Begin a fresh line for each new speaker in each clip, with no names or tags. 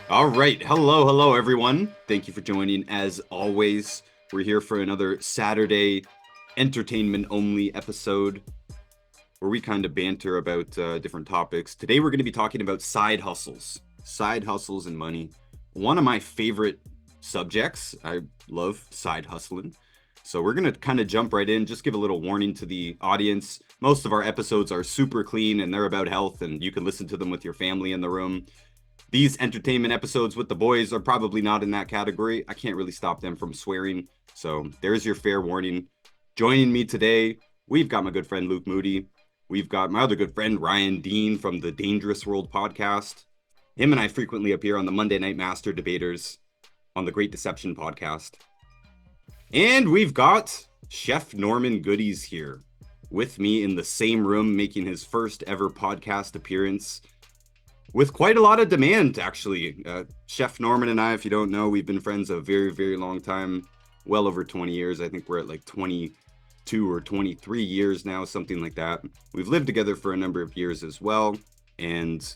All right. Hello, everyone. Thank you for joining. As always, we're here for another Saturday entertainment only episode where we kind of banter about different topics. Today, we're going to be talking about side hustles and money. One of my favorite subjects. I love side hustling. So, we're going to kind of jump right in, just give a little warning to the audience. Most of our episodes are super clean and they're about health, and you can listen to them with your family in the room. These entertainment episodes with the boys are probably not in that category. I can't really stop them from swearing. So there's your fair warning. Joining me today, we've got my good friend Luke Moody. We've got my other good friend Ryan Dean from the Dangerous World podcast. Him and I frequently appear on the Monday Night Master Debaters on the Great Deception podcast. And we've got Chef Norman Goodies here with me in the same room, making his first ever podcast appearance with quite a lot of demand, actually. Chef Norman and I, if you don't know, we've been friends a very, very long time, well over 20 years. I think we're at like 22 or 23 years now, something like that. We've lived together for a number of years as well. And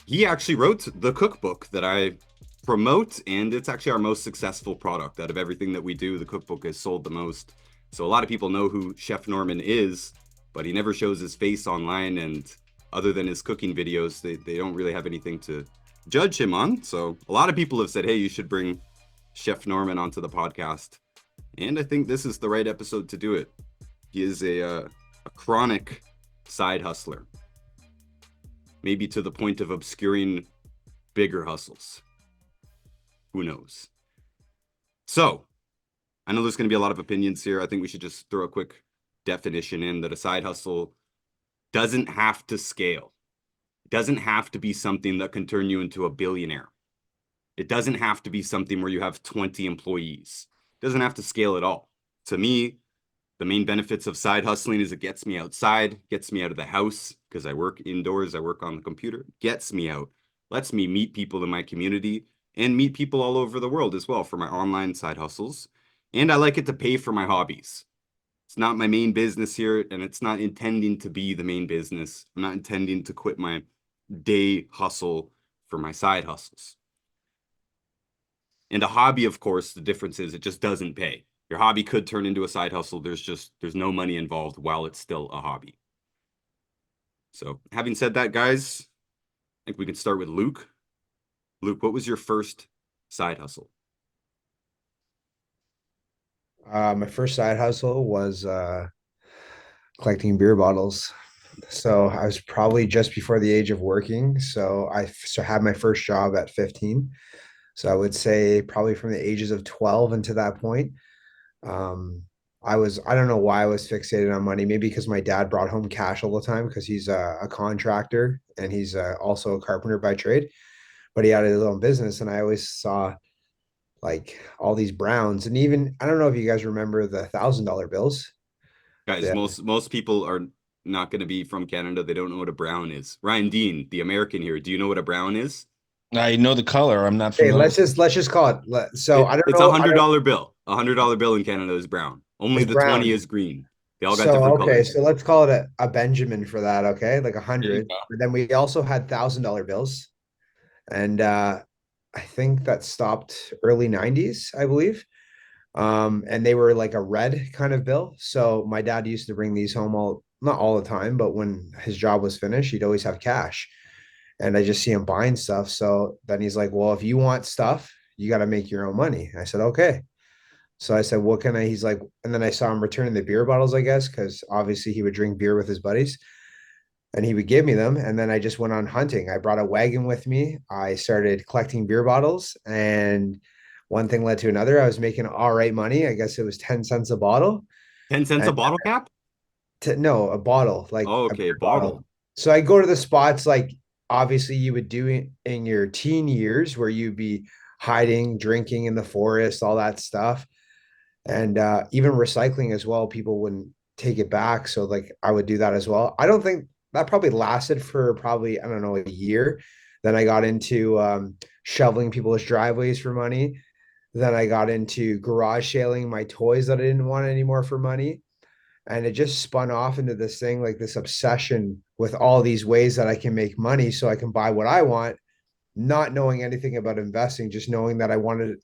he actually wrote the cookbook that I promote, and it's actually our most successful product out of everything that we do. The cookbook has sold the most. So a lot of people know who Chef Norman is, but he never shows his face online, and other than his cooking videos, they don't really have anything to judge him on. So a lot of people have said, hey, you should bring Chef Norman onto the podcast. And I think this is the right episode to do it. He is a chronic side hustler, maybe to the point of obscuring bigger hustles. Who knows? So I know there's going to be a lot of opinions here. I think we should just throw a quick definition in that a side hustle doesn't have to scale. It doesn't have to be something that can turn you into a billionaire. It doesn't have to be something where you have 20 employees. It doesn't have to scale at all. To me, the main benefits of side hustling is it gets me outside, gets me out of the house because I work indoors, I work on the computer, gets me out, lets me meet people in my community and meet people all over the world as well for my online side hustles. And I like it to pay for my hobbies. It's not my main business here, and it's not intending to be the main business. I'm not intending to quit my day hustle for my side hustles. And a hobby, of course, the difference is it just doesn't pay. Your hobby could turn into a side hustle. There's no money involved while it's still a hobby. So having said that, guys, I think we can start with Luke. Luke, what was your first side hustle?
My first side hustle was collecting beer bottles. So I was probably just before the age of working. So I had my first job at 15. So I would say probably from the ages of 12 and to that point. Um, I don't know why I was fixated on money. Maybe because my dad brought home cash all the time because he's a contractor and he's also a carpenter by trade, but he had his own business. And I always saw like all these browns. And even, I don't know if you guys remember the $1,000 bills.
Guys,
Yeah.
most people are not going to be from Canada. They don't know what a brown is. Ryan Dean, the American here, do you know what a brown is?
I know the color. I'm not
Hey,
familiar.
let's just call it. So I don't
It's a
know. I
hundred
don't.
dollar bill. $100 bill in Canada is brown. Only
It's
the 20
brown.
is green. They all got
So
different
okay,
colors.
so let's call it a Benjamin for that. Okay, like a
There you
hundred.
go.
But then we also had $1,000 bills, and I think that stopped early '90s, I believe. And they were like a red kind of bill. So my dad used to bring these home all not all the time, but when his job was finished, he'd always have cash. And I just see him buying stuff. So then he's like, "Well, if you want stuff, you got to make your own money." I said, "Okay." So I said, "What can I?" He's like, and then I saw him returning the beer bottles, I guess, because obviously he would drink beer with his buddies and he would give me them. And then I just went on hunting. I brought a wagon with me. I started collecting beer bottles, and one thing led to another. I was making all right money. I guess it was 10 cents a bottle.
10 cents
And
a bottle cap?
no, a bottle, like
Oh,
a
okay,
beer
bottle.
bottle. So I go to the spots like obviously you would do it in your teen years where you'd be hiding, drinking in the forest, all that stuff. And even recycling as well, people wouldn't take it back. So like I would do that as well. I don't think that probably lasted for probably, I don't know, a year. Then I got into shoveling people's driveways for money. Then I got into garage sailing my toys that I didn't want anymore for money. And it just spun off into this thing, like this obsession with all these ways that I can make money so I can buy what I want. not knowing anything about investing, just knowing that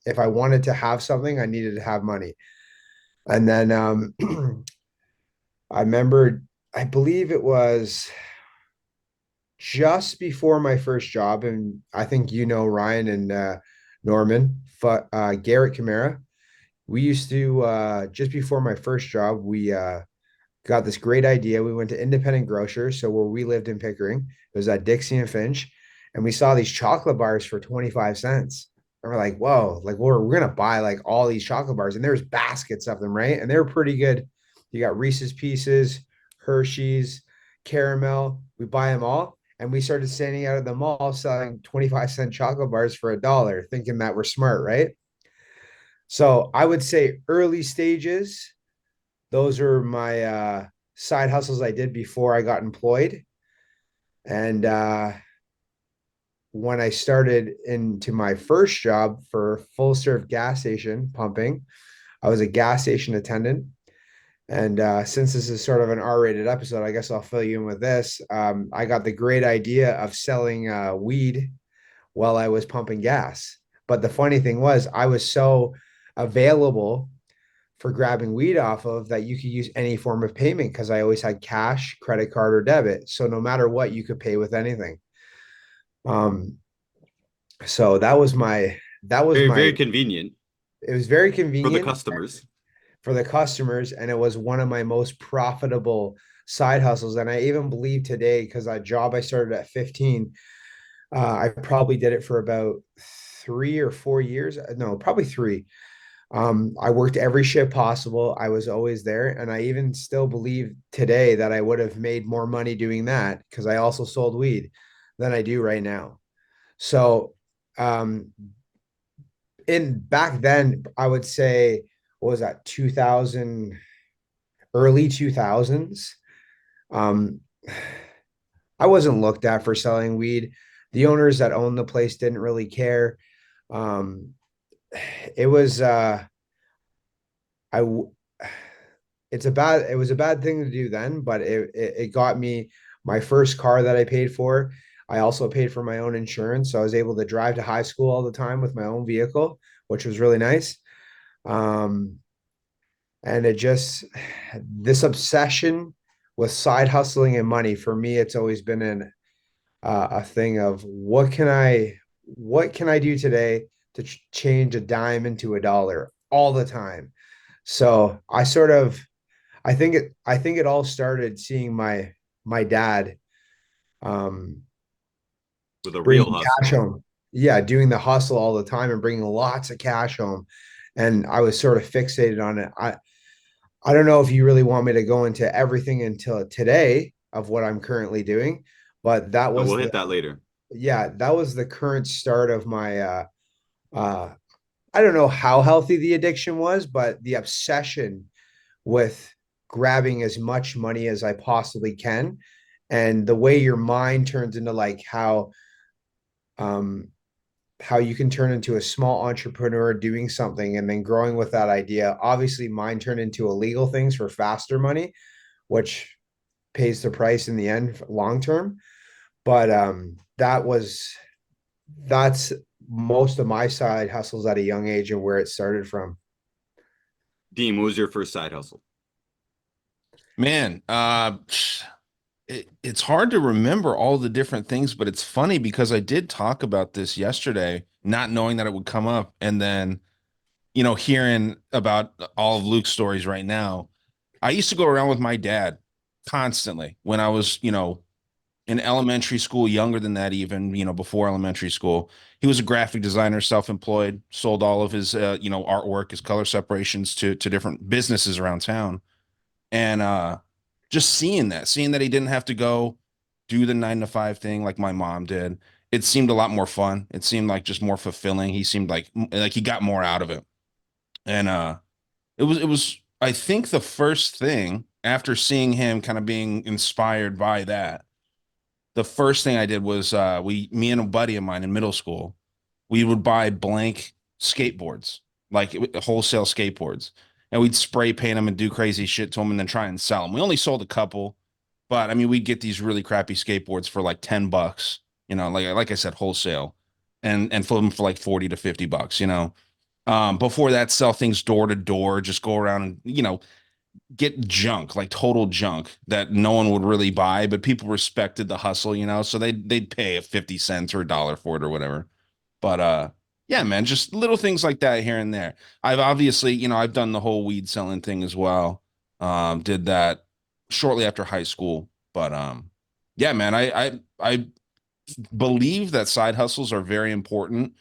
if I wanted to have something, I needed to have money. And then I remember, I believe it was just before my first job, and I think Ryan and Norman, Garrett Camara. We used to just before my first job, we got this great idea. We went to Independent Grocer, so where we lived in Pickering, it was at Dixie and Finch, and we saw these chocolate bars for 25 cents. And we're like, whoa, like we're gonna buy like all these chocolate bars, and there's baskets of them, right? And they were pretty good. You got Reese's Pieces, Hershey's, caramel. We buy them all. And we started standing out at the mall selling 25-cent chocolate bars for $1, thinking that we're smart, right? So I would say early stages, those are my side hustles I did before I got employed. And when I started into my first job for full serve gas station pumping, I was a gas station attendant. And since this is sort of an R-rated episode, I guess I'll fill you in with this. I got the great idea of selling weed while I was pumping gas. But the funny thing was, I was so available for grabbing weed off of that you could use any form of payment because I always had cash, credit card, or debit. So no matter what, you could pay with anything. Um, so that was
Very,
my
very convenient
it was very
for the
convenient
customers.
for the customers, and it was one of my most profitable side hustles. And I even believe today, because that job I started at 15, I probably did it for about 3 or 4 years. No, probably three. I worked every shift possible. I was always there. And I even still believe today that I would have made more money doing that because I also sold weed than I do right now. So, um, in back then, I would say, what was that, 2000, early 2000s? Um, I wasn't looked at for selling weed. The owners that owned the place didn't really care. Um, it was, I it was a bad thing to do then, but it got me my first car that I paid for. I also paid for my own insurance, so I was able to drive to high school all the time with my own vehicle, which was really nice. Um, and it just this obsession with side hustling and money for me, it's always been a thing of what can I do today to change a dime into a dollar all the time. So I think it all started seeing my dad um
With a real
bringing cash
hustle.
home. Yeah, doing the hustle all the time and bringing lots of cash home. And I was sort of fixated on it. I don't know if you really want me to go into everything until today of what I'm currently doing, but
No, we'll hit that later.
that was the current start of my uh I don't know how healthy the addiction was, but the obsession with grabbing as much money as I possibly can. And the way your mind turns into like um how you can turn into a small entrepreneur doing something and then growing with that idea. Obviously, mine turned into illegal things for faster money, which pays the price in the end long term. But that's most of my side hustles at a young age and where it started from.
Dean, what was your first side hustle?
Man, it's hard to remember all the different things, but it's funny because I did talk about this yesterday, not knowing that it would come up, and then hearing about all of Luke's stories right now. I used to go around with my dad constantly when I was, in elementary school, younger than that, even, before elementary school. He was a graphic designer, self-employed, sold all of his, artwork, his color separations to different businesses around town. And just seeing that he didn't have to go do the 9 to 5 thing like my mom did, it seemed a lot more fun. It seemed like just more fulfilling. He seemed like he got more out of it. And it was I think the first thing after seeing him kind of being inspired by that, the first thing I did was me and a buddy of mine in middle school, we would buy blank skateboards, like wholesale skateboards, and we'd spray paint them and do crazy shit to them and then try and sell them. We only sold a couple, but I mean, we'd get these really crappy skateboards for like $10, like I said, wholesale. and flip them for like 40 to 50 bucks, you know. Before that, sell things door to door, just go around and, you know, get junk, like total junk that no one would really buy, but people respected the hustle, you know, so they'd pay a 50 cents or a dollar for it or whatever. But yeah, man, just little things like that here and there. I've obviously, you know, I've done the whole weed selling thing as well. Did that shortly after high school. But yeah, man, I believe that side hustles are very important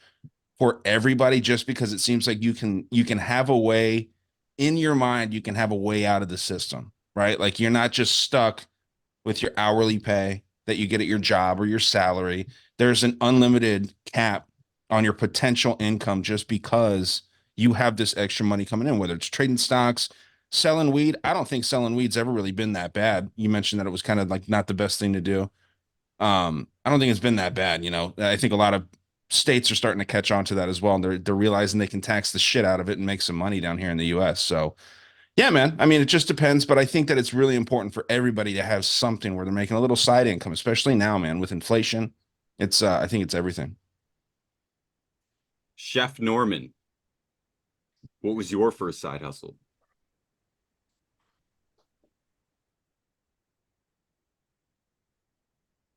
for everybody just because it seems like you can have a way in your mind, you can have a way out of the system, right? Like you're not just stuck with your hourly pay that you get at your job or your salary. There's an unlimited cap on your potential income just because you have this extra money coming in, whether it's trading stocks, selling weed. I don't think selling weed's ever really been that bad. You mentioned that it was kind of like not the best thing to do. I don't think it's been that bad, you know. I think a lot of states are starting to catch on to that as well. And they're realizing they can tax the shit out of it and make some money down here in the US. So yeah, man. I mean, it just depends, but I think that it's really important for everybody to have something where they're making a little side income, especially now, man, with inflation. It's I think it's everything.
Chef Norman, what was your first side hustle?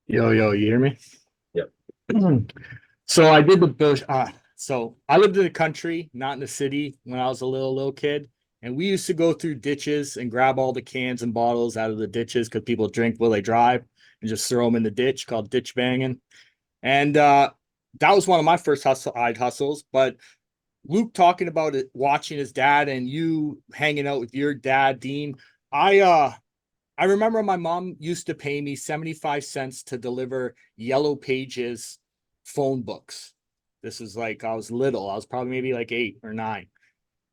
Yo, yo, you hear me?
Yep.
So I did the bush. So I lived in the country, not in the city, when I was a little kid, and we used to go through ditches and grab all the cans and bottles out of the ditches because people drink while they drive and just throw them in the ditch, called ditch banging. And that was one of my first hustles. But Luke talking about it, watching his dad, and you hanging out with your dad, Dean. I remember my mom used to pay me 75 cents to deliver Yellow Pages phone books. This is like I was little. I was probably maybe like 8 or 9.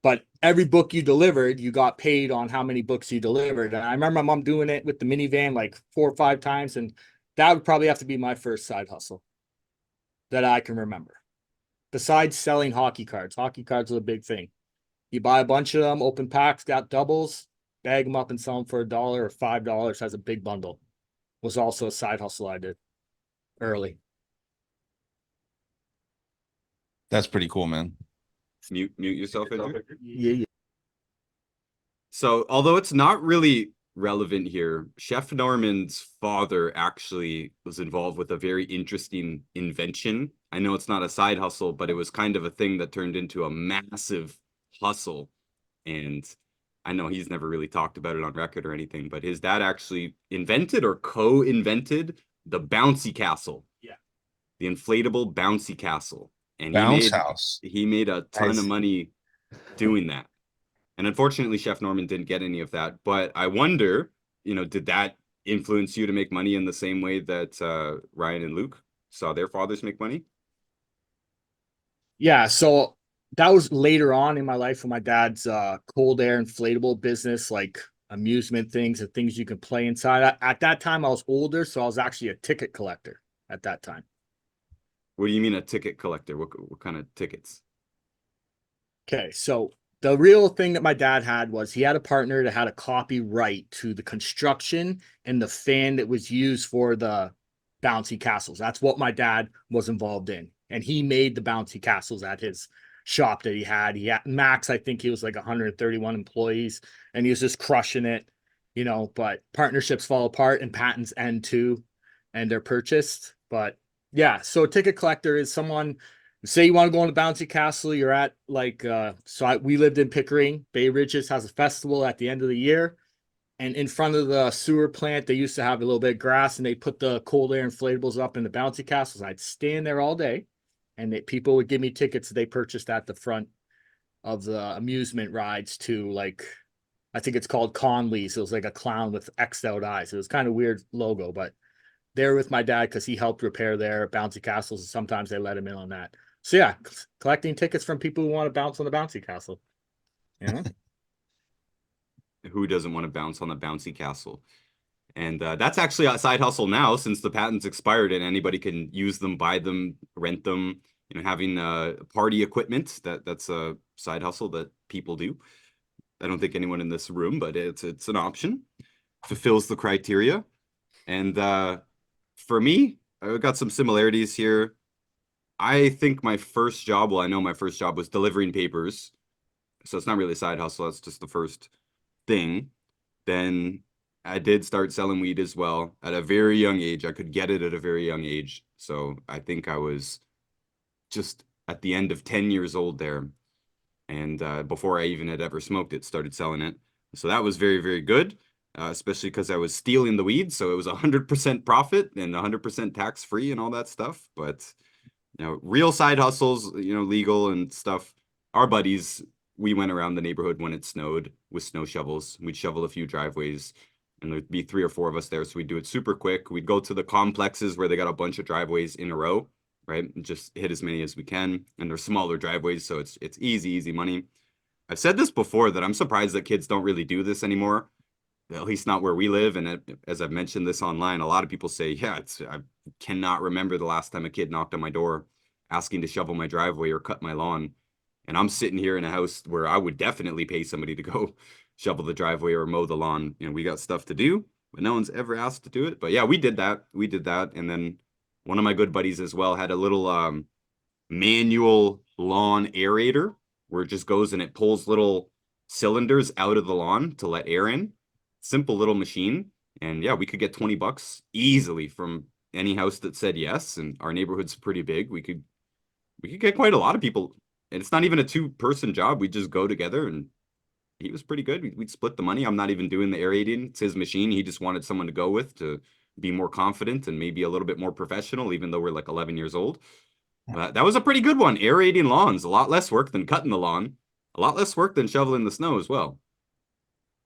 But every book you delivered, you got paid on how many books you delivered. And I remember my mom doing it with the minivan like 4 or 5 times. And that would probably have to be my first side hustle that I can remember. Besides selling hockey cards, hockey cards are a big thing. You buy a bunch of them, open packs, got doubles, bag them up and sell them for $1 or $5 as a big bundle. Was also a side hustle I did early.
That's pretty cool, man.
Mute yourself, Andrew.
Yeah.
So, although it's not really relevant here, Chef Norman's father actually was involved with a very interesting invention. I know it's not a side hustle, but it was kind of a thing that turned into a massive hustle. And I know he's never really talked about it on record or anything, but his dad actually invented or co-invented the bouncy castle.
Yeah.
The inflatable bouncy castle. And
Bounce house.
he made a ton
Nice.
of money doing that. And unfortunately, Chef Norman didn't get any of that. But I wonder, you know, did that influence you to make money in the same way that Ryan and Luke saw their fathers make money?
Yeah. So that was later on in my life when my dad's cold air inflatable business, like amusement things and things you can play inside. At that time, I was older, so I was actually a ticket collector at that time.
What do you mean a ticket collector? What kind of tickets?
Okay, so the real thing that my dad had was he had a partner that had a copyright to the construction and the fan that was used for the bouncy castles. That's what my dad was involved in. And he made the bouncy castles at his shop that he had. He had max, I think he was like 131 employees, and he was just crushing it, you know. But partnerships fall apart and patents end too, and they're purchased. But yeah, so a ticket collector is someone, say you want to go on the bouncy castle, you're at like we lived in Pickering. Bay Ridges has a festival at the end of the year, and in front of the sewer plant they used to have a little bit of grass, and they put the cold air inflatables up in the bouncy castles. I'd stand there all day, and people would give me tickets that they purchased at the front of the amusement rides to, like, I think it's called Conley's. It was like a clown with X'd out eyes. It was kind of weird logo, but they're with my dad because he helped repair their bouncy castles, and sometimes they let him in on that. So yeah, collecting tickets from people who want to bounce on the bouncy castle. You know?
Who doesn't want to bounce on the bouncy castle? And that's actually a side hustle now, since the patents expired and anybody can use them, buy them, rent them. You know, having party equipment, that's a side hustle that people do. I don't think anyone in this room, but it's an option. Fulfills the criteria. And for me, I've got some similarities here. I think my first job, well, I know my first job was delivering papers. So it's not really a side hustle. That's just the first thing. Then I did start selling weed as well at a very young age. I could get it at a very young age. So I think I was just at the end of 10 years old there. And before I even had ever smoked it, started selling it. So that was very, very good, especially because I was stealing the weed. So it was 100% profit and 100% tax free and all that stuff. But real side hustles, legal and stuff. Our buddies, we went around the neighborhood when it snowed with snow shovels. We'd shovel a few driveways, and there'd be 3 or 4 of us there. So we'd do it super quick. We'd go to the complexes where they got a bunch of driveways in a row, right? And just hit as many as we can. And they're smaller driveways, so it's easy, easy money. I've said this before that I'm surprised that kids don't really do this anymore, at least not where we live. And as I've mentioned this online, a lot of people say, yeah, I cannot remember the last time a kid knocked on my door asking to shovel my driveway or cut my lawn. And I'm sitting here in a house where I would definitely pay somebody to go shovel the driveway or mow the lawn. We got stuff to do, but no one's ever asked to do it. But yeah, we did that. We did that. And then one of my good buddies as well had a little manual lawn aerator where it just goes and it pulls little cylinders out of the lawn to let air in. Simple little machine. And yeah, we could get $20 easily from any house that said yes. And our neighborhood's pretty big. We could get quite a lot of people. And it's not even a 2-person job. We just go together, and he was pretty good. We'd split the money. I'm not even doing the aerating. It's his machine. He just wanted someone to go with to be more confident and maybe a little bit more professional, even though we're like 11 years old. That was a pretty good one. Aerating lawns, a lot less work than cutting the lawn, a lot less work than shoveling the snow as well.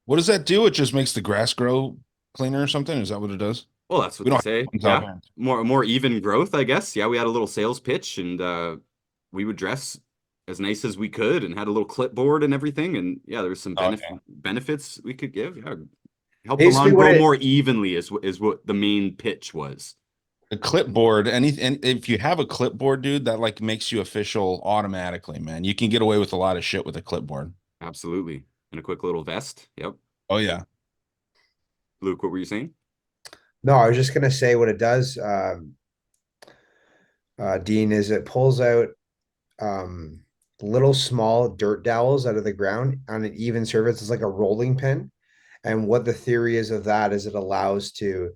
What does that do? It just makes the grass grow cleaner or something? Is that what it does?
Well, that's what
We
they
don't
say.
have ones
Yeah.
out here.
More even growth, I guess. Yeah, we had a little sales pitch, and we would dress as nice as we could and had a little clipboard and everything. And yeah, there was some
Okay.
benefits we could give. Yeah. Help the
Basically,
lawn
what
grow
it
more evenly is what the main pitch was.
A clipboard, anything, if you have a clipboard, dude, that like makes you official automatically, man. You can get away with a lot of shit with a clipboard.
Absolutely. And a quick little vest. Yep.
Oh yeah.
Luke, what were you saying?
No, I was just gonna say what it does, Dean, is it pulls out um little small dirt dowels out of the ground on an even surface. It's like a rolling pin. And what the theory is of that is it allows to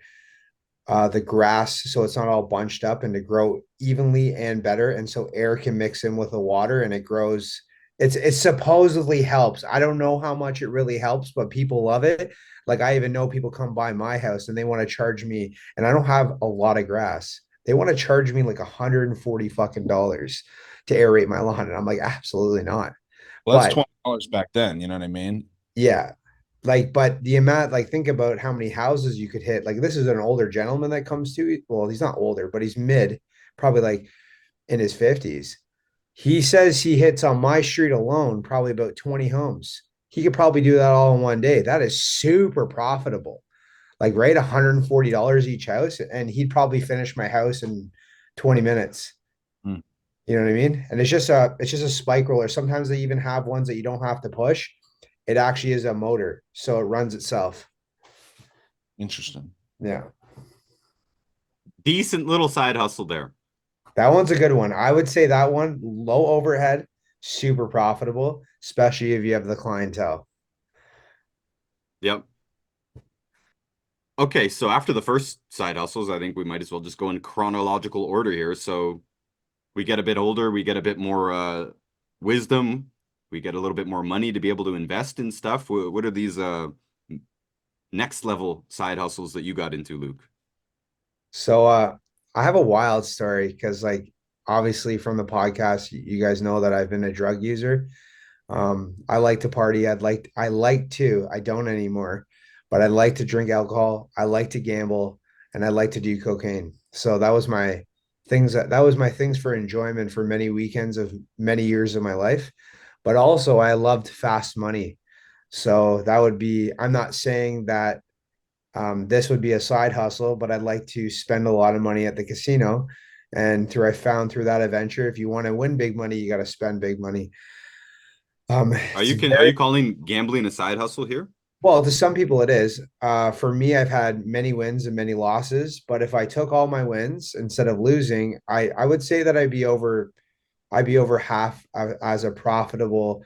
the grass so it's not all bunched up and to grow evenly and better. And so air can mix in with the water and it grows. It supposedly helps. I don't know how much it really helps, but people love it. Like I even know people come by my house and they want to charge me, and I don't have a lot of grass. They want to charge me like 140 fucking dollars to aerate my lawn. And I'm like, absolutely not.
Well, that's
But
$20 back then. You know what I mean?
yeah, like, but the amount, like, think about how many houses you could hit. Like, this is an older gentleman that comes to, well, he's not older, but he's mid, probably like in his 50s. He says he hits on my street alone probably about 20 homes. He could probably do that all in one day. That is super profitable. Like, right, $140 each house, and he'd probably finish my house in 20 minutes.
Hmm.
You know what I mean? And it's just a spike roller. Sometimes they even have ones that you don't have to push. It actually is a motor, so it runs itself.
Interesting.
Yeah.
Decent little side hustle there.
That one's a good one. I would say that one, low overhead, super profitable, especially if you have the clientele.
Yep. Okay, so after the first side hustles, I think we might as well just go in chronological order here. So we get a bit older, we get a bit more wisdom, we get a little bit more money to be able to invest in stuff. What are these next level side hustles that you got into, Luke?
So I have a wild story because like obviously from the podcast, you guys know that I've been a drug user. I like to party. I like to, I don't anymore, but I like to drink alcohol. I like to gamble and I like to do cocaine. So that was my that was my things for enjoyment for many weekends of many years of my life. But also I loved fast money. So that would be, I'm not saying that this would be a side hustle, but I'd like to spend a lot of money at the casino. And I found through that adventure, if you want to win big money, you got to spend big money.
Are
It's
you
very,
calling gambling a side hustle here?
Well, to some people it is. For me, I've had many wins and many losses, but if I took all my wins instead of losing, I would say that I'd be over half as a profitable,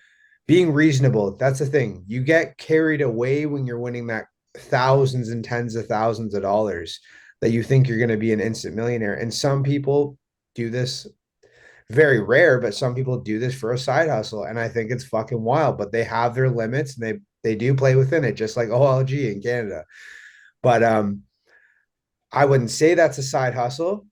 being reasonable. That's the thing. You get carried away when you're winning that thousands and tens of thousands of dollars that you think you're going to be an instant millionaire. And some people do this, very rare, but some people do this for a side hustle. And I think it's fucking wild, but they have their limits and they do play within it, just like OLG in Canada. But I wouldn't say that's a side hustle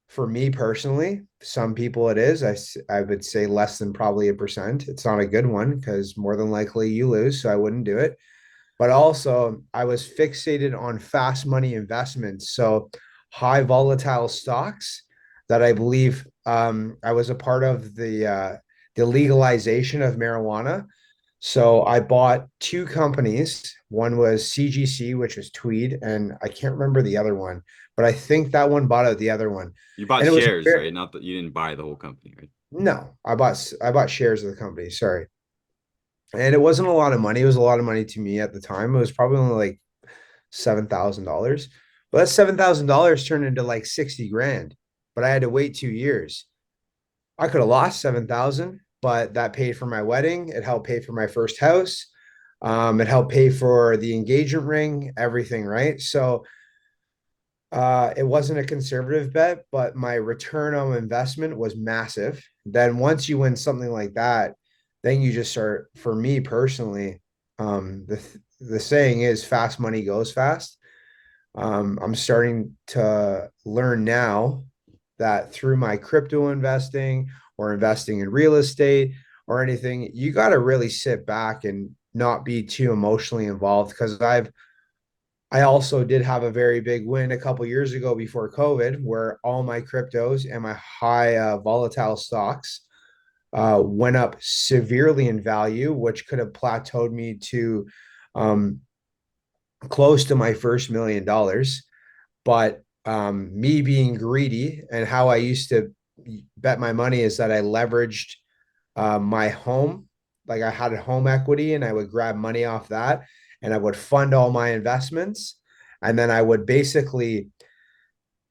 for me personally. Some people it is. I would say less than probably 1%. It's not a good one because more than likely you lose. So I wouldn't do it. But also, I was fixated on fast money investments. So high volatile stocks that I believe I was a part of the legalization of marijuana. So I bought two companies. One was CGC, which was Tweed, and I can't remember the other one, but I think that one bought out the other one.
You bought
And it was
shares, right? Not that you didn't buy the whole company, right?
no, I bought shares of the company. Sorry. And it wasn't a lot of money. It was a lot of money to me at the time. It was probably only like $7,000. But that $7,000 turned into like 60 grand. But I had to wait 2 years. I could have lost 7,000, but that paid for my wedding. It helped pay for my first house. It helped pay for the engagement ring, everything, right? So it wasn't a conservative bet, but my return on investment was massive. Then once you win something like that, then you just start, for me personally, the saying is fast money goes fast. I'm starting to learn now that through my crypto investing or investing in real estate or anything, you got to really sit back and not be too emotionally involved because I also did have a very big win a couple years ago before COVID, where all my cryptos and my high volatile stocks went up severely in value, which could have plateaued me to um, close to my first $1 million. But me being greedy and how I used to bet my money is that I leveraged my home. Like I had a home equity and I would grab money off that and I would fund all my investments. And then I would basically,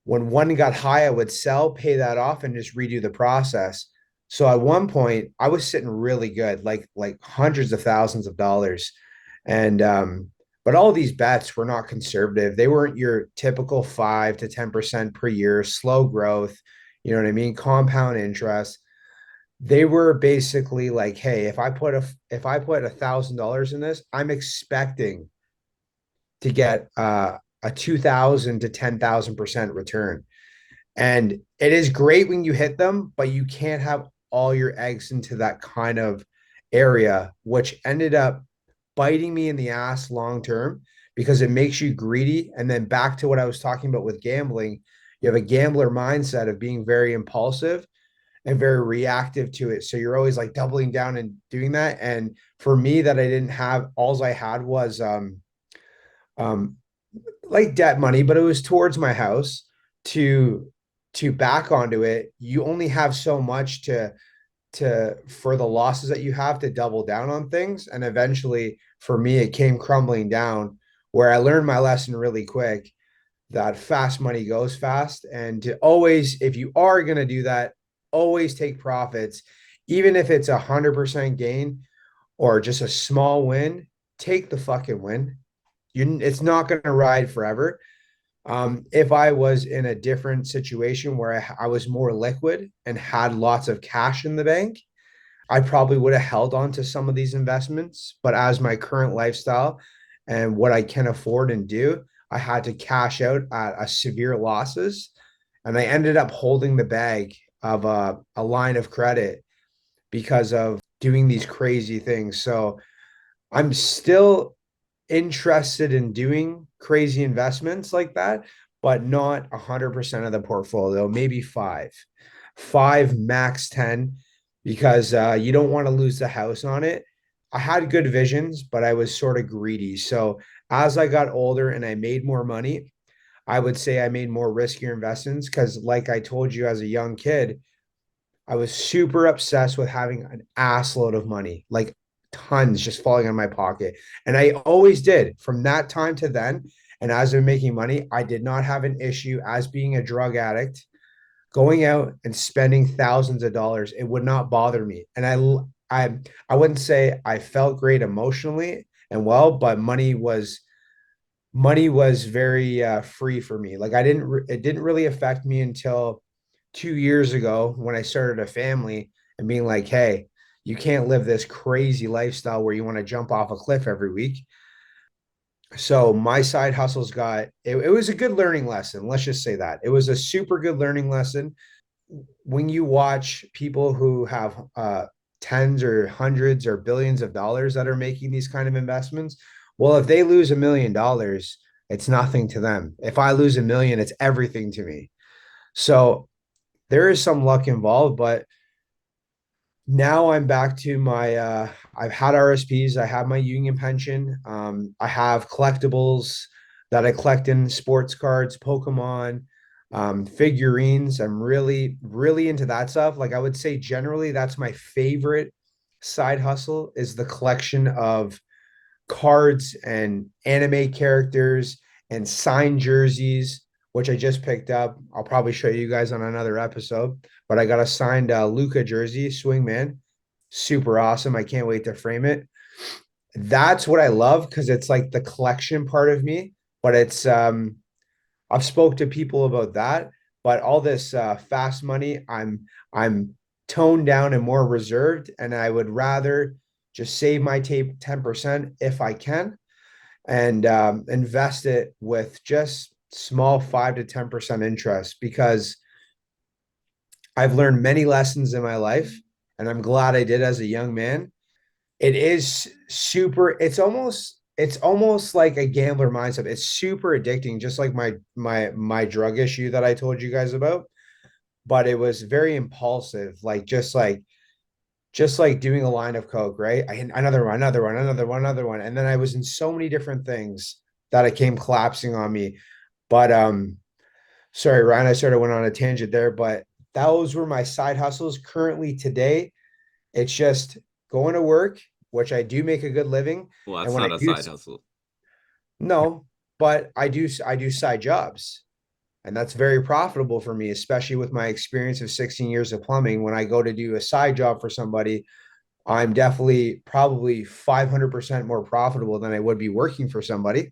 when one got high, I would sell, pay that off, and just redo the process. So at one point, I was sitting really good, like hundreds of thousands of dollars. And but all these bets were not conservative. They weren't your typical 5 to 10% per year, slow growth, you know what I mean? Compound interest. They were basically like, hey, if I put $1,000 in this, I'm expecting to get a 2,000 to 10,000% return. And it is great when you hit them, but you can't have all your eggs into that kind of area, which ended up biting me in the ass long term because it makes you greedy. And then back to what I was talking about with gambling, you have a gambler mindset of being very impulsive and very reactive to it. So you're always like doubling down and doing that. And for me, that I didn't have, all I had was um like debt money, but it was towards my house to back onto it. You only have so much to for the losses that you have to double down on things. And eventually for me, it came crumbling down where I learned my lesson really quick that fast money goes fast. And to always, if you are going to do that, always take profits, even if it's 100% gain or just a small win, take the fucking win. It's not going to ride forever. If I was in a different situation where I was more liquid and had lots of cash in the bank, I probably would have held on to some of these investments. But as my current lifestyle and what I can afford and do, I had to cash out at a severe losses. And I ended up holding the bag of a line of credit because of doing these crazy things. So I'm still interested in doing crazy investments like that, but not 100% of the portfolio, maybe five max 10, because you don't want to lose the house on it. I had good visions, but I was sort of greedy. So as I got older and I made more money, I would say I made more riskier investments because, like I told you, as a young kid, I was super obsessed with having an ass load of money, like tons just falling out of my pocket. And I always did from that time to then. And as I'm making money, I did not have an issue as being a drug addict going out and spending thousands of dollars. It would not bother me. And I wouldn't say I felt great emotionally and well, but money was very free for me. Like it didn't really affect me until 2 years ago when I started a family and being like, hey, you can't live this crazy lifestyle where you want to jump off a cliff every week. So my side hustles it was a good learning lesson. Let's just say that it was a super good learning lesson. When you watch people who have tens or hundreds or billions of dollars that are making these kind of investments, well, if they lose $1 million, it's nothing to them. If I lose 1 million, it's everything to me. So there is some luck involved, but now I'm back to my I've had RSPs, I have my union pension, I have collectibles that I collect in sports cards, Pokemon, figurines. I'm really, really into that stuff. Like I would say generally that's my favorite side hustle is the collection of cards and anime characters and signed jerseys, which I just picked up. I'll probably show you guys on another episode, but I got a signed Luca jersey, swingman. Super awesome. I can't wait to frame it. That's what I love because it's like the collection part of me, but I've spoke to people about that, but all this fast money, I'm toned down and more reserved, and I would rather just save my tape 10% if I can and invest it with just small 5 to 10% interest because I've learned many lessons in my life, and I'm glad I did as a young man. It is super. It's almost like a gambler mindset. It's super addicting, just like my drug issue that I told you guys about. But it was very impulsive, just like doing a line of coke, right? Another one, another one, another one, another one, and then I was in so many different things that it came collapsing on me. But sorry, Ryan, I sort of went on a tangent there, but those were my side hustles. Currently today, it's just going to work, which I do make a good living.
Well,
And
that's
when I
not a
do,
side hustle.
no, but I do side jobs. And that's very profitable for me, especially with my experience of 16 years of plumbing. When I go to do a side job for somebody, I'm definitely probably 500% more profitable than I would be working for somebody.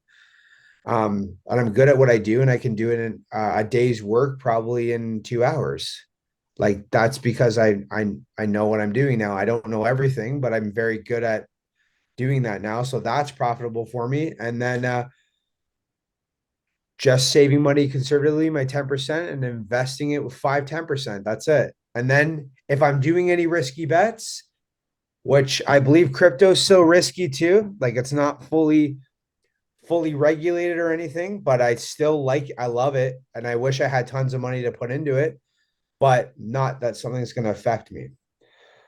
And I'm good at what I do, and I can do it in a day's work probably in 2 hours. Like that's because I know what I'm doing now. I don't know everything, but I'm very good at doing that now. So that's profitable for me. And then just saving money conservatively, my 10%, and investing it with 5-10%. That's it. And then if I'm doing any risky bets, which I believe crypto is still risky too, like it's not fully regulated or anything, but I love it. And I wish I had tons of money to put into it, but not that something's going to affect me.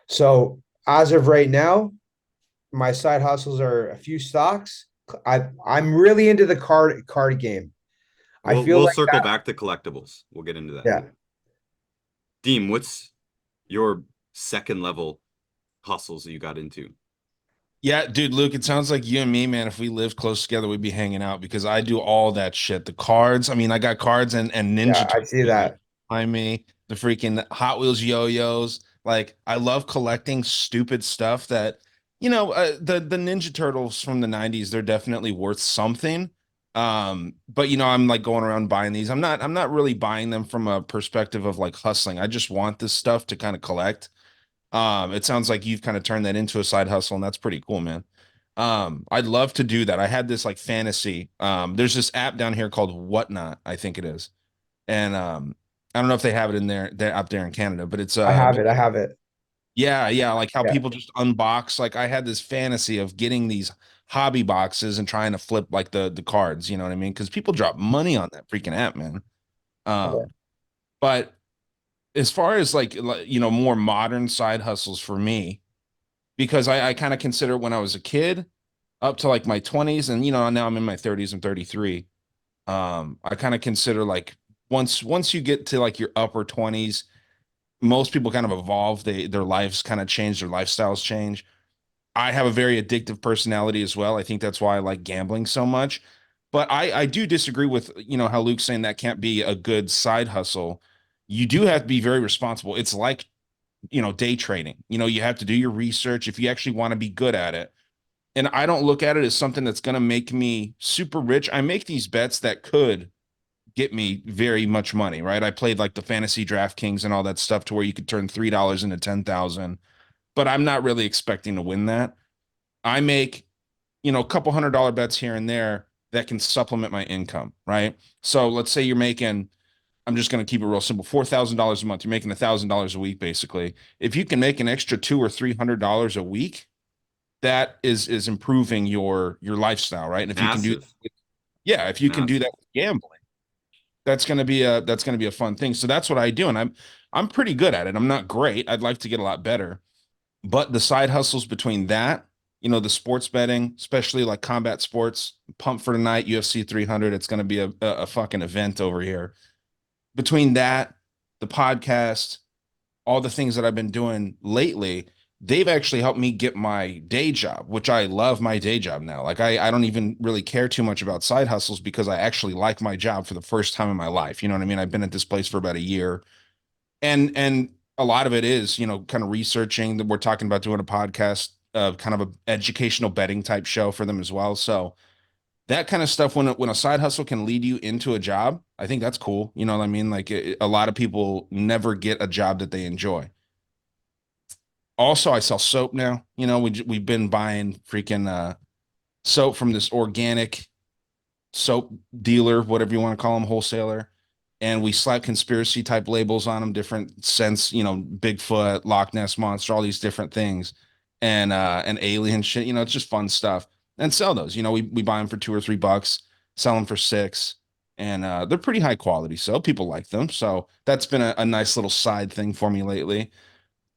So as of right now, my side hustles are a few stocks. I'm really into the card game. I feel
We'll
like
circle
that.
back to collectibles. We'll get into that.
Yeah.
Deem, what's your second level hustles that you got into?
Yeah, dude, Luke, it sounds like you and me, man, if we lived close together, we'd be hanging out because I do all that shit. The cards, I mean, I got cards and
Yeah,
Ninja
I see
Turtles
that.
behind me, the freaking Hot Wheels yo-yos. Like, I love collecting stupid stuff that, the Ninja Turtles from the 90s, they're definitely worth something. But I'm like going around buying these. I'm not really buying them from a perspective of like hustling. I just want this stuff to kind of collect. It sounds like you've kind of turned that into a side hustle, and that's pretty cool, man. I'd love to do that. I had this like fantasy. There's this app down here called Whatnot, I think it is. And I don't know if they have it in there, they're up there in Canada, but it's
I have it. I have it.
yeah, like how
Yeah.
people just unbox. Like I had this fantasy of getting these hobby boxes and trying to flip like the cards, you know what I mean? Because people drop money on that freaking app, man.
Okay.
But as far as more modern side hustles for me, because I kind of consider when I was a kid up to like my 20s, and now I'm in my 30s. I'm 33. I kind of consider like once you get to like your upper 20s, most people kind of evolve. Their lives kind of change, their lifestyles change. I have a very addictive personality as well. I think that's why I like gambling so much. But I do disagree with, how Luke's saying that can't be a good side hustle. You do have to be very responsible. It's like, day trading. You have to do your research if you actually want to be good at it. And I don't look at it as something that's going to make me super rich. I make these bets that could get me very much money, right? I played like the fantasy DraftKings and all that stuff to where you could turn $3 into 10,000, but I'm not really expecting to win that. I make, a couple $100 bets here and there that can supplement my income, right? So let's say you're making, I'm just going to keep it real simple, $4,000 a month. You're making $1,000 a week, basically. If you can make an extra $200 or $300 a week, that is improving your lifestyle, right? And if you can do,
Massive.
yeah, if you can do that
Massive.
with gambling, that's gonna be a fun thing. So that's what I do, and I'm pretty good at it. I'm not great. I'd like to get a lot better, but the side hustles between that, the sports betting, especially like combat sports, pump for tonight, UFC 300. It's gonna be a fucking event over here. Between that, the podcast, all the things that I've been doing lately, they've actually helped me get my day job, which I love my day job now. Like I don't even really care too much about side hustles because I actually like my job for the first time in my life. You know what I mean? I've been at this place for about a year. And a lot of it is, kind of researching that we're talking about doing a podcast of kind of a educational betting type show for them as well. So that kind of stuff, when a side hustle can lead you into a job, I think that's cool. You know what I mean? Like a lot of people never get a job that they enjoy. Also, I sell soap now. We've been buying freaking soap from this organic soap dealer, whatever you want to call them, wholesaler. And we slap conspiracy type labels on them, different scents, Bigfoot, Loch Ness monster, all these different things, and alien shit. It's just fun stuff. And sell those. We buy them for $2 or $3, sell them for 6, and they're pretty high quality. So people like them. So that's been a nice little side thing for me lately.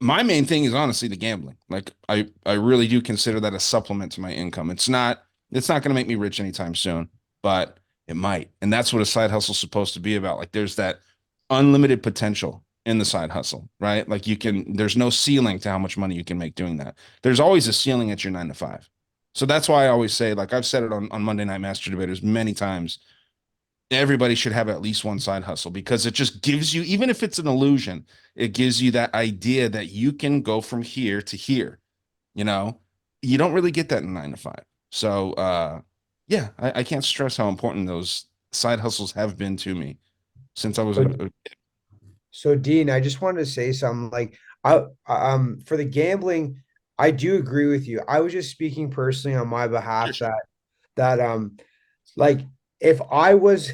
My main thing is honestly the gambling. Like I really do consider that a supplement to my income. It's not going to make me rich anytime soon, but it might. And that's what a side hustle is supposed to be about. Like there's that unlimited potential in the side hustle, right? Like there's no ceiling to how much money you can make doing that. There's always a ceiling at your 9 to 5. So that's why I always say, like I've said it on Monday Night Master Debaters many times, everybody should have at least one side hustle because it just gives you, even if it's an illusion, it gives you that idea that you can go from here to here. You know, you don't really get that in 9 to 5. So, yeah, I can't stress how important those side hustles have been to me since I was
So,
a
so Dean, I just wanted to say something like for the gambling, I do agree with you. I was just speaking personally on my
sure,
behalf
sure.
that like if I was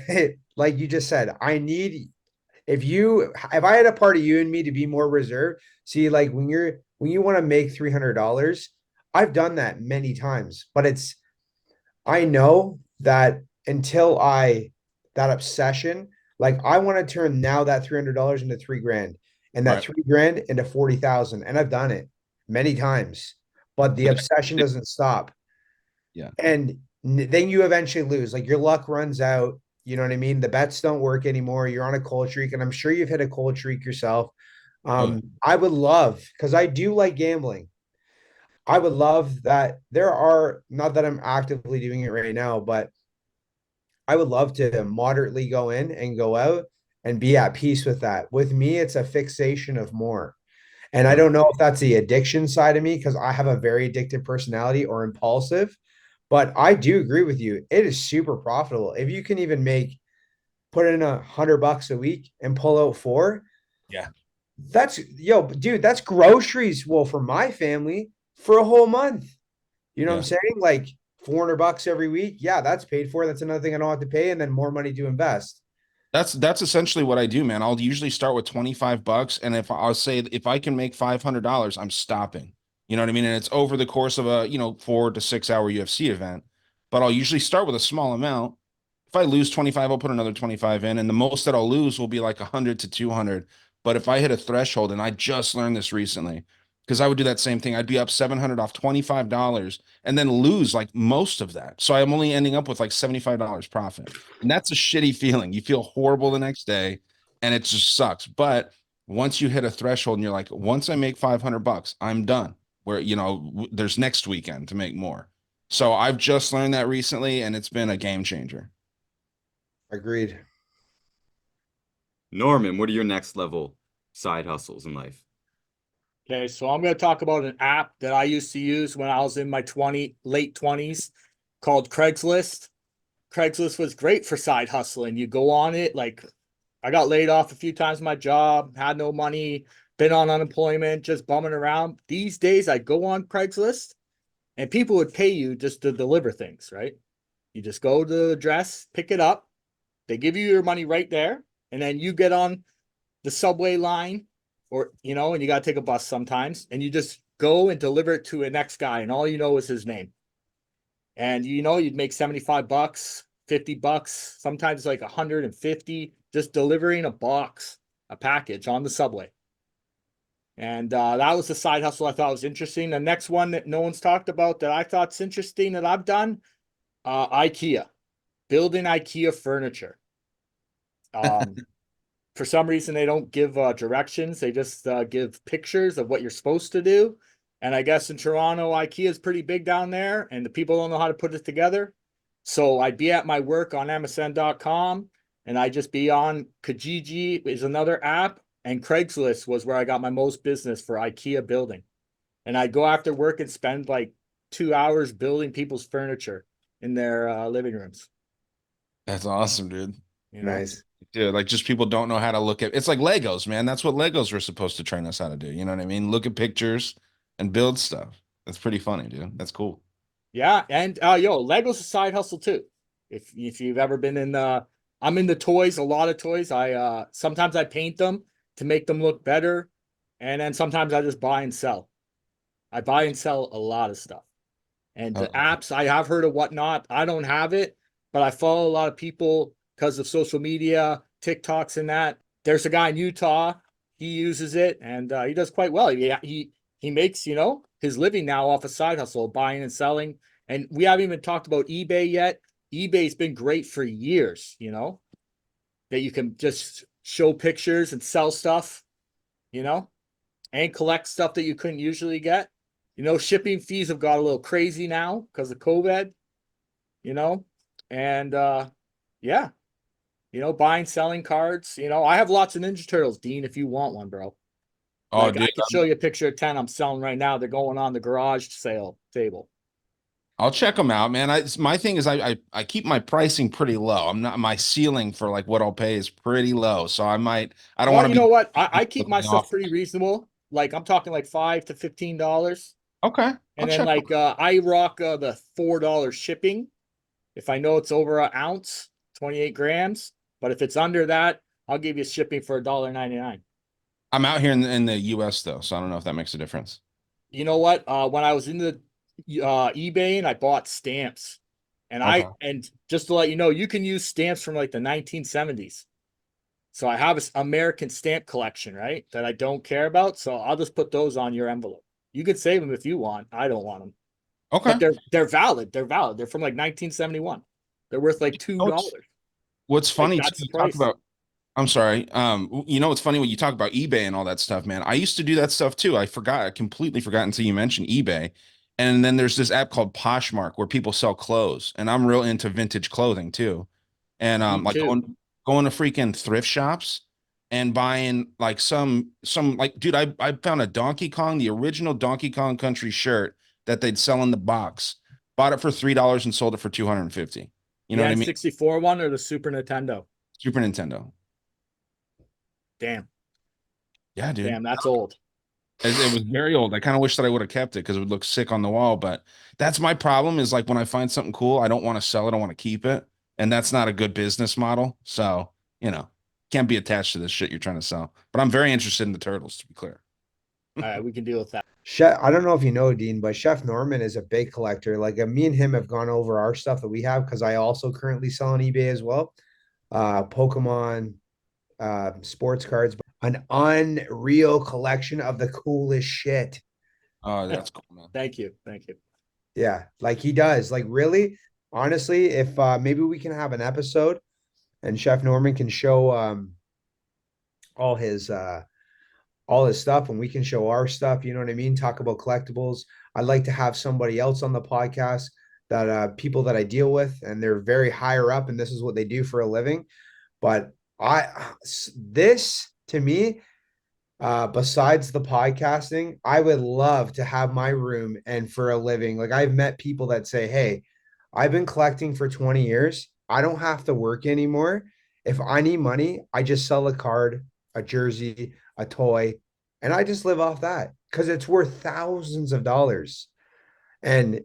like you just said, if I had a part of you and me to be more reserved, see, like when you want to make $300, I've done that many times, but I know that until I that obsession, like I want to turn now that $300 into 3 grand and that
Right.
3 grand into 40,000. And I've done it many times, but the
But
obsession doesn't stop.
yeah.
And then you eventually lose. Like your luck runs out. You know what I mean? The bets don't work anymore. You're on a cold streak, and I'm sure you've hit a cold streak yourself.
Oh, yeah.
I would love because I do like gambling. I would love that there are not that I'm actively doing it right now, but I would love to moderately go in and go out and be at peace with that. With me, it's a fixation of more. And I
Right.
don't know if that's the addiction side of me because I have a very addictive personality or impulsive, but I do agree with you. It is super profitable. If you can even put in $100 a week and pull out four,
Yeah.
that's dude, that's groceries. Well, for my family for a whole month. You know what I'm
Yeah.
saying? Like $400 every week. Yeah, that's paid for. That's another thing I don't have to pay, and then more money to invest.
That's essentially what I do, man. I'll usually start with $25, and if I'll say if I can make $500, I'm stopping. You know what I mean? And it's over the course of a 4 to 6 hour UFC event. But I'll usually start with a small amount. If I lose 25, I'll put another 25 in, and the most that I'll lose will be like 100 to 200. But if I hit a threshold, and I just learned this recently, because I would do that same thing, I'd be up 700 off $25 and then lose like most of that. So I'm only ending up with like $75 profit. And that's a shitty feeling. You feel horrible the next day and it just sucks. But once you hit a threshold and you're like, once I make $500, I'm done. where, there's next weekend to make more. So I've just learned that recently, and it's been a game changer.
Agreed.
Norman, what are your next level side hustles in life?
Okay, so I'm going to talk about an app that I used to use when I was in my late 20s called Craigslist. Craigslist was great for side hustling. You go on it, like I got laid off a few times in my job, had no money, been on unemployment, just bumming around. These days, I go on Craigslist and people would pay you just to deliver things, right? You just go to the address, pick it up. They give you your money right there. And then you get on the subway line or, and you got to take a bus sometimes. And you just go and deliver it to a next guy. And all you know is his name. And, you'd make 75 bucks, 50 bucks, sometimes like 150 just delivering a package on the subway. And that was the side hustle I thought was interesting. The next one that no one's talked about that I thought's interesting that I've done, IKEA, building IKEA furniture. For some reason, they don't give directions. They just give pictures of what you're supposed to do. And I guess in Toronto, IKEA is pretty big down there, and the people don't know how to put it together. So I'd be at my work on MSN.com, and I'd just be on Kijiji is another app, and Craigslist was where I got my most business for IKEA building. And I'd go after work and spend like 2 hours building people's furniture in their living rooms.
That's awesome, dude.
Nice.
Dude, like just people don't know how to look at it's like Legos, man. That's what Legos were supposed to train us how to do. You know what I mean? Look at pictures and build stuff. That's pretty funny, dude. That's cool.
Yeah, and Lego's a side hustle too. If you've ever been in I'm into toys, a lot of toys. I sometimes I paint them to make them look better, and then sometimes I just buy and sell. I buy and sell a lot of stuff. And the apps, I have heard of Whatnot. I don't have it, but I follow a lot of people because of social media, TikToks and that. There's a guy in Utah, he uses it and he does quite well. He makes, his living now off a side hustle, buying and selling. And we haven't even talked about eBay yet. eBay's been great for years, that you can just show pictures and sell stuff, and collect stuff that you couldn't usually get. Shipping fees have got a little crazy now because of COVID, and yeah, buying, selling cards. I have lots of Ninja Turtles, Dean, if you want one, bro.
Oh,
Like,
dude,
I can show you a picture of 10 I'm selling right now. They're going on the garage sale table.
I'll check them out, man. My thing is I keep my pricing pretty low. I'm not my ceiling for like what I'll pay is pretty low. So I don't want to
You
be
know what? I keep my stuff
off.
pretty reasonable. Like I'm talking like $5 to $15.
Okay. I'll
And then
check.
like I rock the $4 shipping. If I know it's over an ounce, 28 grams. But if it's under that, I'll give you shipping for $1.99.
I'm out here in the US though, so I don't know if that makes a difference.
You know what? When I was in the eBay and I bought stamps, and
Okay.
and just to let you know, you can use stamps from like the 1970s. So I have an American stamp collection, right? That I don't care about. So I'll just put those on your envelope. You can save them if you want. I don't want them.
Okay.
But they're valid. They're valid. They're from like 1971. They're worth like $2.
What's
Like
funny too,
that's the
you talk
price.
about I'm sorry. It's funny when you talk about eBay and all that stuff, man. I used to do that stuff too. I completely forgot until you mentioned eBay. And then there's this app called Poshmark where people sell clothes, and I'm real into vintage clothing too. And
Me
like
too.
going to freaking thrift shops and buying like some like dude, I found a Donkey Kong, the original Donkey Kong Country shirt that they'd sell in the box. Bought it for $3 and sold it for 250. You
The
know what I mean?
N64 one or the Super Nintendo?
Super Nintendo.
Damn.
Yeah, dude.
Damn, that's old.
It was very old. I kind of wish that I would have kept it because it would look sick on the wall. But that's my problem is like when I find something cool, I don't want to sell it. I want to keep it. And that's not a good business model. So, can't be attached to this shit you're trying to sell. But I'm very interested in the turtles, to be clear.
All right, we can deal with that.
Chef, I don't know if you know, Dean, but Chef Norman is a big collector. Like me and him have gone over our stuff that we have because I also currently sell on eBay as well. Pokemon, sports cards, an unreal collection of the coolest shit.
Oh, that's cool, man.
Thank you. Thank you.
Yeah, like he does. Like really, honestly, if maybe we can have an episode and Chef Norman can show all his all his stuff and we can show our stuff. You know what I mean? Talk about collectibles. I'd like to have somebody else on the podcast that people that I deal with and they're very higher up and this is what they do for a living. But this to me, besides the podcasting, I would love to have my room and for a living. Like I've met people that say, "Hey, I've been collecting for 20 years. I don't have to work anymore. If I need money, I just sell a card, a jersey, a toy, and I just live off that because it's worth thousands of dollars." And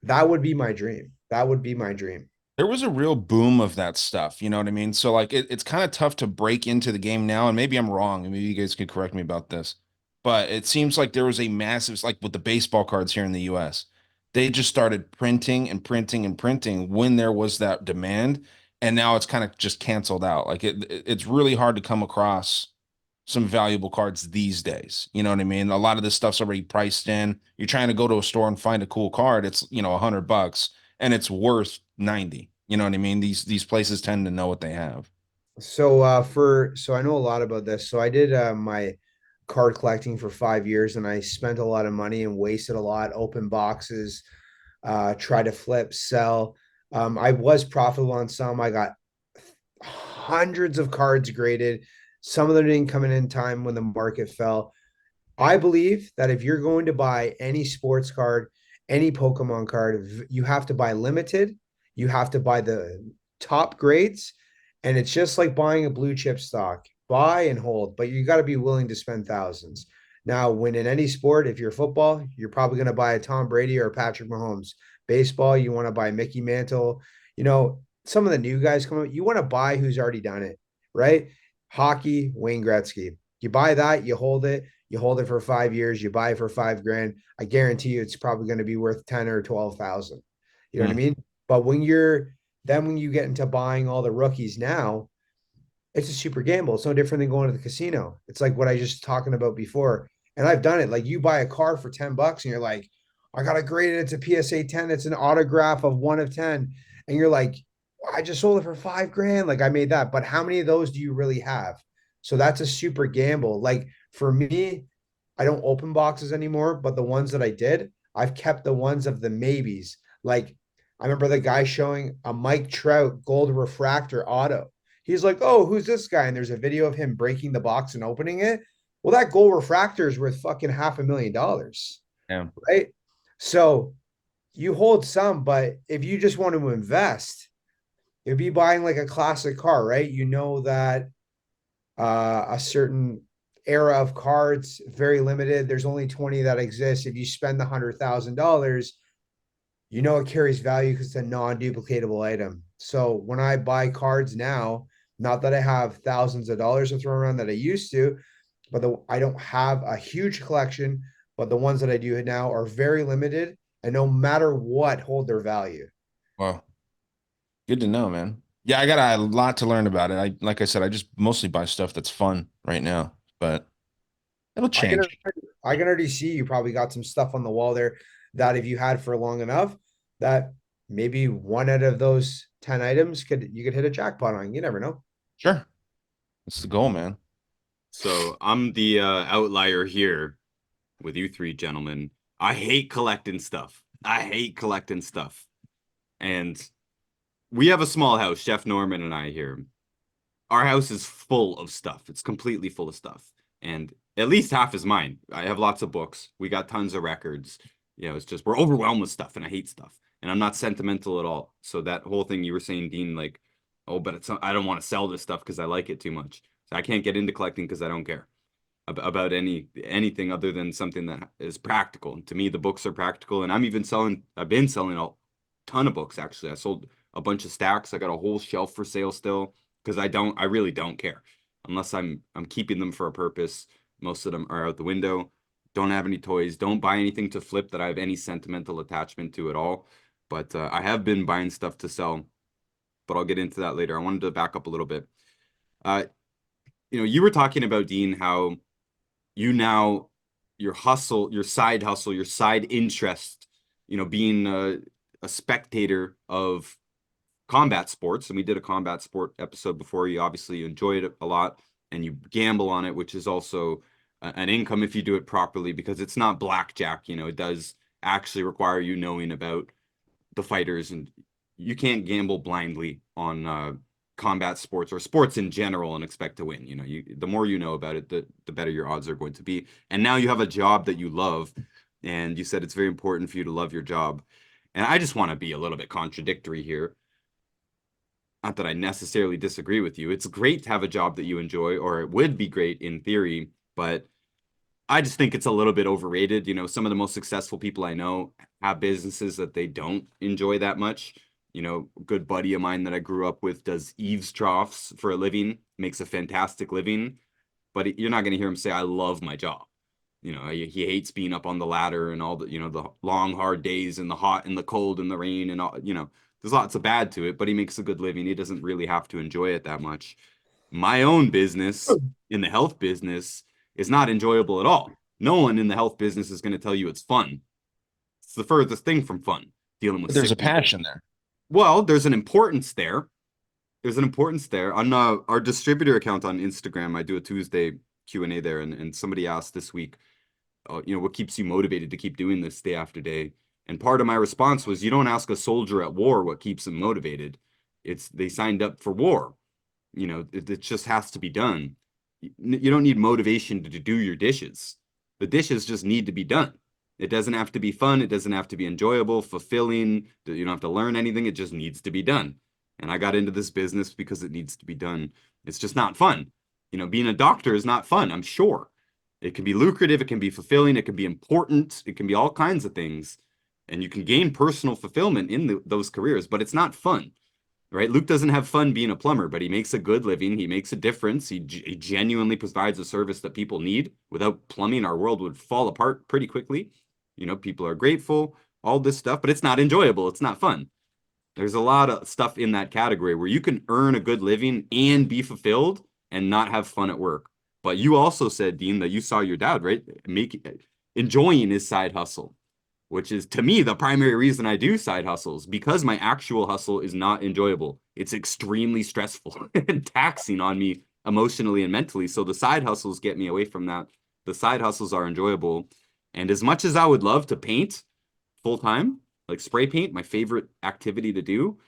that would be my dream. That would be my dream.
There was a real boom of that stuff, you know what I mean? So like it's kind of tough to break into the game now, and maybe I'm wrong, and maybe you guys could correct me about this. But it seems like there was a massive, like with the baseball cards here in the US, they just started printing and printing and printing when there was that demand, and now it's kind of just canceled out. Like it's really hard to come across some valuable cards these days. You know what I mean? A lot of this stuff's already priced in. You're trying to go to a store and find a cool card. It's, you know, $100 and it's worth 90. You know what I mean? These places tend to know what they have.
So I know a lot about this. So I did my card collecting for 5 years and I spent a lot of money and wasted a lot, open boxes, try to flip, sell. I was profitable on some. I got hundreds of cards graded. Some of them didn't come in time when the market fell. I believe that if you're going to buy any sports card, any Pokemon card, you have to buy limited, you have to buy the top grades, and it's just like buying a blue chip stock. Buy and hold, but you got to be willing to spend thousands. Now, when in any sport, if you're football, you're probably going to buy a Tom Brady or a Patrick Mahomes. Baseball, you want to buy Mickey Mantle. You know, some of the new guys come out, you want to buy who's already done it, right? Hockey, Wayne Gretzky. You buy that, you hold it for 5 years, you buy it for 5 grand. I guarantee you it's probably going to be worth 10 or 12,000. You know what I
Hmm.
mean? But when you get into buying all the rookies now, it's a super gamble. It's no different than going to the casino. It's like what I just talking about before. And I've done it. Like you buy a car for $10 and you're like, I got to grade it. It's a PSA 10. It's an autograph of 1 of 10. And you're like, I just sold it for 5 grand. Like I made that. But how many of those do you really have? So that's a super gamble. Like for me, I don't open boxes anymore, but the ones that I did, I've kept the ones of the maybes. Like I remember the guy showing a Mike Trout gold refractor auto. He's like, "Oh, who's this guy?" And there's a video of him breaking the box and opening it. Well, that gold refractor is worth fucking $500,000,
Yeah.
right? So you hold some, but if you just want to invest, you'd be buying like a classic car, right? You know that a certain era of cards, very limited. There's only 20 that exist. If you spend the $100,000, you know it carries value because it's a non-duplicatable item. So when I buy cards now, not that I have thousands of dollars to throw around that I used to, but I don't have a huge collection, but the ones that I do now are very limited and no matter what hold their value.
Well, good to know, man. Yeah, I got a lot to learn about it. Like I said, I just mostly buy stuff that's fun right now, but it'll
I can
change.
I can already see you probably got some stuff on the wall there that if you had for long enough, that maybe one out of those 10 items could hit a jackpot on. You never know.
Sure. That's the goal, man.
So I'm the outlier here with you three gentlemen. I hate collecting stuff. I hate collecting stuff. And we have a small house, Chef Norman and I here. Our house is full of stuff. It's completely full of stuff. And at least half is mine. I have lots of books. We got tons of records. You know, it's just we're overwhelmed with stuff and I hate stuff. And I'm not sentimental at all. So that whole thing you were saying, Dean, like, oh, but I don't want to sell this stuff because I like it too much. So I can't get into collecting because I don't care about anything other than something that is practical. To me, the books are practical, and I've been selling a ton of books actually. I sold a bunch of stacks. I got a whole shelf for sale still because I really don't care unless I'm keeping them for a purpose. Most of them are out the window. Don't have any toys. Don't buy anything to flip that I have any sentimental attachment to at all. But I have been buying stuff to sell, but I'll get into that later. I wanted to back up a little bit. Uh, you were talking about, Dean, how you now your side hustle, your side interest, being a spectator of combat sports. And we did a combat sport episode before. You obviously enjoyed it a lot and you gamble on it, which is also an income if you do it properly, because it's not blackjack. It does actually require you knowing about the fighters, and you can't gamble blindly on combat sports or sports in general and expect to win. The more you know about it, the better your odds are going to be. And now you have a job that you love, and you said it's very important for you to love your job. And I just want to be a little bit contradictory here. Not that I necessarily disagree with you. It's great to have a job that you enjoy, or it would be great in theory, but I just think it's a little bit overrated. Some of the most successful people I know have businesses that they don't enjoy that much. A good buddy of mine that I grew up with does eaves troughs for a living, makes a fantastic living, but you're not going to hear him say, I love my job. He hates being up on the ladder and all the long, hard days and the hot and the cold and the rain and all. There's lots of bad to it, but he makes a good living. He doesn't really have to enjoy it that much. My own business in the health business is not enjoyable at all. No one in the health business is going to tell you it's fun. It's the furthest thing from fun, dealing with
But there's
sick
a
people.
passion there.
Well, there's an importance there. There's an importance there. On our distributor account on Instagram, I do a Tuesday Q&A there, and somebody asked this week, what keeps you motivated to keep doing this day after day? And part of my response was, you don't ask a soldier at war what keeps them motivated. It's they signed up for war. It just has to be done. You don't need motivation to do your dishes. The dishes just need to be done. It doesn't have to be fun. It doesn't have to be enjoyable, fulfilling. You don't have to learn anything. It just needs to be done. And I got into this business because it needs to be done. It's just not fun. Being a doctor is not fun, I'm sure. It can be lucrative. It can be fulfilling. It can be important. It can be all kinds of things. And you can gain personal fulfillment in those careers, but it's not fun. Right? Luke doesn't have fun being a plumber, but he makes a good living. He makes a difference. He genuinely provides a service that people need. Without plumbing, our world would fall apart pretty quickly. People are grateful, all this stuff, but it's not enjoyable. It's not fun. There's a lot of stuff in that category where you can earn a good living and be fulfilled and not have fun at work. But you also said, Dean, that you saw your dad, right? Enjoying his side hustle, which is, to me, the primary reason I do side hustles, because my actual hustle is not enjoyable. It's extremely stressful and taxing on me emotionally and mentally. So the side hustles get me away from that. The side hustles are enjoyable. And as much as I would love to paint full time, like spray paint, my favorite activity to do,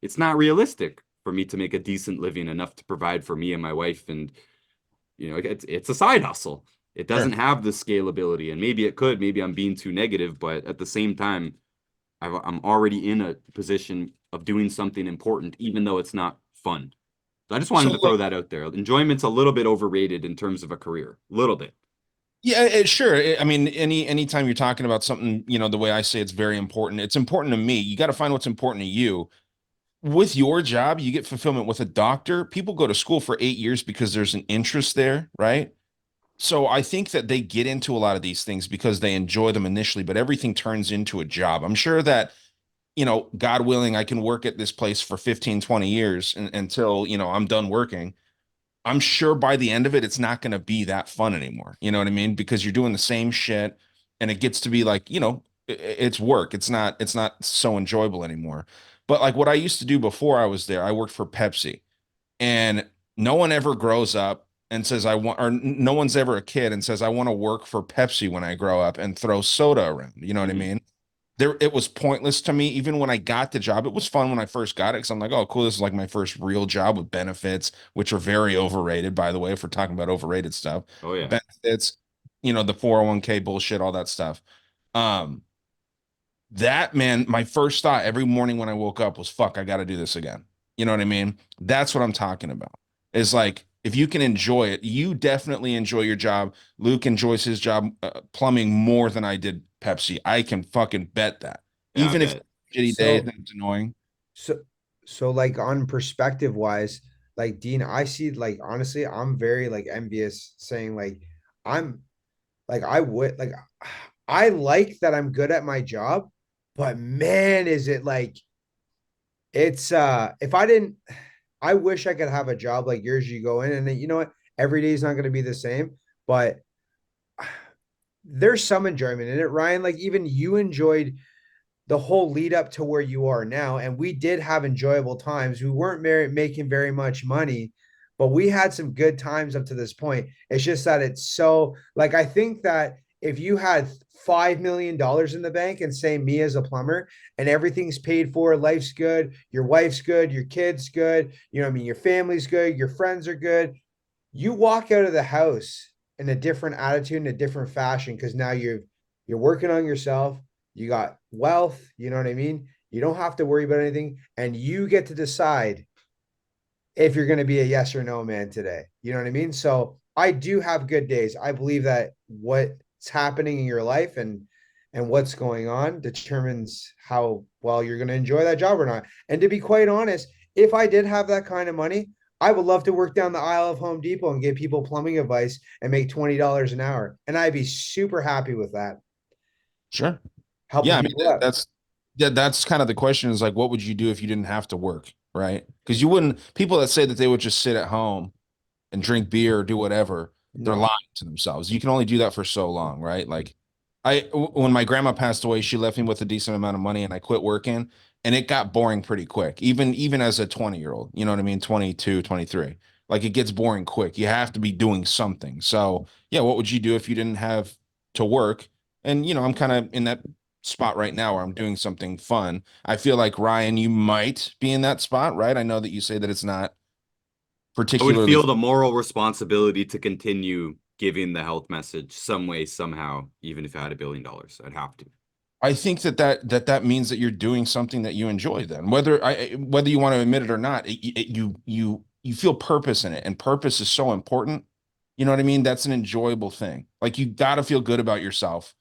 it's not realistic for me to make a decent living enough to provide for me and my wife. And, it's a side hustle. It doesn't have the scalability, and maybe it could. Maybe I'm being too negative, but at the same time, I'm already in a position of doing something important, even though it's not fun. So I just wanted to throw that out there. Enjoyment's a little bit overrated in terms of a career, a little bit.
Yeah, sure. I mean, anytime you're talking about something, the way I say it's very important. It's important to me. You got to find what's important to you. With your job, you get fulfillment. With a doctor, people go to school for 8 years because there's an interest there, right? So I think that they get into a lot of these things because they enjoy them initially, but everything turns into a job. I'm sure that, God willing, I can work at this place for 15, 20 years until, I'm done working. I'm sure by the end of it, it's not going to be that fun anymore. You know what I mean? Because you're doing the same shit and it gets to be like, it's work. It's not so enjoyable anymore. But like what I used to do before I was there, I worked for Pepsi, and no one ever grows up and says, no one's ever a kid and says, I want to work for Pepsi when I grow up and throw soda around. You know what I mean? It was pointless to me. Even when I got the job, it was fun when I first got it because I'm like, oh, cool, this is like my first real job with benefits, which are very overrated, by the way, if we're talking about overrated stuff.
Oh yeah.
Benefits, the 401k bullshit, all that stuff. Um, that, man, my first thought every morning when I woke up was, fuck, I got to do this again. You know what I mean? That's what I'm talking about. Is like, if you can enjoy it, you definitely enjoy your job. Luke enjoys his job plumbing more than I did Pepsi. I can fucking bet that.
Yeah, I
Even if
bet.
shitty day and it's annoying.
So, so like on perspective wise, like Dean, I see like honestly, I'm very like envious saying like I'm like I would like I like that I'm good at my job, but man, is it like it's if I didn't I wish I could have a job like yours. You go in and you know what? Every day is not going to be the same, but there's some enjoyment in it, Ryan. Like even you enjoyed the whole lead up to where you are now. And we did have enjoyable times. We weren't making very much money, but we had some good times up to this point. It's just that it's so like, I think that if you had $5 million in the bank and say me as a plumber and everything's paid for, life's good, your wife's good, your kids good, you know what I mean, your family's good, your friends are good, you walk out of the house in a different attitude, in a different fashion, because now you're working on yourself, you got wealth, you know what I mean? You don't have to worry about anything, and you get to decide if you're going to be a yes or no man today. You know what I mean? So I do have good days. I believe that what's happening in your life and what's going on determines how well you're going to enjoy that job or not. And to be quite honest, if I did have that kind of money, I would love to work down the aisle of Home Depot and give people plumbing advice and make $20 an hour. And I'd be super happy with that,
Sure.
helping
Yeah, I mean
people out.
that's kind of the question is like, what would you do if you didn't have to work, right? Because you wouldn't. People that say that they would just sit at home and drink beer or do whatever, they're
No.
lying to themselves. You can only do that for so long, right? Like when my grandma passed away, she left me with a decent amount of money and I quit working and it got boring pretty quick. Even as a 20-year-old, you know what I mean? 22, 23. Like it gets boring quick. You have to be doing something. So, yeah, what would you do if you didn't have to work? And I'm kind of in that spot right now where I'm doing something fun. I feel like Ryan, you might be in that spot, right? I know that you say that it's not
I would
particularly.
feel the moral responsibility to continue giving the health message some way, somehow, even if I had $1 billion. I'd have to.
I think that means that you're doing something that you enjoy. Then, whether you want to admit it or not, you feel purpose in it, and purpose is so important. You know what I mean? That's an enjoyable thing. Like you got to feel good about yourself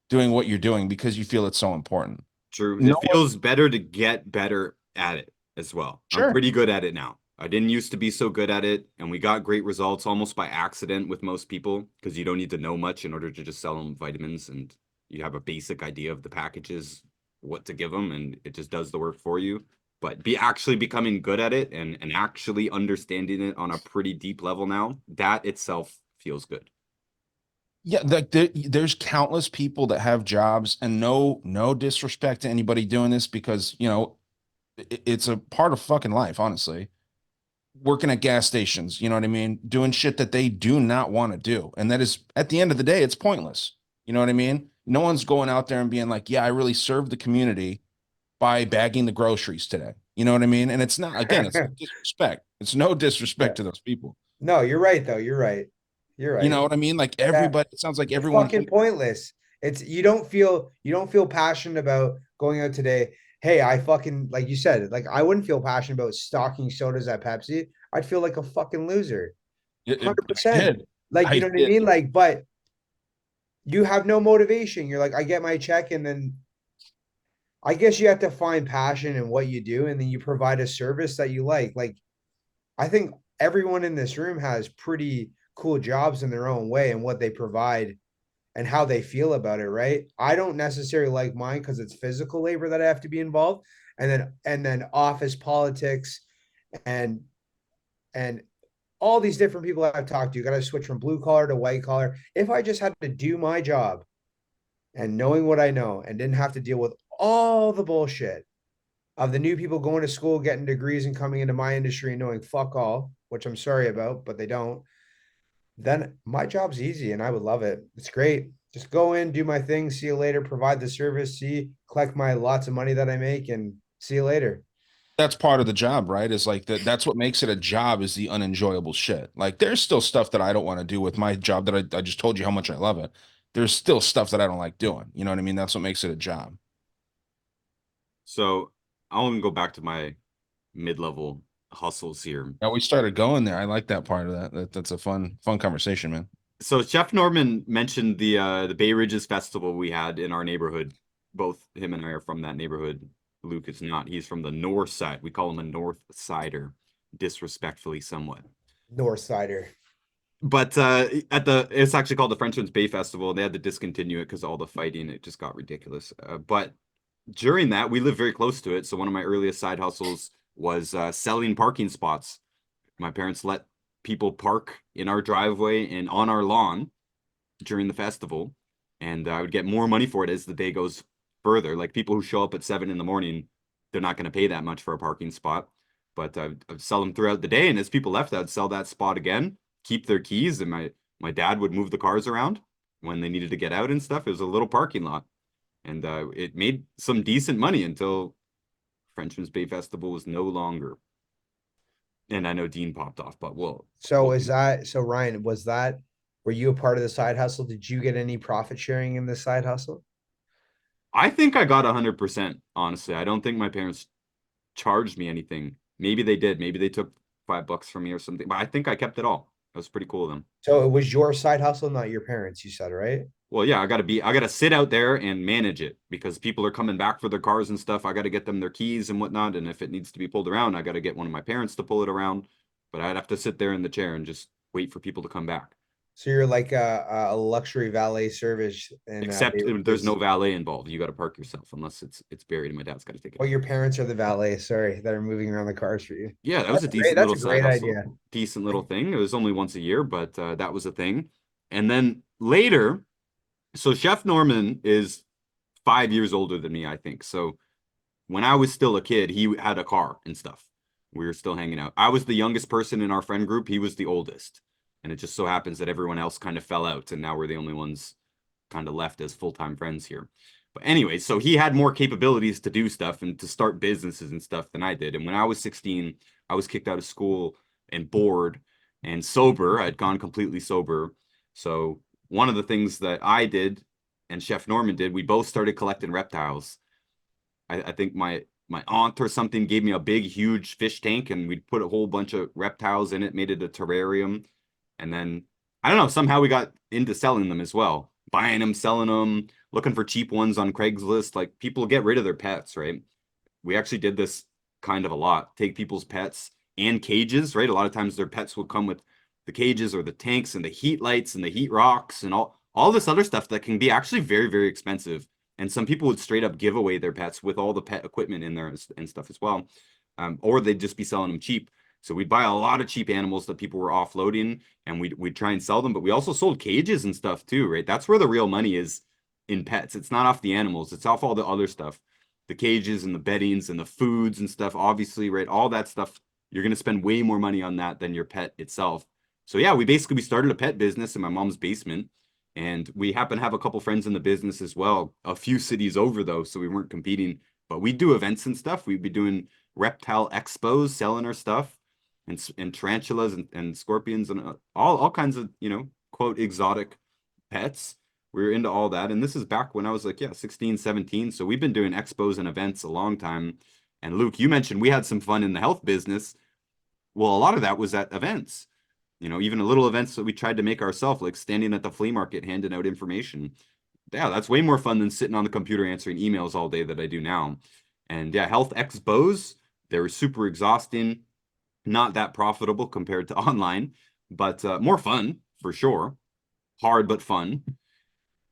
doing what you're doing because you feel it's so important.
True.
No
It
one,
feels better to get better at it as well. I'm
sure.
pretty good at it now. I didn't used to be so good at it, and we got great results almost by accident with most people because you don't need to know much in order to just sell them vitamins, and you have a basic idea of the packages, what to give them, and it just does the work for you. But be actually becoming good at it and actually understanding it on a pretty deep level now, that itself feels good.
Yeah, like there's countless people that have jobs, and no disrespect to anybody doing this because it's a part of fucking life, honestly. Working at gas stations, you know what I mean? Doing shit that they do not want to do. And that is, at the end of the day, it's pointless. You know what I mean? No one's going out there and being like, yeah, I really served the community by bagging the groceries today. You know what I mean? And it's not, again, it's no disrespect. It's no
Yeah.
disrespect to those people.
No, you're right though. You're right. You're
You
right.
know what I mean? Like
Yeah.
everybody, it sounds like
It's
everyone
fucking
here.
pointless. It's you don't feel passionate about going out today. Hey, I fucking like you said, like I wouldn't feel passionate about stocking sodas at Pepsi. I'd feel like a fucking loser.
I
100%.
did.
Like, you
I
know what I
did.
mean? Like, but you have no motivation. You're like, I get my check and then I guess you have to find passion in what you do and then you provide a service that you like. Like, I think everyone in this room has pretty cool jobs in their own way and what they provide and how they feel about it, right? I don't necessarily like mine because it's physical labor that I have to be involved, and then office politics and and all these different people I've talked to. You got to switch from blue collar to white collar. If I just had to do my job and knowing what I know and didn't have to deal with all the bullshit of the new people going to school, getting degrees, and coming into my industry and knowing fuck all, which I'm sorry about, but they don't, then my job's easy and I would love it. It's great. Just go in, do my thing, see you later, provide the service, collect my lots of money that I make, and see you later.
That's part of the job, right? Is like that's what makes it a job is the unenjoyable shit. Like there's still stuff that I don't want to do with my job that I just told you how much I love it. There's still stuff that I don't like doing. You know what I mean? That's what makes it a job.
So I want to go back to my mid-level hustles here.
Now we started going there. I like that part of that's a fun conversation, man.
So Chef Norman mentioned the Bay Ridges Festival we had in our neighborhood. Both him and I are from that neighborhood. Luke is not. He's from the north side. We call him a north sider, disrespectfully somewhat.
North Sider.
But it's actually called the Frenchman's Bay Festival. They had to discontinue it because all the fighting. It just got ridiculous. But during that, we lived very close to it. So one of my earliest side hustles was selling parking spots. My parents let people park in our driveway and on our lawn during the festival, and I would get more money for it as the day goes further. Like people who show up at 7 in the morning, they're not going to pay that much for a parking spot. but I'd sell them throughout the day. And as people left, I'd sell that spot again, keep their keys, and my dad would move the cars around when they needed to get out and stuff. It was a little parking lot, and it made some decent money until Frenchman's Bay Festival was no longer. And I know Dean popped off, but
So Ryan, were you a part of the side hustle? Did you get any profit sharing in the side hustle?
I think I got 100%, honestly. I don't think my parents charged me anything. Maybe they did. Maybe they took $5 from me or something, but I think I kept it all. That was pretty cool of them.
So it was your side hustle, not your parents, you said, right?
Well, yeah, I gotta sit out there and manage it because people are coming back for their cars and stuff. I gotta get them their keys and whatnot. And if it needs to be pulled around, I gotta get one of my parents to pull it around. But I'd have to sit there in the chair and just wait for people to come back.
So you're like a luxury valet service, and
Except there's no valet involved. You got to park yourself unless it's buried, and my dad's got to take it.
Well, your parents are the valet, sorry, that are moving around the cars for you.
Yeah, that was a decent
That's
little
a great
side hustle.
idea.
Decent little thing. It was only once a year, but that was a thing. And then later, so Chef Norman is 5 years older than me, I think. So when I was still a kid, he had a car and stuff. We were still hanging out. I was the youngest person in our friend group. He was the oldest. And it just so happens that everyone else kind of fell out, and now we're the only ones kind of left as full-time friends here. But anyway, so he had more capabilities to do stuff and to start businesses and stuff than I did. And when I was 16, I was kicked out of school and bored and sober. I'd gone completely sober. So one of the things that I did and Chef Norman did, we both started collecting reptiles. I think my aunt or something gave me a big, huge fish tank, and we'd put a whole bunch of reptiles in it, made it a terrarium. And then, I don't know, somehow we got into selling them as well. Buying them, selling them, looking for cheap ones on Craigslist. Like, people get rid of their pets, right? We actually did this kind of a lot. Take people's pets and cages, right? A lot of times their pets will come with the cages or the tanks and the heat lights and the heat rocks and all this other stuff that can be actually very, very expensive. And some people would straight up give away their pets with all the pet equipment in there and stuff as well. Or they'd just be selling them cheap. So we'd buy a lot of cheap animals that people were offloading, and we'd try and sell them. But we also sold cages and stuff too, right? That's where the real money is in pets. It's not off the animals. It's off all the other stuff. The cages and the beddings and the foods and stuff, obviously, right? All that stuff, you're going to spend way more money on that than your pet itself. So yeah, we started a pet business in my mom's basement. And we happen to have a couple friends in the business as well, a few cities over though, so we weren't competing. But we do events and stuff. We'd be doing reptile expos, selling our stuff. And tarantulas and scorpions and all kinds of, quote, exotic pets. We were into all that. And this is back when I was like, 16, 17. So we've been doing expos and events a long time. And Luke, you mentioned we had some fun in the health business. Well, a lot of that was at events, even little events that we tried to make ourselves, like standing at the flea market, handing out information. Yeah, that's way more fun than sitting on the computer answering emails all day that I do now. And yeah, health expos, they were super exhausting. Not that profitable compared to online, but more fun for sure. Hard but fun.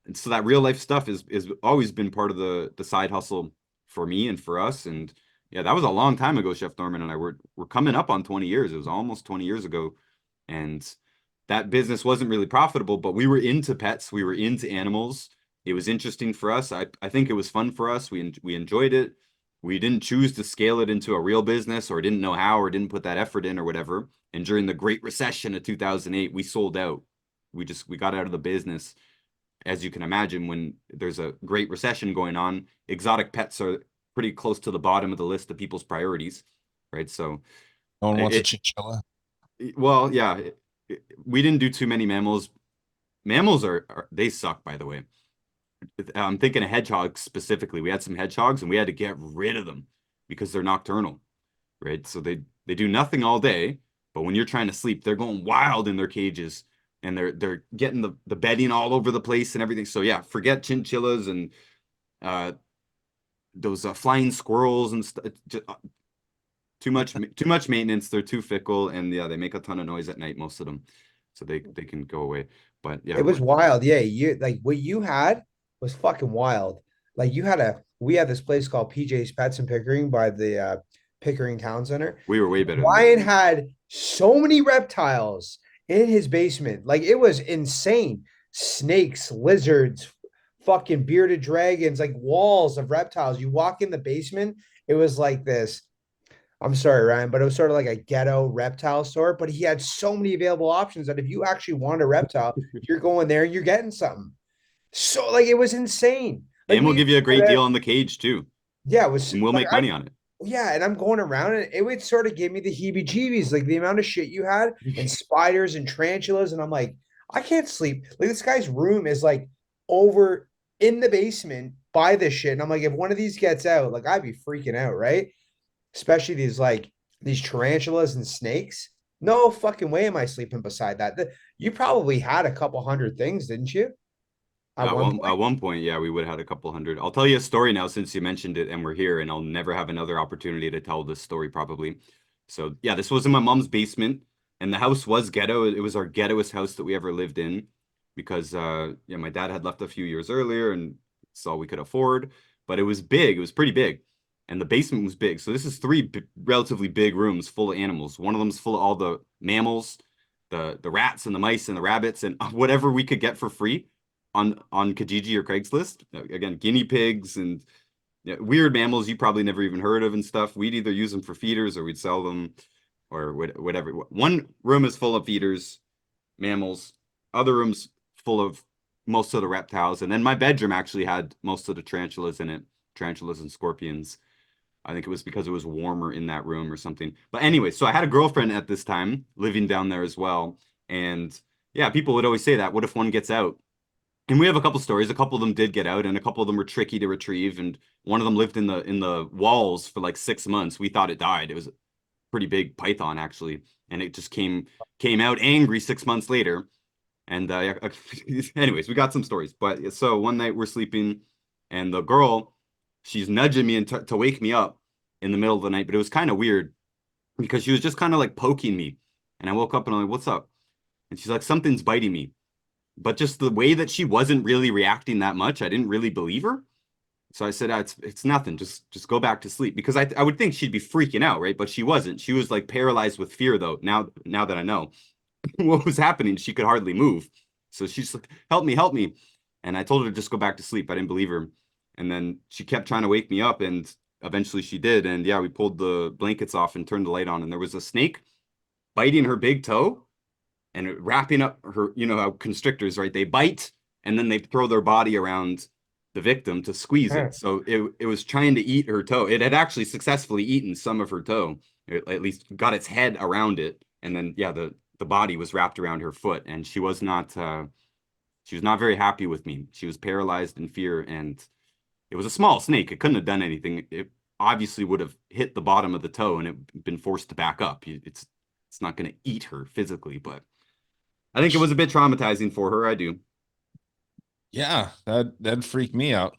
And so that real life stuff is always been part of the side hustle for me and for us. And yeah, that was a long time ago. Chef Norman and I we're coming up on 20 years. It was almost 20 years ago, and that business wasn't really profitable. But we were into pets. We were into animals. It was interesting for us. I think it was fun for us. We enjoyed it. We didn't choose to scale it into a real business, or didn't know how, or didn't put that effort in or whatever. And during the Great Recession of 2008, we sold out. We got out of the business. As you can imagine, when there's a Great Recession going on, exotic pets are pretty close to the bottom of the list of people's priorities, right? So
No one wants a chinchilla.
Well, yeah, we didn't do too many mammals. Mammals they suck, by the way. I'm thinking of hedgehogs specifically. We had some hedgehogs and we had to get rid of them because they're nocturnal, right? So they do nothing all day, but when you're trying to sleep, they're going wild in their cages, and they're getting the bedding all over the place and everything. So yeah, forget chinchillas and those flying squirrels and stuff. Too much maintenance. They're too fickle, and yeah, they make a ton of noise at night, most of them. So they can go away. But yeah,
it was wild. Yeah, you like what you had was fucking wild. Like we had this place called PJ's Pets in Pickering by the Pickering Town Center.
We were way better.
Ryan had so many reptiles in his basement. Like, it was insane. Snakes, lizards, fucking bearded dragons, like walls of reptiles. You walk in the basement, it was like this I'm sorry, Ryan, but it was sort of like a ghetto reptile store. But he had so many available options that if you actually want a reptile, you're going there and you're getting something. So like it was insane. Like
And we'll
we
give you a great deal on the cage too.
yeah, it was
And we'll
like
make money on it.
yeah, and I'm going around and it would sort of give me the heebie-jeebies, like the amount of shit you had and spiders and tarantulas, and I'm like, I can't sleep. Like this guy's room is like over in the basement by this shit, and I'm like, if one of these gets out, like I'd be freaking out, right? Especially these tarantulas and snakes. No fucking way am I sleeping beside that. You probably had a couple hundred things, didn't you? At one point.
At one point, yeah, we would have had a couple hundred. I'll tell you a story now since you mentioned it and we're here, and I'll never have another opportunity to tell this story probably. So yeah, this was in my mom's basement, and the house was ghetto. It was our ghettoest house that we ever lived in because yeah, my dad had left a few years earlier, and it's all we could afford. But it was big. It was pretty big, and the basement was big. So this is three relatively big rooms full of animals. One of them's full of all the mammals, the rats and the mice and the rabbits and whatever we could get for free on Kijiji or Craigslist. Again, guinea pigs and weird mammals you probably never even heard of and stuff. We'd either use them for feeders or we'd sell them or whatever. One room is full of feeders, mammals. Other rooms full of most of the reptiles. And then my bedroom actually had most of the tarantulas in it, tarantulas and scorpions. I think it was because it was warmer in that room or something. But anyway, so I had a girlfriend at this time living down there as well. And yeah, people would always say that. What if one gets out? And we have a couple stories. A couple of them did get out, and a couple of them were tricky to retrieve. And one of them lived in the walls for like 6 months. We thought it died. It was a pretty big python actually, and it just came out angry 6 months later. And anyways, we got some stories. But so one night we're sleeping, and the girl, she's nudging me and to wake me up in the middle of the night. But it was kind of weird because she was just kind of like poking me, and I woke up and I'm like, "What's up?" And she's like, "Something's biting me." But just the way that she wasn't really reacting that much, I didn't really believe her. So I said, it's nothing. Just go back to sleep because I would think she'd be freaking out, right? But she wasn't. She was like paralyzed with fear though. Now that I know what was happening, she could hardly move. So she's like, help me. And I told her to just go back to sleep. I didn't believe her. And then she kept trying to wake me up, and eventually she did. And yeah, we pulled the blankets off and turned the light on, and there was a snake biting her big toe and wrapping up her, you know how constrictors, right? They bite and then they throw their body around the victim to squeeze it. So it was trying to eat her toe. It had actually successfully eaten some of her toe. It at least got its head around it. And then yeah, the body was wrapped around her foot, and she was not very happy with me. She was paralyzed in fear, and it was a small snake. It couldn't have done anything. It obviously would have hit the bottom of the toe and it been forced to back up. It's not going to eat her physically, but I think it was a bit traumatizing for her. I do.
Yeah, that'd freak me out.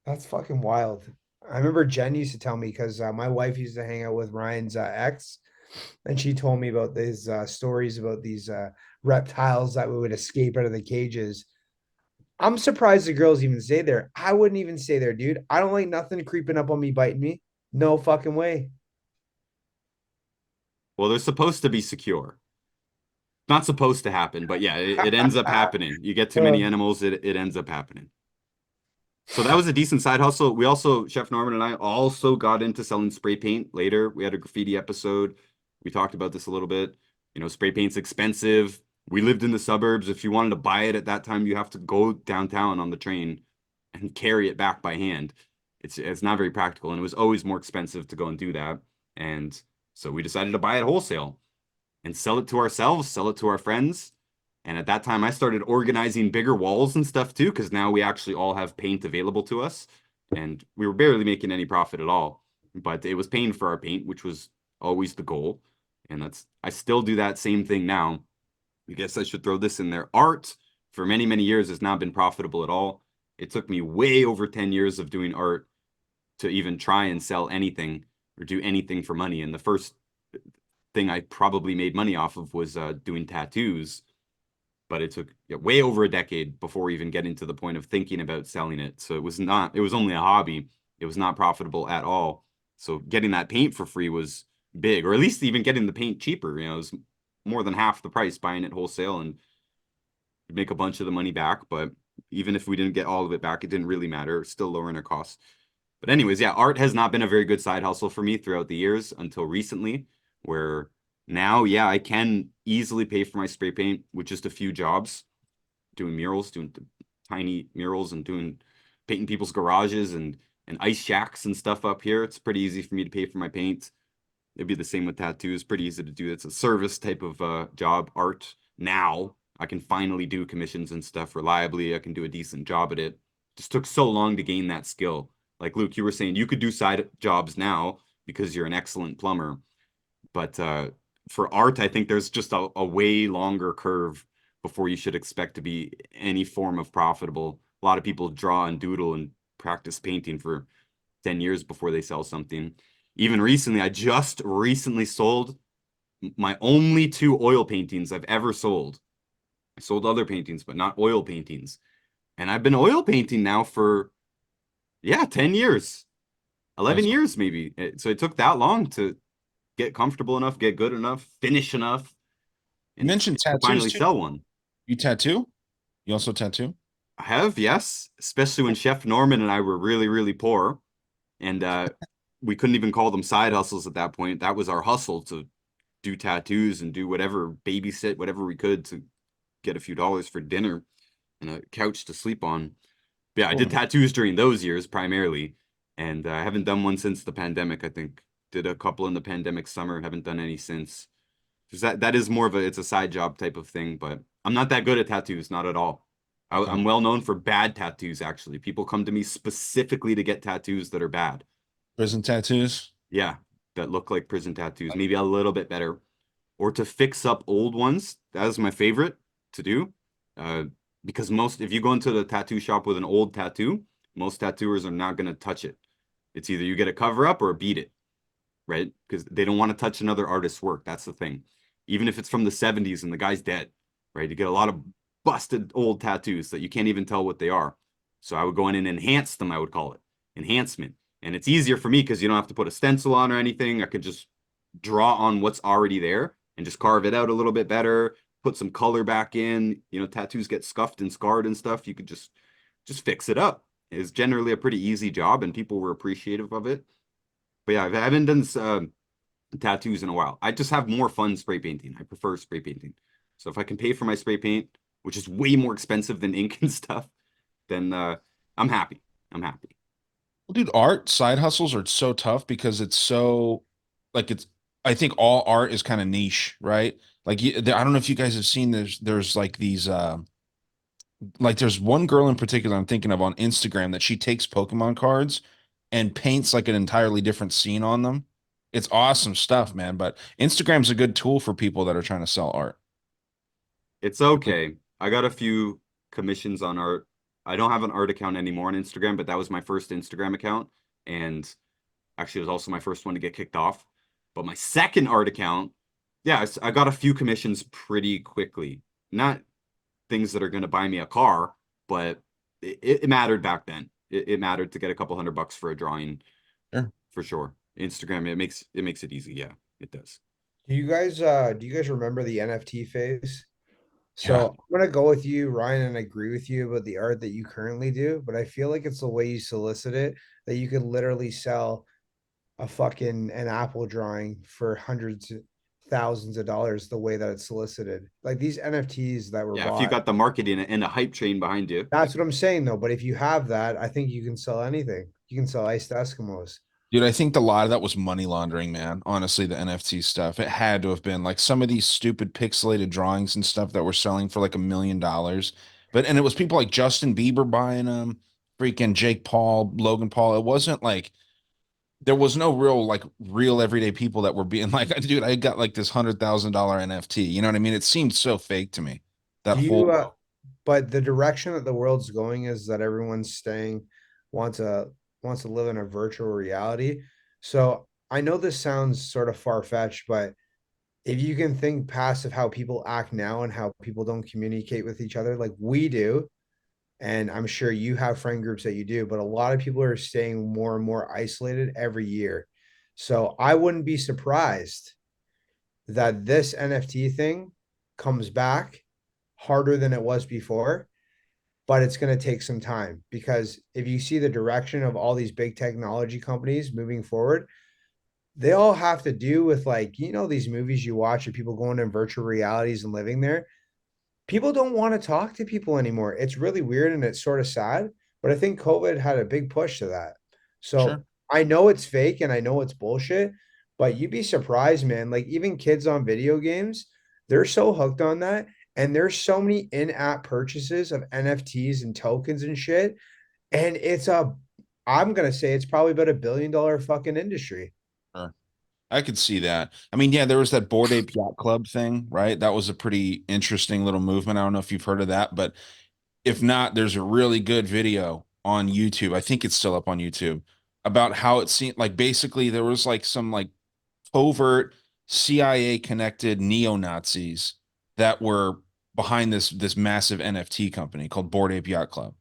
That's fucking wild. I remember Jen used to tell me because my wife used to hang out with Ryan's ex, and she told me about these stories about these reptiles that would escape out of the cages. I'm surprised the girls even stay there. I wouldn't even stay there, dude. I don't like nothing creeping up on me, biting me. No fucking way.
Well, they're supposed to be secure. Not supposed to happen, but yeah, it ends up happening. You get too many animals, it ends up happening. So that was a decent side hustle. We also, Chef Norman and I also got into selling spray paint later. We had a graffiti episode. We talked about this a little bit. You know, spray paint's expensive. We lived in the suburbs. If you wanted to buy it at that time, you have to go downtown on the train and carry it back by hand. It's not very practical, and it was always more expensive to go and do that. And so we decided to buy it wholesale and sell it to ourselves, sell it to our friends. And at that time, I started organizing bigger walls and stuff too, because now we actually all have paint available to us. And we were barely making any profit at all, but it was paying for our paint, which was always the goal. And I still do that same thing now. I guess I should throw this in there. Art for many, many years has not been profitable at all. It took me way over 10 years of doing art to even try and sell anything or do anything for money. And the first thing I probably made money off of was doing tattoos, but it took way over a decade before even getting to the point of thinking about selling it. So it was only a hobby. It was not profitable at all. So getting that paint for free was big, or at least even getting the paint cheaper. You know, it was more than half the price buying it wholesale, and make a bunch of the money back. But even if we didn't get all of it back, it didn't really matter. It's still lowering our costs. But anyways, yeah, art has not been a very good side hustle for me throughout the years until recently, where now, yeah, I can easily pay for my spray paint with just a few jobs, doing murals, doing tiny murals and doing painting people's garages and ice shacks and stuff up here. It's pretty easy for me to pay for my paint. It'd be the same with tattoos. Pretty easy to do. It's a service type of job, art. Now I can finally do commissions and stuff reliably. I can do a decent job at it. Just took so long to gain that skill. Like Luke, you were saying, you could do side jobs now because you're an excellent plumber. But for art, I think there's just a way longer curve before you should expect to be any form of profitable. A lot of people draw and doodle and practice painting for 10 years before they sell something. Even recently, I just recently sold my only 2 oil paintings I've ever sold. I sold other paintings, but not oil paintings. And I've been oil painting now for, yeah, 10 years, 11
That's-
years maybe. So it took that long to get comfortable enough, get good enough, finish enough,
You
and
mentioned
to
tattoos
finally
too.
sell one.
You tattoo? You also tattoo?
I have, yes, especially when Chef Norman and I were really, really poor. And we couldn't even call them side hustles at that point. That was our hustle to do tattoos and do whatever, babysit, whatever we could to get a few dollars for dinner and a couch to sleep on. But yeah, I
Cool,
did
man.
tattoos during those years primarily, and I haven't done one since the pandemic. I think did a couple in the pandemic summer. Haven't done any since. Because that is more of it's a side job type of thing. But I'm not that good at tattoos, not at all.
Okay.
I'm well known for bad tattoos. Actually, people come to me specifically to get tattoos that are bad.
Prison tattoos?
Yeah, that look like prison tattoos, maybe a little bit better, or to fix up old ones. That is my favorite to do. Uh, because most, if you go into the tattoo shop with an old tattoo, most tattooers are not going to touch it. It's either you get a cover up or beat it, right? Because they don't want to touch another artist's work. That's the thing. Even if it's from the 70s and the guy's dead, right? You get a lot of busted old tattoos that you can't even tell what they are. So I would go in and enhance them, I would call it enhancement. And it's easier for me because you don't have to put a stencil on or anything. I could just draw on what's already there and just carve it out a little bit better, put some color back in. You know, tattoos get scuffed and scarred and stuff. You could just fix it up. It's generally a pretty easy job and people were appreciative of it. But yeah, I haven't done tattoos in a while. I just have more fun spray painting. I prefer spray painting. So if I can pay for my spray paint, which is way more expensive than ink and stuff, then I'm happy. I'm happy.
Well, dude, art side hustles are so tough because it's so like it's I think all art is kind of niche, right? Like I don't know if you guys have seen there's like these like there's one girl in particular I'm thinking of on Instagram that she takes Pokemon cards and paints like an entirely different scene on them. It's awesome stuff, man. But Instagram's a good tool for people that are trying to sell art.
It's okay. I got a few commissions on art. I don't have an art account anymore on Instagram, but that was my first Instagram account. And actually, it was also my first one to get kicked off. But my second art account, yeah, I got a few commissions pretty quickly. Not things that are going to buy me a car, but it mattered back then. It mattered to get a couple $100 for a drawing
Sure.
for sure. Instagram, it makes it easy. Yeah, it does.
Do you guys remember the NFT phase?
Yeah.
So I'm gonna go with you, Ryan, and agree with you about the art that you currently do, but I feel like it's the way you solicit it that you could literally sell a fucking an Apple drawing for hundreds of thousands of dollars the way that it's solicited. Like these NFTs that were
Yeah, if you
bought.
got the marketing and a hype train behind you.
That's what I'm saying though. But if you have that, I think you can sell anything. You can sell iced Eskimos.
Dude, I think a lot of that was money laundering, man. Honestly, the NFT stuff. It had to have been like some of these stupid pixelated drawings and stuff that were selling for like $1 million. And it was people like Justin Bieber buying them, freaking Jake Paul, Logan Paul. It wasn't like there was no real everyday people that were being like, dude, I got like this $100,000 NFT. You know what I mean? It seemed so fake to me. That
Do
whole
you but the direction that the world's going is that everyone's staying wants to wants to live in a virtual reality. So I know this sounds sort of far-fetched, but if you can think past of how people act now and how people don't communicate with each other like we do, and I'm sure you have friend groups that you do, but a lot of people are staying more and more isolated every year. So I wouldn't be surprised that this NFT thing comes back harder than it was before. but it's going to take some time, because if you see the direction of all these big technology companies moving forward, they all have to do with, like, these movies you watch of people going in virtual realities and living there. People don't want to talk to people anymore. It's really weird and it's sort of sad, but I think COVID had a big push to that. So
Sure.
I know it's fake and I know it's bullshit, but you'd be surprised, man. Like, even kids on video games, they're so hooked on that. And there's so many in-app purchases of NFTs and tokens and shit. And I'm gonna say it's probably about $1 billion fucking industry.
Sure. I could see that. I mean, yeah, there was that Bored Ape Yacht Club thing, right? That was a pretty interesting little movement. I don't know if you've heard of that, but if not, there's a really good video on YouTube. I think it's still up on YouTube about how it seemed like basically there was like some like covert CIA connected neo-Nazis that were behind this massive NFT company called Bored Ape Yacht Club.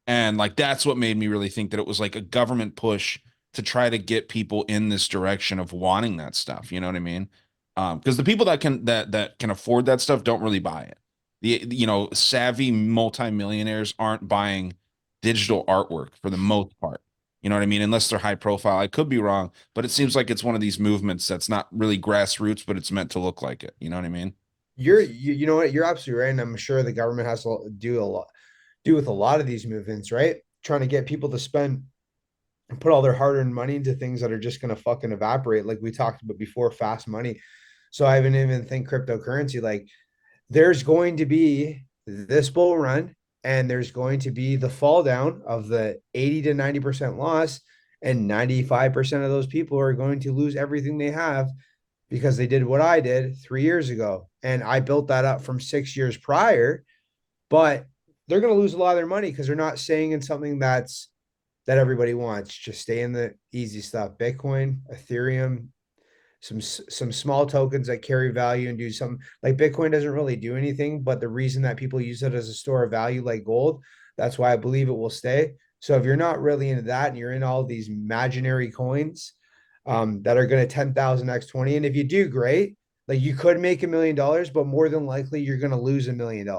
And like that's what made me really think that it was like a government push to try to get people in this direction of wanting that stuff. You know what I mean? Because the people that can afford that stuff don't really buy it. Savvy multimillionaires aren't buying digital artwork for the most part. You know what I mean? Unless they're high profile. I could be wrong, but it seems like it's one of these movements that's not really grassroots, but it's meant to look like it. You know what I mean?
You know what? You're absolutely right, and I'm sure the government has to do with a lot of these movements, right? Trying to get people to spend and put all their hard-earned money into things that are just going to fucking evaporate, like we talked about before, fast money. So I haven't even think cryptocurrency, like, there's going to be this bull run, and there's going to be the fall down of the 80 to 90% loss, and 95% of those people are going to lose everything they have because they did what I did 3 years ago. And I built that up from 6 years prior, but they're going to lose a lot of their money because they're not staying in something that everybody wants. Just stay in the easy stuff: Bitcoin, Ethereum, some small tokens that carry value and do something. Like, Bitcoin doesn't really do anything, but the reason that people use it as a store of value, like gold, that's why I believe it will stay. So if you're not really into that and you're in all these imaginary coins, that are going to 10,000 x 20, and if you do great, like, you could make $1 million, but more than likely you're going to lose $1 million. You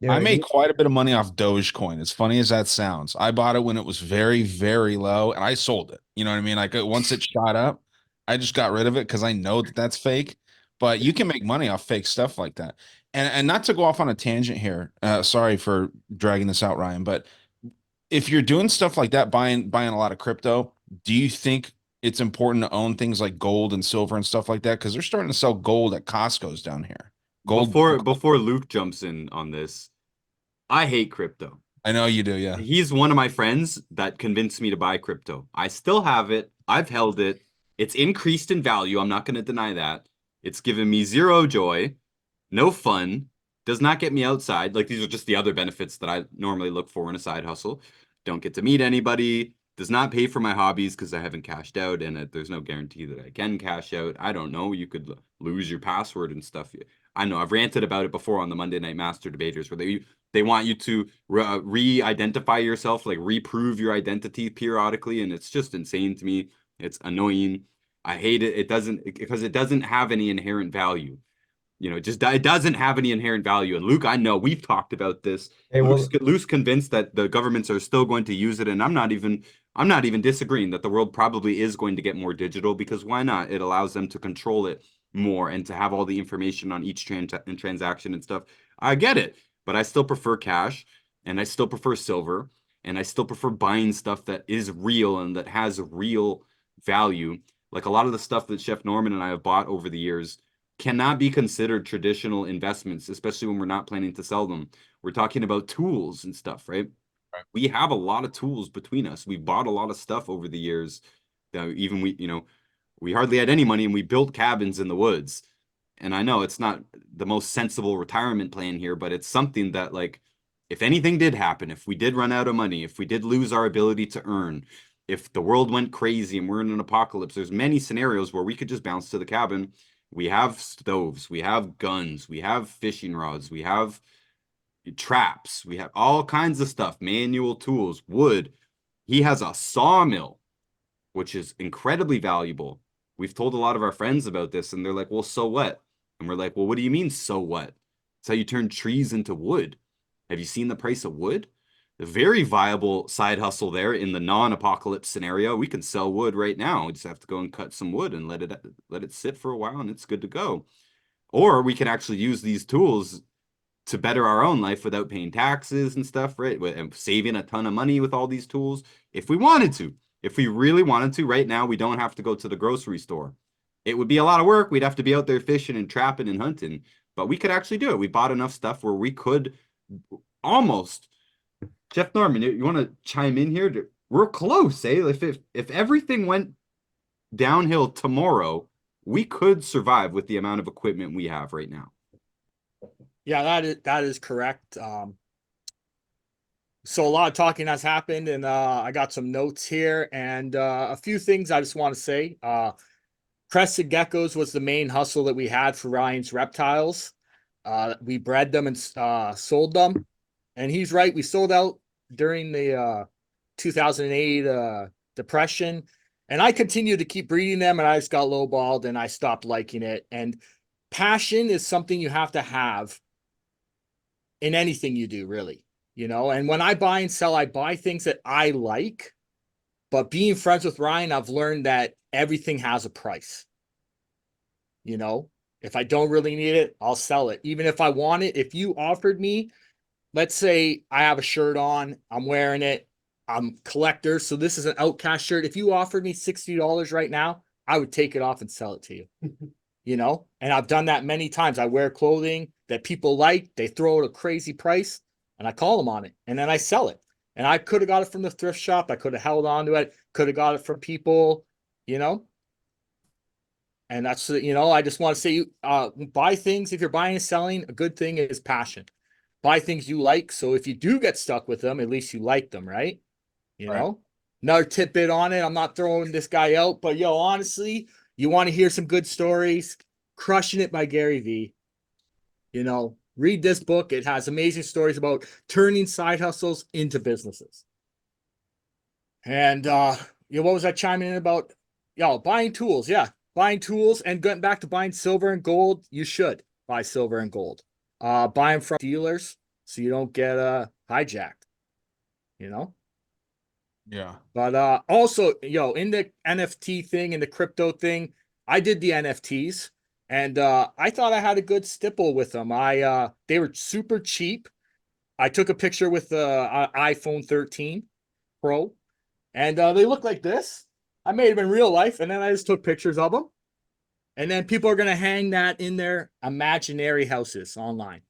know
I
what I
made
mean?
quite a bit of money off Dogecoin. As funny as that sounds, I bought it when it was very, very low and I sold it. You know what I mean? Like once it shot up, I just got rid of it because I know that that's fake. But you can make money off fake stuff like that. And not to go off on a tangent here. Sorry for dragging this out, Ryan. But if you're doing stuff like that, buying a lot of crypto, do you think it's important to own things like gold and silver and stuff like that? Because they're starting to sell gold at Costco's down here. Gold.
Before Luke jumps in on this, I hate crypto.
I know you do, yeah.
He's one of my friends that convinced me to buy crypto. I still have it. I've held it. It's increased in value. I'm not going to deny that. It's given me zero joy, no fun, does not get me outside. Like, these are just the other benefits that I normally look for in a side hustle. Don't get to meet anybody, does not pay for my hobbies because I haven't cashed out, and there's no guarantee that I can cash out. I don't know. You could lose your password and stuff. I know I've ranted about it before on the Monday Night Master Debaters, where they want you to re-identify yourself, like reprove your identity periodically, and it's just insane to me. It's annoying. I hate it. It doesn't, because it doesn't have any inherent value. It doesn't have any inherent value. And Luke, I know we've talked about this.
Hey, well,
Luke's convinced that the governments are still going to use it, and I'm not even disagreeing that the world probably is going to get more digital, because why not? It allows them to control it more and to have all the information on each transaction and stuff. I get it, but I still prefer cash, and I still prefer silver, and I still prefer buying stuff that is real and that has real value. Like, a lot of the stuff that Chef Norman and I have bought over the years cannot be considered traditional investments, especially when we're not planning to sell them. We're talking about tools and stuff, right?
Right.
We have a lot of tools between us. We bought a lot of stuff over the years that even we hardly had any money, and we built cabins in the woods. And I know it's not the most sensible retirement plan here, but it's something that, like, if anything did happen, if we did run out of money, if we did lose our ability to earn, if the world went crazy and we're in an apocalypse, there's many scenarios where we could just bounce to the cabin. We have stoves, we have guns, we have fishing rods, we have traps, we have all kinds of stuff, manual tools, wood. He has a sawmill, which is incredibly valuable. We've told a lot of our friends about this, and they're like, well, so what? And we're like, well, what do you mean, so what? It's how you turn trees into wood. Have you seen the price of wood? A very viable side hustle there in the non-apocalypse scenario. We can sell wood right now. We just have to go and cut some wood and let it sit for a while, and it's good to go. Or we can actually use these tools to better our own life without paying taxes and stuff, right? And saving a ton of money with all these tools if we wanted to. If we really wanted to, right now, we don't have to go to the grocery store. It would be a lot of work. We'd have to be out there fishing and trapping and hunting, but we could actually do it. We bought enough stuff where we could almost. Jeff Norman, you want to chime in here? We're close, eh? If everything went downhill tomorrow, we could survive with the amount of equipment we have right now.
Yeah, that is correct. So a lot of talking has happened, and I got some notes here, and a few things I just want to say. Crested geckos was the main hustle that we had for Ryan's reptiles. We bred them and sold them, and he's right. We sold out during the 2008 depression, and I continued to keep breeding them, and I just got lowballed, and I stopped liking it. And passion is something you have to have in anything you do, really. And when I buy and sell, I buy things that I like. But being friends with Ryan, I've learned that everything has a price. If I don't really need it, I'll sell it. Even if I want it, if you offered me, let's say I have a shirt on, I'm wearing it, I'm a collector, so this is an Outcast shirt. If you offered me $60 right now, I would take it off and sell it to you. And I've done that many times. I wear clothing that people like, they throw it a crazy price, and I call them on it, and then I sell it. And I could have got it from the thrift shop. I could have held on to it. Could have got it from people, And that's, I just want to say, buy things. If you're buying and selling, a good thing is passion. Buy things you like. So if you do get stuck with them, at least you like them, right? Another tidbit on it. I'm not throwing this guy out, but honestly, you want to hear some good stories. Crushing It by Gary Vee. Read this book. It has amazing stories about turning side hustles into businesses. And what was I chiming in about? Buying tools. Yeah, buying tools and getting back to buying silver and gold. You should buy silver and gold. Buy them from dealers so you don't get hijacked.
Yeah.
But also, in the NFT thing and the crypto thing, I did the NFTs. And I thought I had a good stipple with them. They were super cheap. I took a picture with the iPhone 13 Pro, and they look like this. I made them in real life, and then I just took pictures of them. And then people are going to hang that in their imaginary houses online.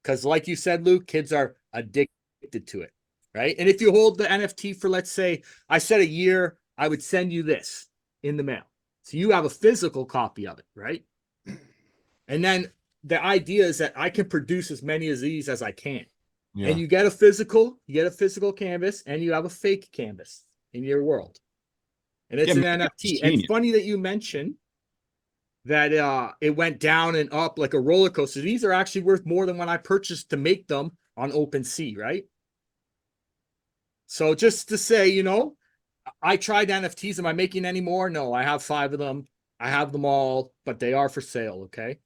Because like you said, Luke, kids are addicted to it, right? And if you hold the NFT for, let's say, I said a year, I would send you this in the mail. So you have a physical copy of it, right? And then the idea is that I can produce as many of these as I can. Yeah. And you get a physical canvas, and you have a fake canvas in your world. And it's an NFT. And it's funny that you mentioned that it went down and up like a roller coaster. These are actually worth more than when I purchased to make them on OpenSea, right? So just to say, I tried NFTs. Am I making any more? No, I have 5 of them. I have them all, but they are for sale, okay?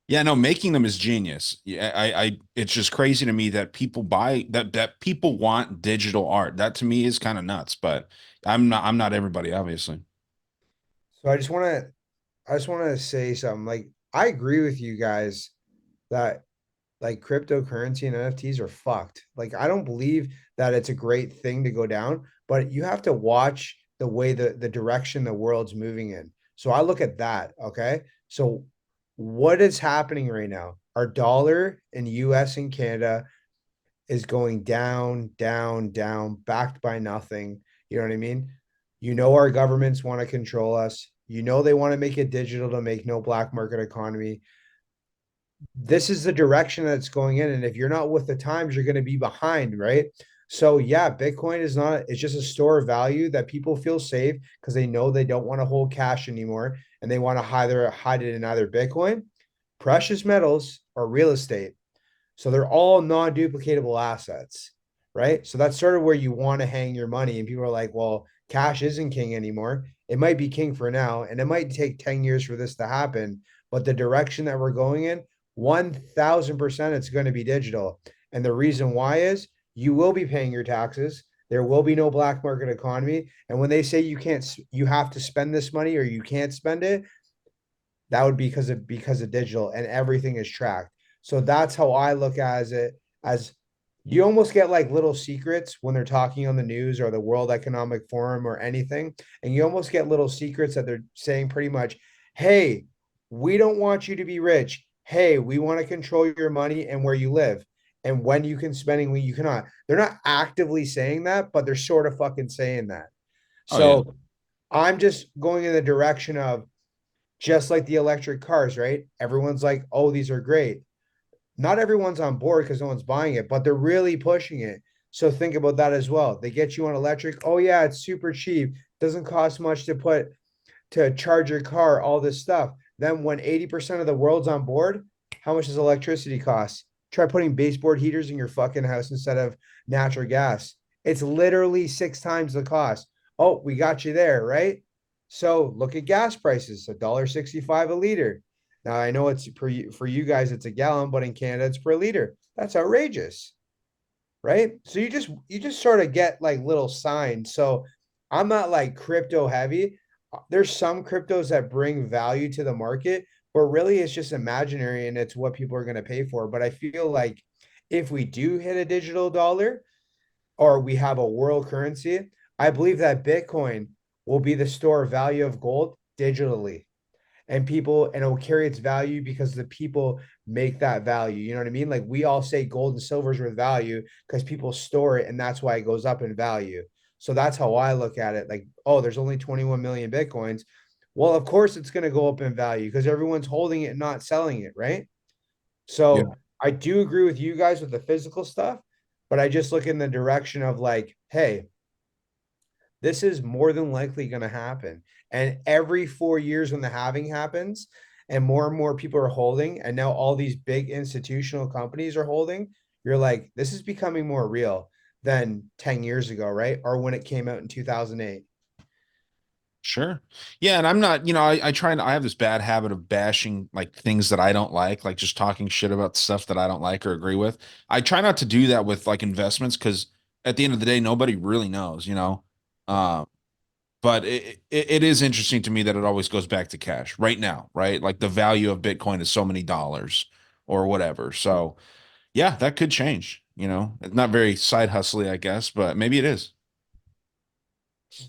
Yeah, no, making them is genius. Yeah, it's just crazy to me that people buy that people want digital art. That to me is kind of nuts, but I'm not everybody, obviously.
So I just want to say something. Like, I agree with you guys that like cryptocurrency and NFTs are fucked. Like, I don't believe that it's a great thing to go down, but you have to watch the way the direction the world's moving in. So I look at that, okay? So what is happening right now? Our dollar in US and Canada is going down, down, down, backed by nothing. You know what I mean? Our governments want to control us. They want to make it digital to make no black market economy. This is the direction that's going in. And if you're not with the times, you're going to be behind, right? So yeah, Bitcoin it's just a store of value that people feel safe because they know they don't want to hold cash anymore and they want to hide it in either Bitcoin, precious metals, or real estate. So they're all non-duplicatable assets, right? So that's sort of where you want to hang your money. And people are like, well, cash isn't king anymore. It might be king for now, and it might take 10 years for this to happen. But the direction that we're going in, 1000% it's going to be digital. And the reason why is you will be paying your taxes. There will be no black market economy. And when they say you have to spend this money or you can't spend it, that would be because of digital and everything is tracked. So that's how I look at it as you almost get like little secrets when they're talking on the news or the World Economic Forum or anything. And you almost get little secrets that they're saying pretty much, hey, we don't want you to be rich. Hey, we want to control your money and where you live and when you can spend and when you cannot. They're not actively saying that, but they're sort of fucking saying that.
Oh yeah.
So I'm just going in the direction of just like the electric cars, right? Everyone's like, oh, these are great. Not everyone's on board because no one's buying it, but they're really pushing it. So think about that as well. They get you on electric. Oh, yeah, it's super cheap. Doesn't cost much to charge your car, all this stuff. Then when 80% of the world's on board, how much does electricity cost? Try putting baseboard heaters in your fucking house instead of natural gas. It's literally 6 times the cost. Oh, we got you there, right? So look at gas prices, $1.65 a liter. Now I know it's for you guys, it's a gallon, but in Canada it's per liter. That's outrageous, right? So you just sort of get like little signs. So I'm not like crypto heavy. There's some cryptos that bring value to the market, but really it's just imaginary and it's what people are going to pay for. But I feel like if we do hit a digital dollar or we have a world currency, I believe that Bitcoin will be the store of value of gold digitally and people and it will carry its value because the people make that value. You know what I mean? Like we all say gold and silver is worth value because people store it and that's why it goes up in value. So that's how I look at it. Like, oh, there's only 21 million Bitcoins. Well, of course it's going to go up in value because everyone's holding it and not selling it, right?
Yeah.
So I do agree with you guys with the physical stuff, but I just look in the direction of like, hey, this is more than likely going to happen. And every 4 years when the halving happens and more people are holding, and now all these big institutional companies are holding, you're like, this is becoming more real than 10 years ago, right? Or when it came out in 2008.
Sure. Yeah, and I'm not, I try and I have this bad habit of bashing like things that I don't like just talking shit about stuff that I don't like or agree with. I try not to do that with like investments because at the end of the day, nobody really knows. Um, but it is interesting to me that it always goes back to cash right now, right? Like the value of Bitcoin is so many dollars or whatever. So yeah, that could change, It's not very side hustly, I guess, but maybe it is.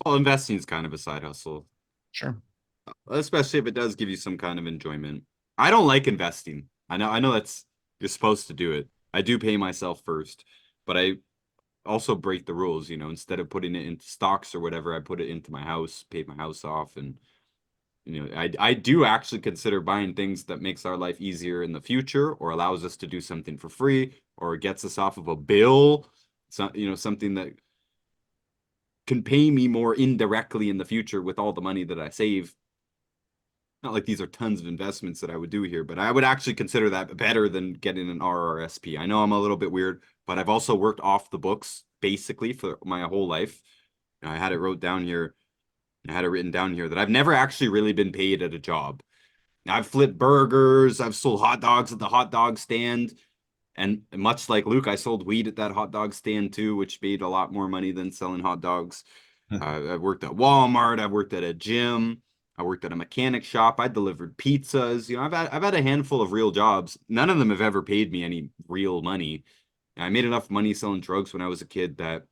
Well, investing is kind of a side hustle,
Sure.
especially if it does give you some kind of enjoyment. I don't like investing. I know that's you're supposed to do it. I do pay myself first, but I also break the rules, instead of putting it into stocks or whatever, I put it into my house, pay my house off, and I do actually consider buying things that makes our life easier in the future or allows us to do something for free or gets us off of a bill. So, something that can pay me more indirectly in the future with all the money that I save. Not like these are tons of investments that I would do here, but I would actually consider that better than getting an RRSP. I know I'm a little bit weird, but I've also worked off the books basically for my whole life. I had it wrote down here. I had it written down here that I've never actually really been paid at a job. I've flipped burgers, I've sold hot dogs at the hot dog stand, and much like Luke, I sold weed at that hot dog stand too, which made a lot more money than selling hot dogs. I've worked at Walmart. I've worked at a gym. I worked at a mechanic shop. I delivered pizzas. I've had a handful of real jobs. None of them have ever paid me any real money. And I made enough money selling drugs when I was a kid that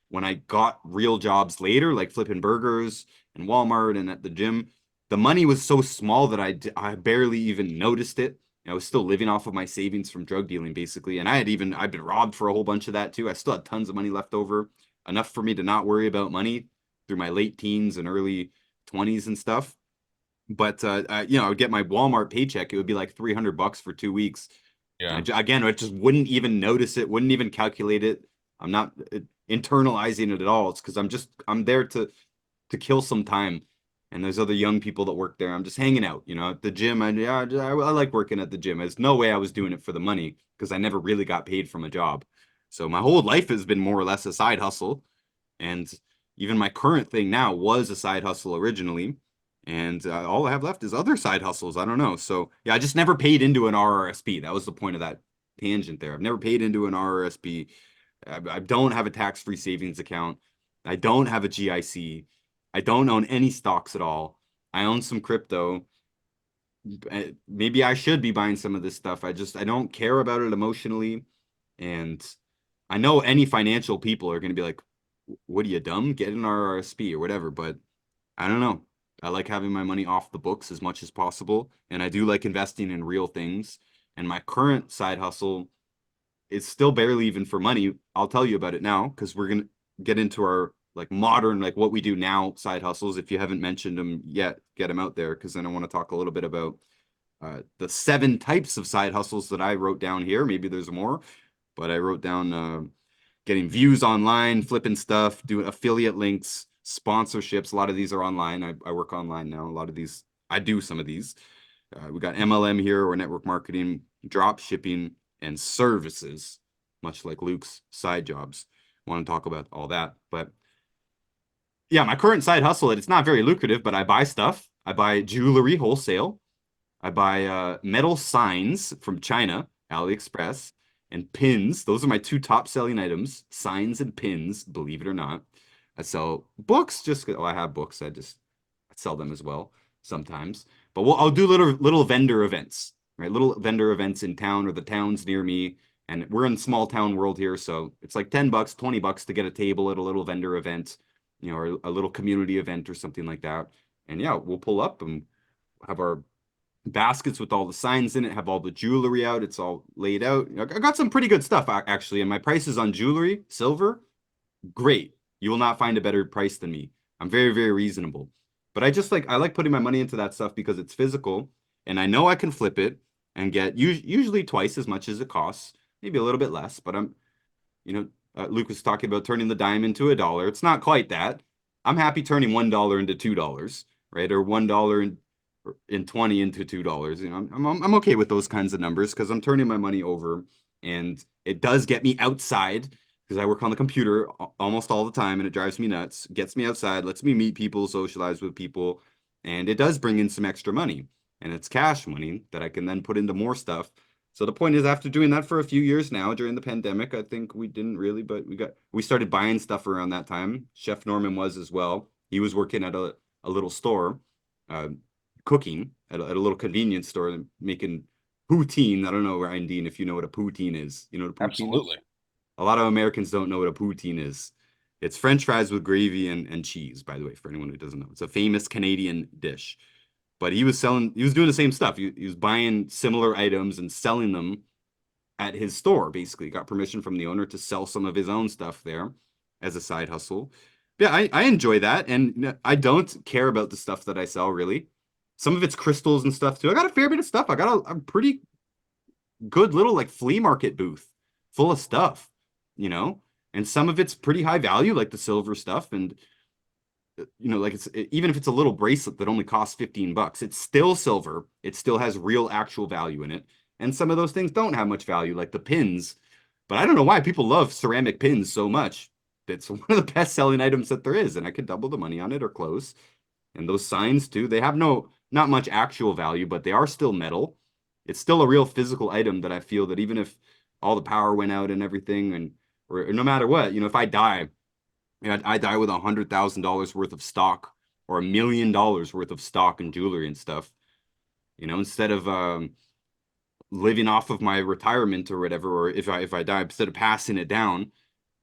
when I got real jobs later, like flipping burgers and Walmart and at the gym, the money was so small that I barely even noticed it. I was still living off of my savings from drug dealing, basically. And I'd been robbed for a whole bunch of that too. I still had tons of money left over, enough for me to not worry about money through my late teens and early 20s and stuff. But I would get my Walmart paycheck. It would be like $300 for 2 weeks.
Yeah.
Again, I just wouldn't even notice it, wouldn't even calculate it. I'm not internalizing it at all. It's because I'm there to kill some time. And there's other young people that work there. I'm just hanging out, at the gym. I like working at the gym. There's no way I was doing it for the money because I never really got paid from a job. So my whole life has been more or less a side hustle. And even my current thing now was a side hustle originally. And all I have left is other side hustles. I don't know. So yeah, I just never paid into an RRSP. That was the point of that tangent there. I've never paid into an RRSP. I don't have a tax-free savings account. I don't have a GIC. I don't own any stocks at all. I own some crypto. Maybe I should be buying some of this stuff. I don't care about it emotionally. And I know any financial people are going to be like, what are you dumb? Get an RRSP or whatever. But I don't know. I like having my money off the books as much as possible. And I do like investing in real things. And my current side hustle is still barely even for money. I'll tell you about it now because we're going to get into our like modern, like what we do now side hustles. If you haven't mentioned them yet, get them out there because then I want to talk a little bit about the 7 types of side hustles that I wrote down here. Maybe there's more, but I wrote down getting views online, flipping stuff, doing affiliate links, sponsorships. A lot of these are online. I work online now. A lot of these, I do some of these. We got MLM here or network marketing, drop shipping, and services, much like Luke's side jobs. I want to talk about all that. But yeah, my current side hustle, it's not very lucrative, but I buy stuff. I buy jewelry wholesale. I buy metal signs from China, AliExpress, and pins. Those are my 2 top selling items, signs and pins, believe it or not. I sell books just I have books. I sell them as well sometimes. But I'll do little vendor events, right? Little vendor events in town or the towns near me. And we're in small town world here, so it's like $10, $20 to get a table at a little vendor event, or a little community event or something like that. And yeah, we'll pull up and have our baskets with all the signs in it, have all the jewelry out. It's all laid out. I got some pretty good stuff actually, and my prices on jewelry, silver, great. You will not find a better price than me. I'm very, very reasonable. But I like putting my money into that stuff because it's physical and I know I can flip it and get usually twice as much as it costs, maybe a little bit less, but Luke was talking about turning the dime into $1. It's not quite that. I'm happy turning $1 into $2, right? Or $1 in 20 into $2. I'm okay with those kinds of numbers because I'm turning my money over and it does get me outside because I work on the computer almost all the time and it drives me nuts, gets me outside, lets me meet people, socialize with people, and it does bring in some extra money. And it's cash money that I can then put into more stuff. So the point is, after doing that for a few years now during the pandemic, I think we didn't really, but we started buying stuff around that time. Chef Norman was as well. He was working at a little store, cooking at a little convenience store, making poutine. I don't know, Ryan Dean, if you know what a poutine is. You know what a poutine is?
Absolutely.
A lot of Americans don't know what a poutine is. It's French fries with gravy and cheese, by the way, for anyone who doesn't know. It's a famous Canadian dish. But he was doing the same stuff. He was buying similar items and selling them at his store, basically. Got permission from the owner to sell some of his own stuff there as a side hustle. Yeah, I enjoy that. And I don't care about the stuff that I sell, really. Some of it's crystals and stuff, too. I got a fair bit of stuff. I got a pretty good little, like, flea market booth full of stuff, And some of it's pretty high value, like the silver stuff. And like even if it's a little bracelet that only costs $15, it's still silver. It still has real actual value in it. And some of those things don't have much value, like the pins. But I don't know why people love ceramic pins so much. It's one of the best selling items that there is, and I could double the money on it or close. And those signs too, they have not much actual value, but they are still metal. It's still a real physical item that I feel that even if all the power went out and everything, or no matter what, if I die, I die with $100,000 worth of stock or $1 million worth of stock and jewelry and stuff. Instead of living off of my retirement or whatever, or if I die, instead of passing it down,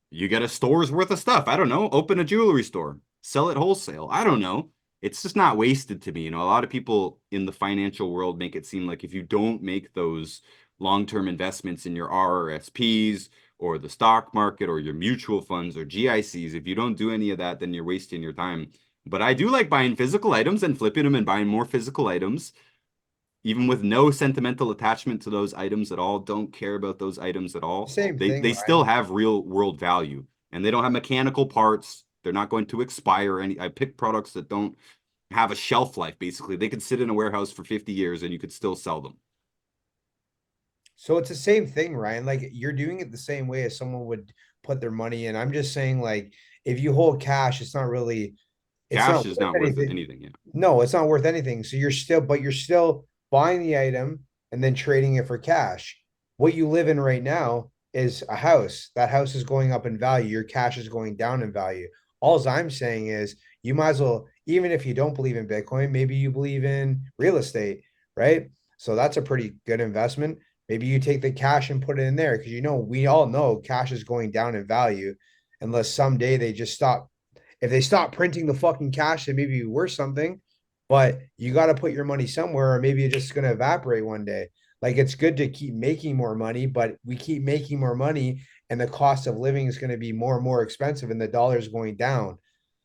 you get a store's worth of stuff. I don't know. Open a jewelry store, sell it wholesale. I don't know. It's just not wasted to me. A lot of people in the financial world make it seem like if you don't make those long-term investments in your RRSPs or the stock market or your mutual funds or GICs, if you don't do any of that, then you're wasting your time. But I do like buying physical items and flipping them and buying more physical items, even with no sentimental attachment to those items at all. Don't care about those items at all.
Same
They
thing,
they still
Ryan.
have real world value, and they don't have mechanical parts. They're not going to expire. I pick products that don't have a shelf life. Basically, they could sit in a warehouse for 50 years and you could still sell them.
So it's the same thing, Ryan. Like you're doing it the same way as someone would put their money in. I'm just saying, like, if you hold cash, it's not really it's
Cash
not
is
worth
not worth
anything.
anything. Yeah.
No, it's not worth anything. So you're still buying the item and then trading it for cash. What you live in right now is a house. That house is going up in value. Your cash is going down in value. All I'm saying is you might as well, even if you don't believe in Bitcoin, maybe you believe in real estate, right? So that's a pretty good investment. Maybe you take the cash and put it in there because we all know cash is going down in value unless someday they just stop. If they stop printing the fucking cash, then maybe worth something. But you got to put your money somewhere, or maybe it's just going to evaporate one day. Like it's good to keep making more money, but we keep making more money, and the cost of living is going to be more and more expensive, and the dollar is going down.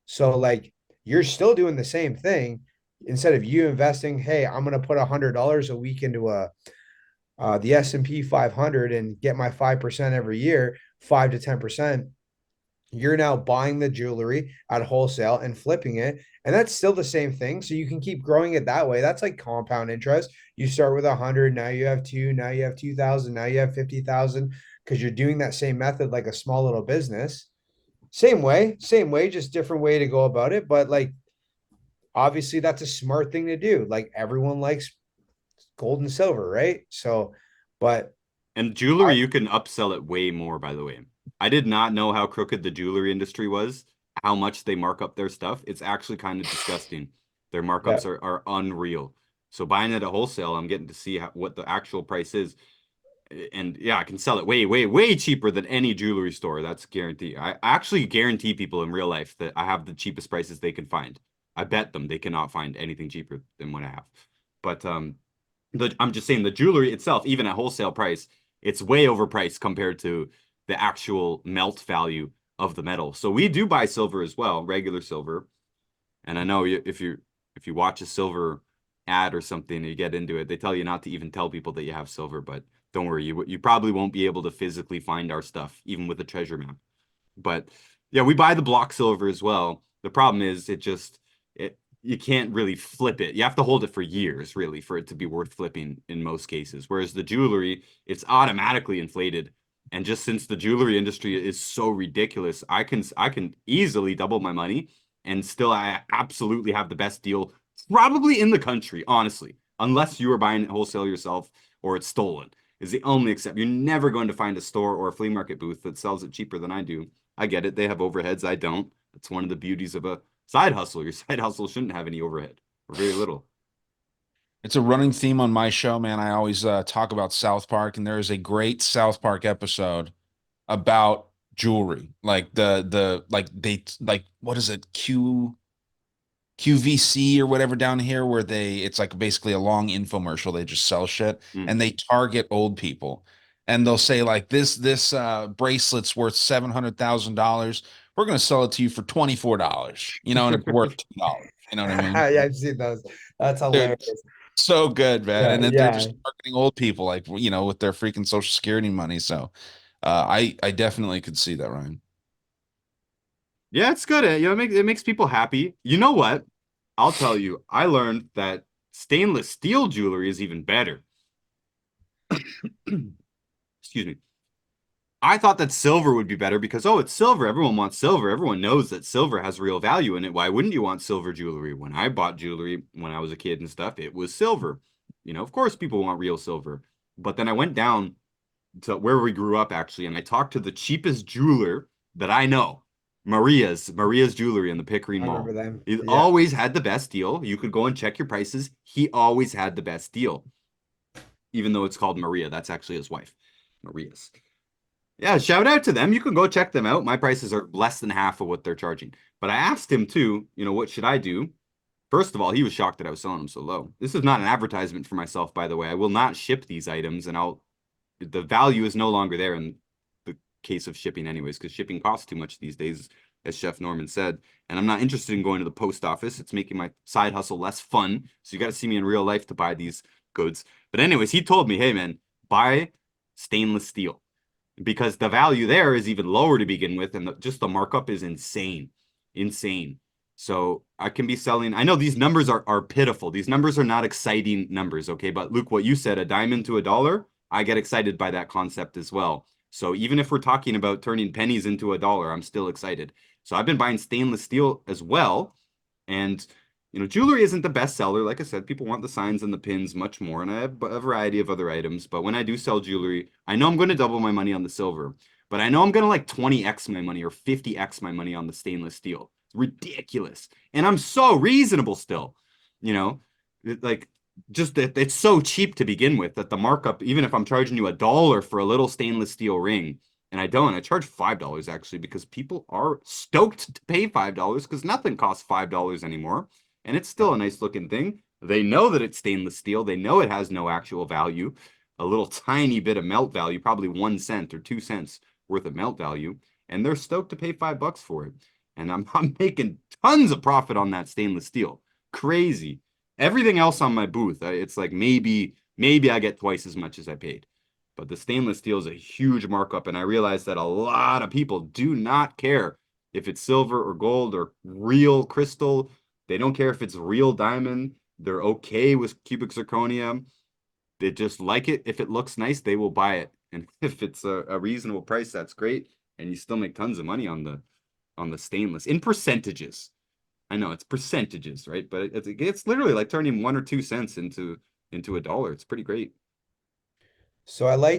So like you're still doing the same thing. Instead of you investing, hey, I'm going to put $100 a week into the S&P 500 and get my 5% every year, 5 to 10%. You're now buying the jewelry at wholesale and flipping it. And that's still the same thing. So you can keep growing it that way. That's like compound interest. You start with 100, now you have two, now you have 2,000, now you have 50,000 because you're doing that same method like a small little business. Same way, just different way to go about it. But like, obviously, that's a smart thing to do. Like, everyone likes gold and silver, right? So, but
And jewelry, you can upsell it way more, by the way. I did not know how crooked the jewelry industry was, how much they mark up their stuff. It's actually kind of disgusting. Their
yeah,
markups are unreal. So buying it at wholesale, I'm getting to see what the actual price is. And yeah, I can sell it way, way, way cheaper than any jewelry store. That's guaranteed. I actually guarantee people in real life that I have the cheapest prices they can find. I bet them they cannot find anything cheaper than what I have. But I'm just saying the jewelry itself, even at wholesale price, it's way overpriced compared to the actual melt value of the metal. So we do buy silver as well, regular silver. And I know if you watch a silver ad or something and you get into it, they tell you not to even tell people that you have silver, but don't worry, you probably won't be able to physically find our stuff, even with a treasure map. But yeah, we buy the block silver as well. The problem is it you can't really flip it. You have to hold it for years, really, for it to be worth flipping in most cases. Whereas the jewelry, it's automatically inflated. And just since the jewelry industry is so ridiculous, I can easily double my money and still I absolutely have the best deal probably in the country, honestly. Unless you are buying it wholesale yourself or it's stolen. Is the only except you're never going to find a store or a flea market booth that sells it cheaper than I do. I get it. They have overheads. I don't. That's one of the beauties of a side hustle. Your side hustle shouldn't have any overhead or very little.
It's a running theme on my show, man. I always talk about South Park, and there is a great South Park episode about jewelry, like like what is it, QVC or whatever down here, where it's like basically a long infomercial. They just sell shit
Mm.
and they target old people, and they'll say like this bracelet's worth $700,000. We're gonna sell it to you for $24, and it's worth $2. You know what I mean?
yeah, I've seen those. That's
Dude,
hilarious.
so good, man.
Yeah,
And then they're
yeah.
just targeting old people, like with their freaking social security money. So, I definitely could see that, Ryan.
Yeah, it's good. It makes people happy. You know what? I'll tell you, I learned that stainless steel jewelry is even better. Excuse me. I thought that silver would be better because, oh, it's silver. Everyone wants silver. Everyone knows that silver has real value in it. Why wouldn't you want silver jewelry? When I bought jewelry when I was a kid and stuff, it was silver. Of course people want real silver. But then I went down to where we grew up actually, and I talked to the cheapest jeweler that I know, Maria's Jewelry in the Pickering
I remember
Mall.
them.
He
Yeah.
always had the best deal. You could go and check your prices. He always had the best deal, even though it's called Maria. That's actually his wife, Maria's. Yeah, shout out to them. You can go check them out. My prices are less than half of what they're charging. But I asked him too, what should I do? First of all, he was shocked that I was selling them so low. This is not an advertisement for myself, by the way. I will not ship these items, and the value is no longer there in the case of shipping anyways, because shipping costs too much these days, as Chef Norman said. And I'm not interested in going to the post office. It's making my side hustle less fun. So you got to see me in real life to buy these goods. But anyways, he told me, hey man, buy stainless steel because the value there is even lower to begin with. And just the markup is insane, insane. So I can be selling. I know these numbers are pitiful. These numbers are not exciting numbers. Okay. But Luke, what you said, a diamond to a dollar, I get excited by that concept as well. So even if we're talking about turning pennies into a dollar, I'm still excited. So I've been buying stainless steel as well. And jewelry isn't the best seller. Like I said, people want the signs and the pins much more, and I have a variety of other items. But when I do sell jewelry, I know I'm going to double my money on the silver, but I know I'm going to like 20x my money or 50x my money on the stainless steel. It's ridiculous, and I'm so reasonable still. Like just that it's so cheap to begin with that the markup, even if I'm charging you $1 for a little stainless steel ring, and I charge $5 actually because people are stoked to pay $5 because nothing costs $5 anymore. And it's still a nice looking thing. They know that it's stainless steel. They know it has no actual value, a little tiny bit of melt value, probably 1 cent or 2 cents worth of melt value. And they're stoked to pay $5 for it. And I'm making tons of profit on that stainless steel. Crazy. Everything else on my booth, it's like maybe I get twice as much as I paid. But the stainless steel is a huge markup, and I realize that a lot of people do not care if it's silver or gold or real crystal. They don't care if it's real diamond. They're okay with cubic zirconia. They just like it. If it looks nice, they will buy it. And if it's a reasonable price, that's great. And you still make tons of money on the stainless in percentages. I know it's percentages, right? But it's literally like turning 1 or 2 cents into $1. It's pretty great.
So I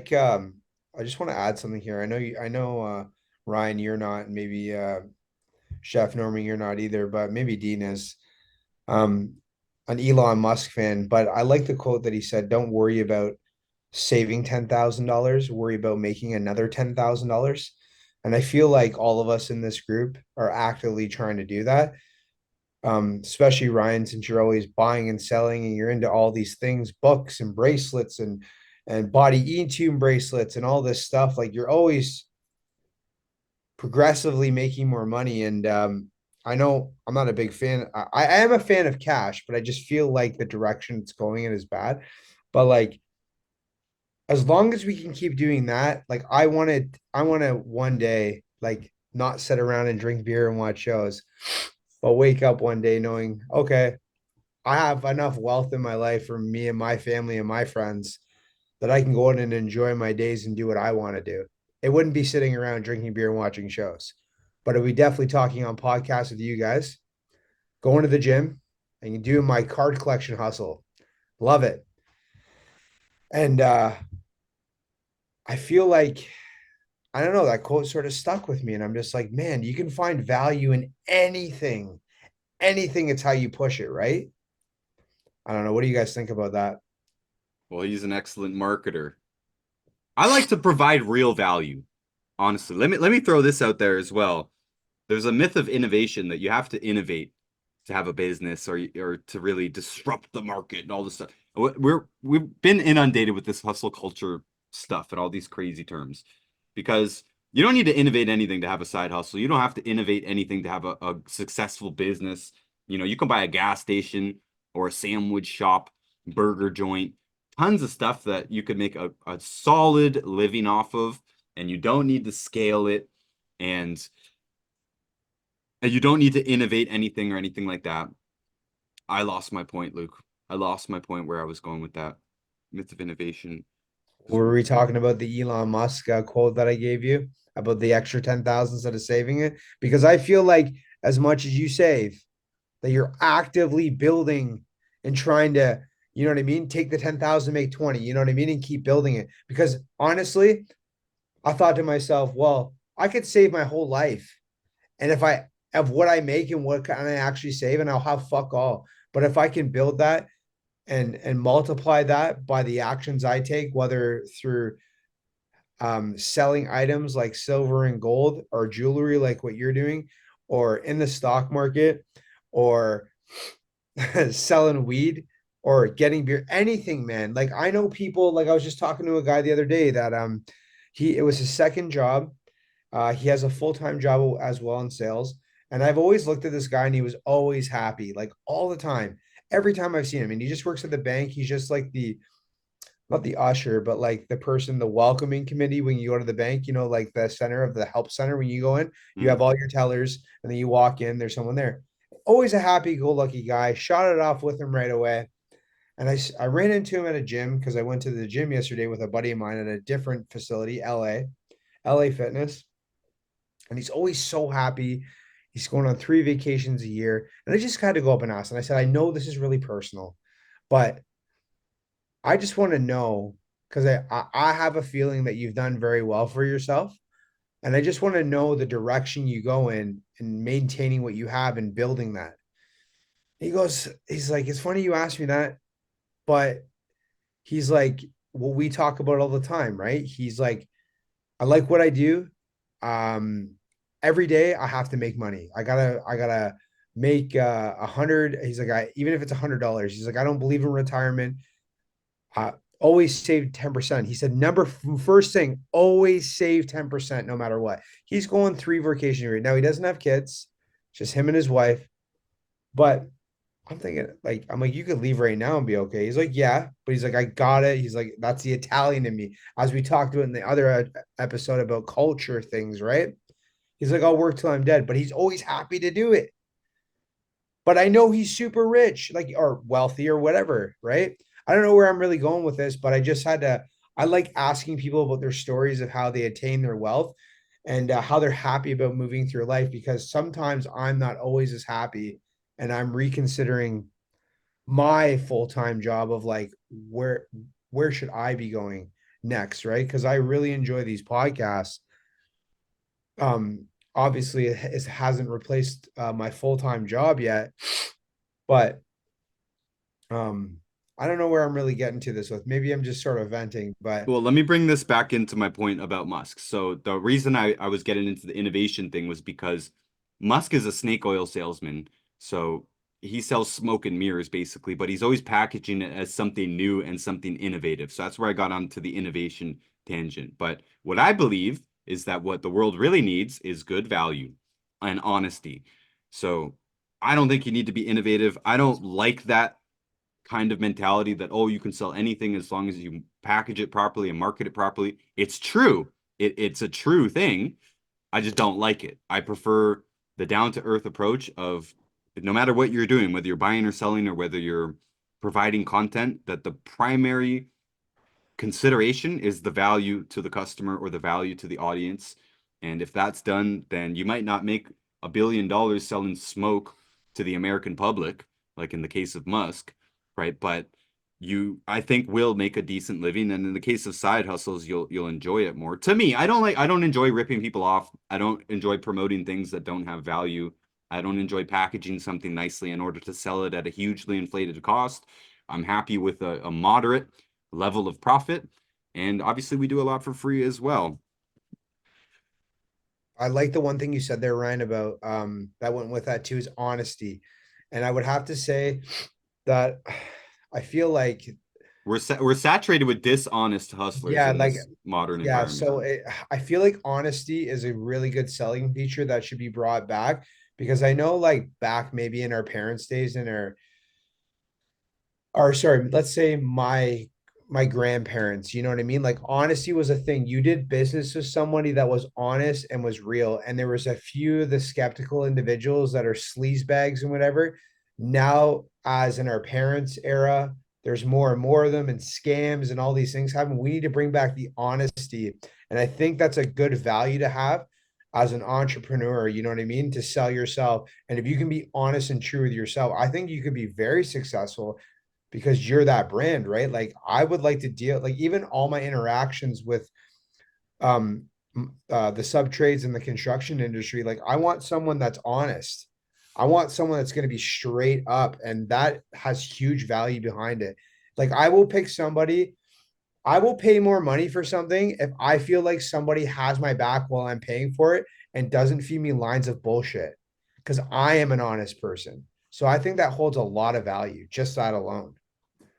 just want to add something here. I know Ryan, you're not, and maybe Chef Norman, you're not either, but maybe Dean is um an Elon Musk fan. But I like the quote that he said, don't worry about saving $10,000, worry about making another $10,000. And I feel like all of us in this group are actively trying to do that. Especially Ryan, since you're always buying and selling and you're into all these things, books and bracelets and body E-tune bracelets and all this stuff. Like you're always progressively making more money. And I know I'm not a big fan. I am a fan of cash, but I just feel like the direction it's going in is bad. But like as long as we can keep doing that, like I want to one day like not sit around and drink beer and watch shows, but wake up one day knowing, okay, I have enough wealth in my life for me and my family and my friends that I can go in and enjoy my days and do what I want to do. It wouldn't be sitting around drinking beer and watching shows, but it'll be definitely talking on podcasts with you guys, going to the gym and doing my card collection hustle. Love it. And I feel like I don't know, that quote sort of stuck with me. And I'm just like, man, you can find value in anything. Anything, it's how you push it, right? I don't know. What do you guys think about that?
Well, he's an excellent marketer. I like to provide real value, honestly. Let me throw this out there as well. There's a myth of innovation that you have to innovate to have a business or to really disrupt the market and all this stuff. We've been inundated with this hustle culture stuff and all these crazy terms because you don't need to innovate anything to have a side hustle. You don't have to innovate anything to have a successful business. You can buy a gas station or a sandwich shop, burger joint, tons of stuff that you could make a solid living off of, and you don't need to scale it. And you don't need to innovate anything or anything like that. I lost my point, Luke. I lost my point where I was going with that myth of innovation.
Were we talking about the Elon Musk quote that I gave you about the extra 10,000 instead of saving it? Because I feel like as much as you save, that you're actively building and trying to, you know what I mean? Take the 10,000, make 20, you know what I mean? And keep building it. Because honestly, I thought to myself, well, I could save my whole life. And if I of what I make and what can I actually save, and I'll have fuck all. But if I can build that and multiply that by the actions I take, whether through selling items like silver and gold or jewelry like what you're doing, or in the stock market, or selling weed or getting beer, anything, man. Like I know people, like I was just talking to a guy the other day that it was his second job. He has a full-time job as well in sales. And I've always looked at this guy and he was always happy, like all the time. Every time I've seen him, and he just works at the bank. He's just like the not the usher, but like the person, the welcoming committee when you go to the bank, like the center of the help center when you go in, you have all your tellers, and then you walk in, there's someone there. Always a happy-go-lucky guy. Shot it off with him right away. And I ran into him at a gym because I went to the gym yesterday with a buddy of mine at a different facility, LA Fitness. And he's always so happy. He's going on 3 vacations a year. And I just had to go up and ask. And I said, I know this is really personal, but I just want to know because I have a feeling that you've done very well for yourself. And I just want to know the direction you go in and maintaining what you have and building that. He's like, it's funny you asked me that, but he's like, what we talk about all the time, right? He's like, I like what I do. Um, every day I have to make money. I gotta make 100. He's like, even if it's $100, he's like, I don't believe in retirement. Always save 10%. He said, first thing, always save 10% no matter what. He's going 3 vacation right now. He doesn't have kids, just him and his wife. But I'm thinking, like, I'm like, you could leave right now and be okay. He's like, yeah, but he's like, I got it. He's like, that's the Italian in me. As we talked about in the other episode about culture things, right? He's like, I'll work till I'm dead, but he's always happy to do it. But I know he's super rich, like, or wealthy or whatever, right? I don't know where I'm really going with this, but I just had to. I like asking people about their stories of how they attain their wealth and how they're happy about moving through life because sometimes I'm not always as happy and I'm reconsidering my full-time job of like where should I be going next, right? Because I really enjoy these podcasts. Obviously it hasn't replaced my full-time job yet, but um I don't know where I'm really getting to this with. Maybe I'm just sort of venting, but
Well, let me bring this back into my point about Musk. So the reason I was getting into the innovation thing was because Musk is a snake oil salesman. So he sells smoke and mirrors basically, but he's always packaging it as something new and something innovative. So that's where I got onto the innovation tangent. But what I believe is that what the world really needs is good value and honesty. So I don't think you need to be innovative. I don't like that kind of mentality that, oh, you can sell anything as long as you package it properly and market it properly. It's true. It's a true thing. I just don't like it. I prefer the down to earth approach of no matter what you're doing, whether you're buying or selling or whether you're providing content, that the primary consideration is the value to the customer or the value to the audience. And if that's done, then you might not make $1 billion selling smoke to the American public, like in the case of Musk, right? But you, I think, will make a decent living. And in the case of side hustles, you'll enjoy it more. To me, I don't enjoy ripping people off. I don't enjoy promoting things that don't have value. I don't enjoy packaging something nicely in order to sell it at a hugely inflated cost. I'm happy with a moderate level of profit. And obviously, we do a lot for free as well.
I like the one thing you said there, Ryan, about that went with that too is honesty. And I would have to say that I feel like
We're saturated with dishonest hustlers
yeah,
in
like
this modern
yeah,
environment.
so I feel like honesty is a really good selling feature that should be brought back because I know like back maybe in our parents' days in our or sorry, let's say my grandparents, you know what I mean? Like honesty was a thing. You did business with somebody that was honest and was real. And there was a few of the skeptical individuals that are sleaze bags and whatever. Now, as in our parents' era, there's more and more of them and scams and all these things happen. We need to bring back the honesty. And I think that's a good value to have as an entrepreneur, you know what I mean? To sell yourself. And if you can be honest and true with yourself, I think you could be very successful because you're that brand, right? Like I would like to deal like even all my interactions with um the sub trades in the construction industry, like I want someone that's honest. I want someone that's going to be straight up and that has huge value behind it. Like I will pick somebody, I will pay more money for something if I feel like somebody has my back while I'm paying for it and doesn't feed me lines of bullshit because I am an honest person. So I think that holds a lot of value, just that alone.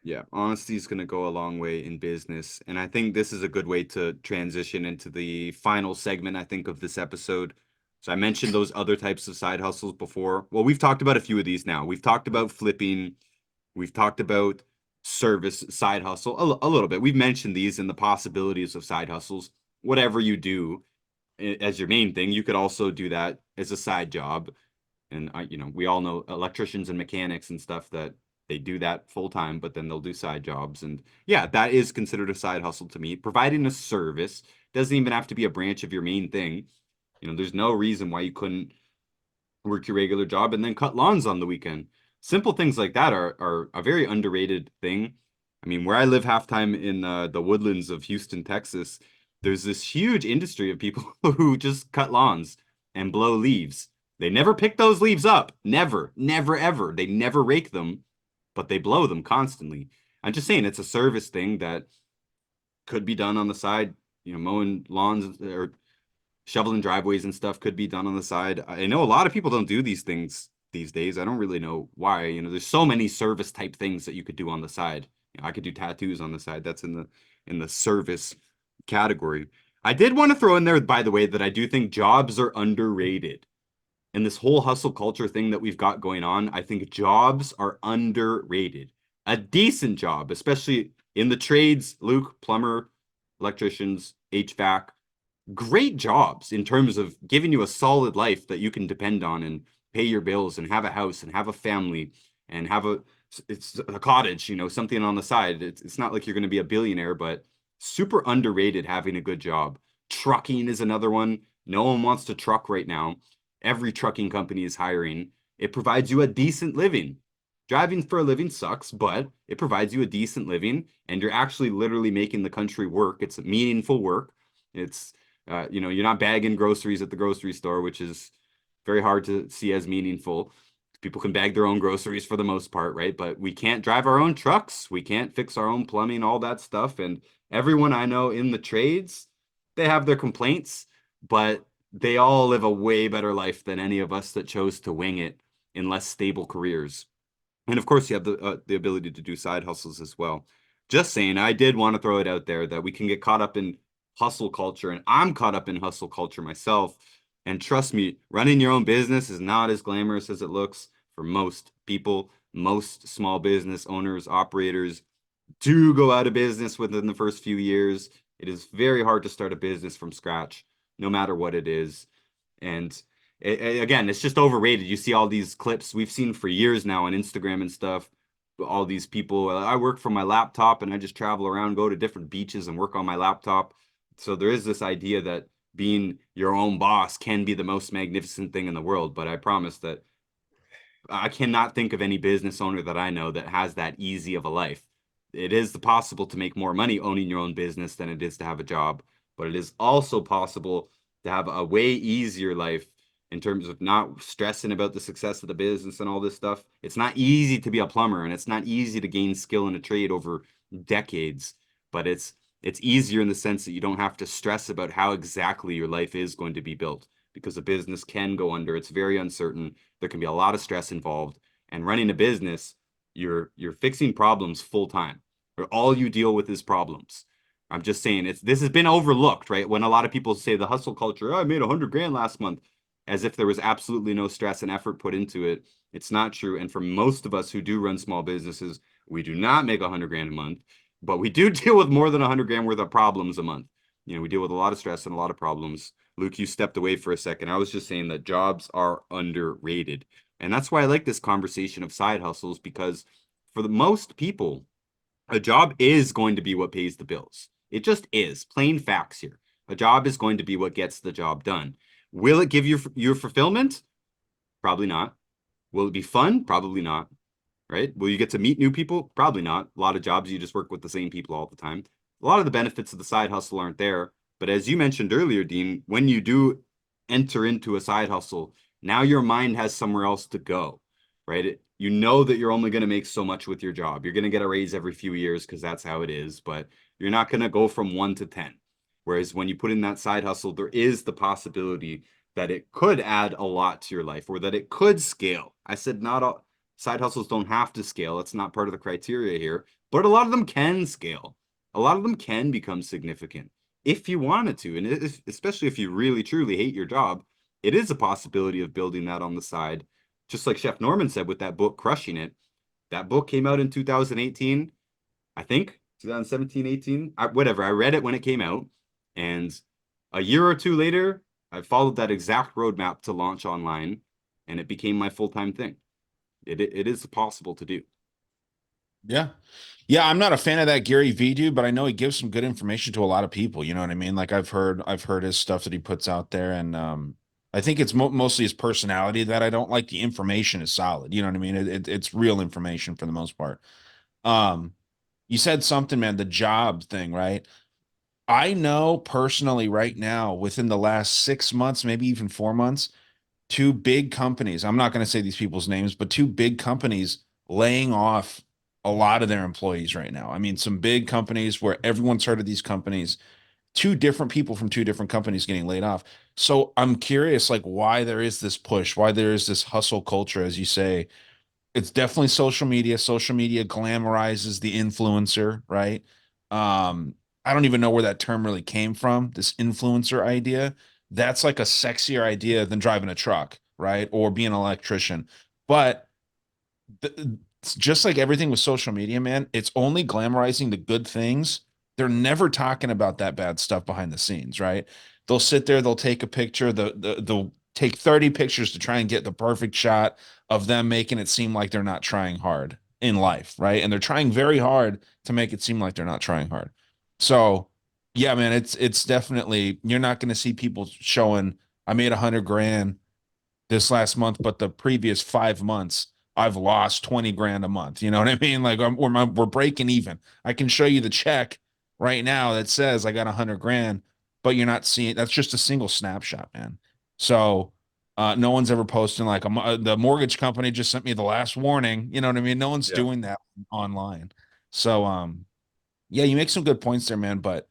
Yeah, honesty is going to go a long way in business. And I think this is a good way to transition into the final segment, I think, of this episode. So I mentioned those other types of side hustles before. Well, we've talked about a few of these now. We've talked about flipping, we've talked about service side hustle a little bit. We've mentioned these and the possibilities of side hustles. Whatever you do as your main thing, you could also do that as a side job. And we all know electricians and mechanics and stuff that they do that full time, but then they'll do side jobs. And yeah, that is considered a side hustle to me. Providing a service doesn't even have to be a branch of your main thing. There's no reason why you couldn't work your regular job, and then cut lawns on the weekend. Simple things like that are a very underrated thing. I mean, where I live half time in the woodlands of Houston, Texas, there's this huge industry of people who just cut lawns and blow leaves. They never pick those leaves up. Never, never, ever. They never rake them, but they blow them constantly. I'm just saying it's a service thing that could be done on the side. You know, mowing lawns or shoveling driveways and stuff could be done on the side. I know a lot of people don't do these things these days. I don't really know why. You know, there's so many service type things that you could do on the side. You know, I could do tattoos on the side. That's in the service category. I did want to throw in there, by the way, that I do think jobs are underrated. And this whole hustle culture thing that we've got going on, I think jobs are underrated. A decent job, especially in the trades, Luke, plumber, electricians, HVAC, great jobs in terms of giving you a solid life that you can depend on and pay your bills and have a house and have a family and have it's a cottage, you know, something on the side. It's not like you're going to be a billionaire, but super underrated having a good job. Trucking is another one. No one wants to truck right now. Every trucking company is hiring. It provides you a decent living. Driving for a living sucks, but it provides you a decent living, and you're actually literally making the country work. It's meaningful work. It's you know, you're not bagging groceries at the grocery store, which is very hard to see as meaningful. People can bag their own groceries for the most part, right? But we can't drive our own trucks. We can't fix our own plumbing, all that stuff. And everyone I know in the trades, they have their complaints, but they all live a way better life than any of us that chose to wing it in less stable careers. And of course, you have the ability to do side hustles as well. Just saying, I did want to throw it out there that we can get caught up in hustle culture, and I'm caught up in hustle culture myself. And trust me, running your own business is not as glamorous as it looks for most people. Most small business owners, operators do go out of business within the first few years. It is very hard to start a business from scratch, no matter what it is. And again, it's just overrated. You see all these clips we've seen for years now on Instagram and stuff. All these people, I work from my laptop and I just travel around, go to different beaches and work on my laptop. So there is this idea that being your own boss can be the most magnificent thing in the world. But I promise that I cannot think of any business owner that I know that has that easy of a life. It is possible to make more money owning your own business than it is to have a job, but it is also possible to have a way easier life in terms of not stressing about the success of the business and all this stuff. It's not easy to be a plumber, and it's not easy to gain skill in a trade over decades, but it's easier in the sense that you don't have to stress about how exactly your life is going to be built, because a business can go under. It's very uncertain. There can be a lot of stress involved, and running a business, you're fixing problems full time, or all you deal with is problems. I'm just saying this has been overlooked, right? When a lot of people say the hustle culture, oh, I made 100 grand last month, as if there was absolutely no stress and effort put into it. It's not true. And for most of us who do run small businesses, we do not make 100 grand a month, but we do deal with more than 100 grand worth of problems a month. You know, we deal with a lot of stress and a lot of problems. Luke, you stepped away for a second. I was just saying that jobs are underrated. And that's why I like this conversation of side hustles, because for the most people, a job is going to be what pays the bills. It just is. Plain facts here. A job is going to be what gets the job done. Will it give you your fulfillment? Probably not. Will it be fun? Probably not. Right? Will you get to meet new people? Probably not. A lot of jobs, you just work with the same people all the time. A lot of the benefits of the side hustle aren't there. But as you mentioned earlier, Dean, when you do enter into a side hustle, now your mind has somewhere else to go, right? You know that you're only going to make so much with your job. You're going to get a raise every few years because that's how it is, but you're not going to go from 1 to 10. Whereas when you put in that side hustle, there is the possibility that it could add a lot to your life, or that it could scale. I said not all side hustles don't have to scale. It's not part of the criteria here, but a lot of them can scale. A lot of them can become significant if you wanted to. And especially if you really truly hate your job, it is a possibility of building that on the side. Just like Chef Norman said with that book, Crushing It. That book came out in 2018, I think, 2017, 18, whatever. I read it when it came out. And a year or two later, I followed that exact roadmap to launch online, and it became my full-time thing. It is possible to do.
Yeah. Yeah, I'm not a fan of that Gary Vee dude, but I know he gives some good information to a lot of people. You know what I mean? Like I've heard his stuff that he puts out there, and I think it's mostly his personality that I don't like. The information is solid. You know what I mean? It's real information for the most part. Um, you said something, man, the job thing, right? I know personally right now, within the last 6 months, maybe even 4 months, two big companies, I'm not going to say these people's names, but two big companies laying off a lot of their employees right now. I mean, some big companies where everyone's heard of these companies, two different people from two different companies getting laid off. So I'm curious, like, why there is this push, why there is this hustle culture, as you say. It's definitely social media. Social media glamorizes the influencer, right? Um, I don't even know where that term really came from, this influencer idea. That's like a sexier idea than driving a truck, right? Or being an electrician. But just like everything with social media, man, it's only glamorizing the good things. They're never talking about that bad stuff behind the scenes, right? They'll sit there, they'll take a picture, they'll take 30 pictures to try and get the perfect shot of them making it seem like they're not trying hard in life, right? And they're trying very hard to make it seem like they're not trying hard. So, yeah, man, it's definitely you're not going to see people showing I made 100 grand this last month, but the previous 5 months, I've lost 20 grand a month. You know what I mean? Like we're breaking even. I can show you the check right now that says I got 100 grand, but you're not seeing that's just a single snapshot, man. So no one's ever posting like the mortgage company just sent me the last warning. You know what I mean? No one's
Yeah.
doing that online. So yeah, you make some good points there, man. But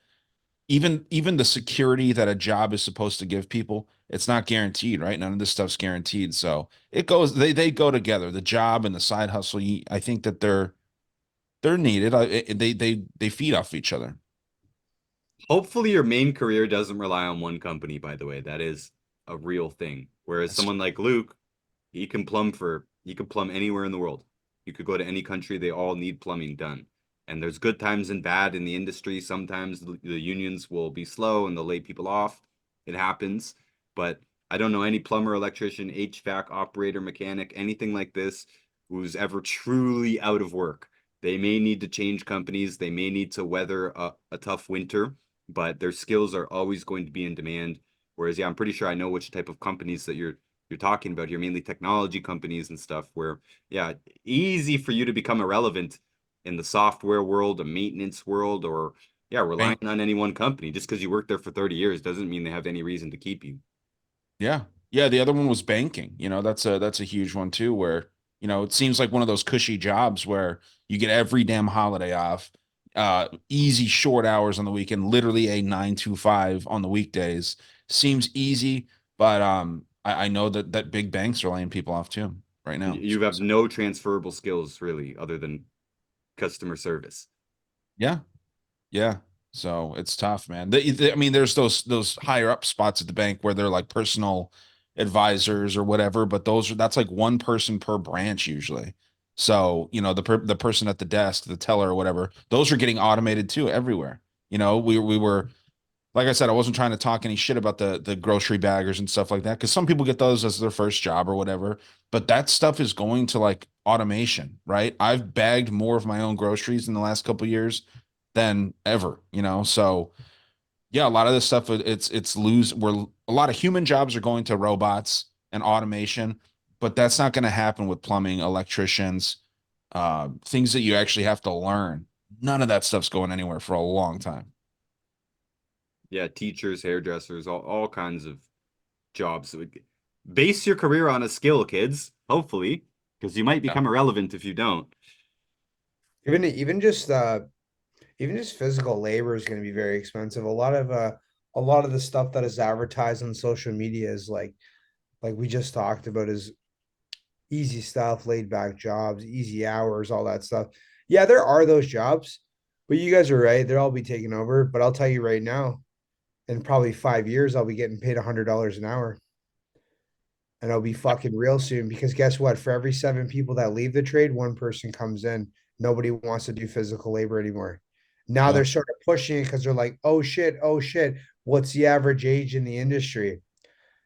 even the security that a job is supposed to give people, it's not guaranteed, right? None of this stuff's guaranteed. So it goes they go together. The job and the side hustle, I think that they're needed. They feed off each other.
Hopefully your main career doesn't rely on one company, by the way. That is a real thing. Whereas
That's
someone like Luke, he can plumb anywhere in the world. You could go to any country, they all need plumbing done. And there's good times and bad in the industry. Sometimes the unions will be slow and they'll lay people off. It happens. But I don't know any plumber, electrician, HVAC operator, mechanic, anything like this who's ever truly out of work. They may need to change companies, they may need to weather a tough winter, but their skills are always going to be in demand. Whereas, yeah, I'm pretty sure I know which type of companies that you're talking about here, mainly technology companies and stuff where, yeah, easy for you to become irrelevant in the software world, a maintenance world, or yeah, relying
bank.
on any one company. Just because you worked there for 30 years doesn't mean they have any reason to keep you.
Yeah. Yeah, the other one was banking. That's a huge one too, where, it seems like one of those cushy jobs where you get every damn holiday off, easy short hours on the weekend, literally a 9 to 5 on the weekdays. Seems easy, but I know that big banks are laying people off too right now.
You have no transferable skills really other than customer service.
Yeah. Yeah. So it's tough, man. I mean, there's those higher up spots at the bank where they're like personal advisors or whatever, but that's like one person per branch usually. So, the person at the desk, the teller or whatever, those are getting automated too everywhere. We were like I said, I wasn't trying to talk any shit about the grocery baggers and stuff like that because some people get those as their first job or whatever. But that stuff is going to like automation, right? I've bagged more of my own groceries in the last couple years than ever. So yeah, a lot of this stuff it's lose where a lot of human jobs are going to robots and automation, but that's not going to happen with plumbing, electricians, things that you actually have to learn. None of that stuff's going anywhere for a long time.
Yeah, teachers, hairdressers, all kinds of jobs. Base your career on a skill, kids, hopefully, because you might
Yeah.
become irrelevant if you don't.
Even just physical labor is going to be very expensive. A lot of the stuff that is advertised on social media is like we just talked about is easy stuff, laid back jobs, easy hours, all that stuff. Yeah, there are those jobs, but you guys are right. They'll all be taken over. But I'll tell you right now, in probably 5 years, I'll be getting paid $100 an hour. And I'll be fucking real soon because guess what? For every 7 people that leave the trade, one person comes in. Nobody wants to do physical labor anymore. Now
Yeah.
they're sort of pushing it because they're like, oh shit, what's the average age in the industry?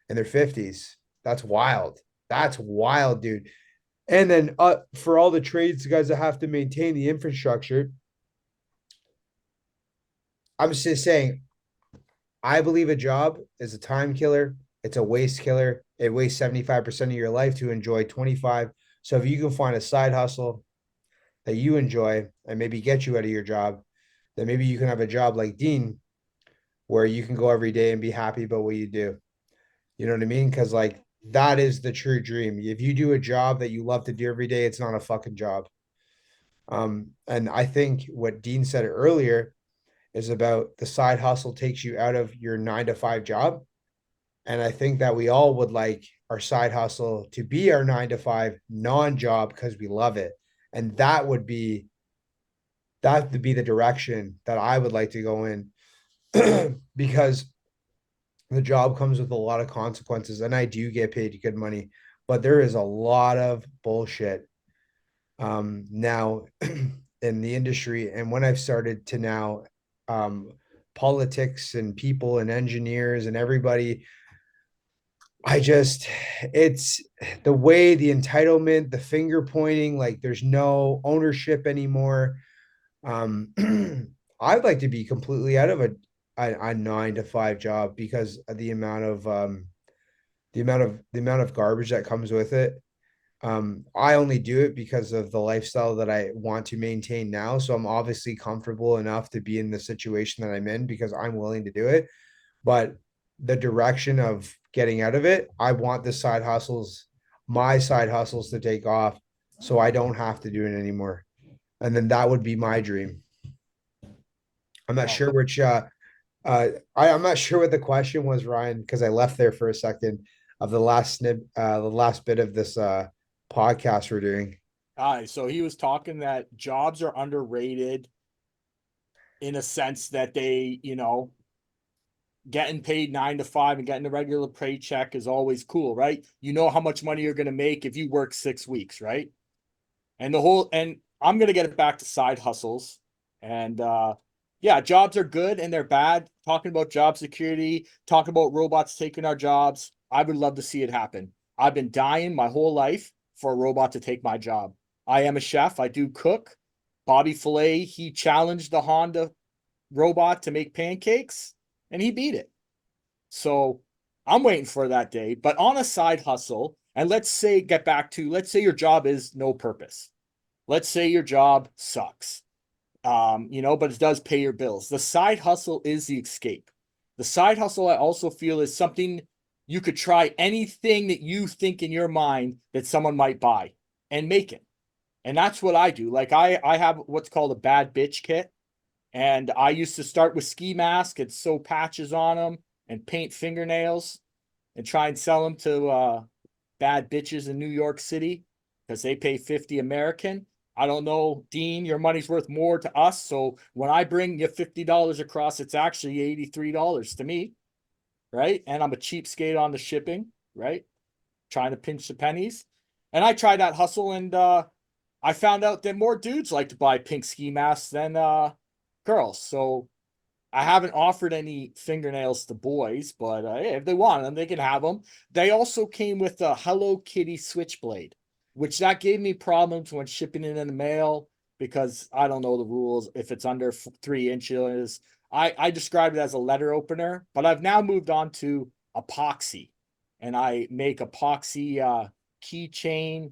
In their 50s. That's wild. That's wild, dude. And then for all the trades guys that have to maintain the infrastructure, I'm just saying, I believe a job is a time killer. It's a waste killer. It wastes 75% of your life to enjoy 25. So if you can find a side hustle that you enjoy and maybe get you out of your job, then maybe you can have a job like Dean where you can go every day and be happy about what you do. You know what I mean? Because like that is the true dream. If you do a job that you love to do every day, it's not a fucking job. And I think what Dean said earlier is about the side hustle takes you out of your 9 to 5 job. And I think that we all would like our side hustle to be our 9 to 5 non-job because we love it. And that would be the direction that I would like to go in because the job comes with a lot of consequences and I do get paid good money, but there is a lot of bullshit now in the industry. And when I've started to now politics and people and engineers and everybody, it's the way the entitlement, the finger pointing, like there's no ownership anymore. Um, I'd like to be completely out of a 9 to 5 job because of the amount of garbage that comes with it. I only do it because of the lifestyle that I want to maintain now. So I'm obviously comfortable enough to be in the situation that I'm in because I'm willing to do it. But the direction of getting out of it, I want my side hustles to take off so I don't have to do it anymore. And then that would be my dream. I'm not
Wow.
sure which I'm not sure what the question was, Ryan, because I left there for a second of the last bit of this podcast we're doing.
All right, so he was talking that jobs are underrated in a sense that they, getting paid 9 to 5 and getting a regular paycheck is always cool, right? You know how much money you're going to make if you work 6 weeks, right? And I'm going to get it back to side hustles. And yeah, jobs are good and they're bad. Talking about job security, talking about robots taking our jobs. I would love to see it happen. I've been dying my whole life for a robot to take my job. I am a chef. I do cook. Bobby Filet, he challenged the Honda robot to make pancakes and he beat it. So I'm waiting for that day. But on a side hustle, and let's say let's say your job is no purpose. Let's say your job sucks. But it does pay your bills. The side hustle is the escape. The side hustle, I also feel, is something you could try anything that you think in your mind that someone might buy and make it. And that's what I do. Like I have what's called a bad bitch kit. And I used to start with ski mask and sew patches on them and paint fingernails and try and sell them to bad bitches in New York City because they pay 50 American. I don't know, Dean, your money's worth more to us. So when I bring you $50 across, it's actually $83 to me, right? And I'm a cheapskate on the shipping, right? Trying to pinch the pennies. And I tried that hustle and I found out that more dudes like to buy pink ski masks than girls. So I haven't offered any fingernails to boys, but hey, if they want them, they can have them. They also came with a Hello Kitty switchblade, which that gave me problems when shipping it in the mail because I don't know the rules. If it's under 3 inches, I described it as a letter opener, but I've now moved on to epoxy, and I make epoxy keychain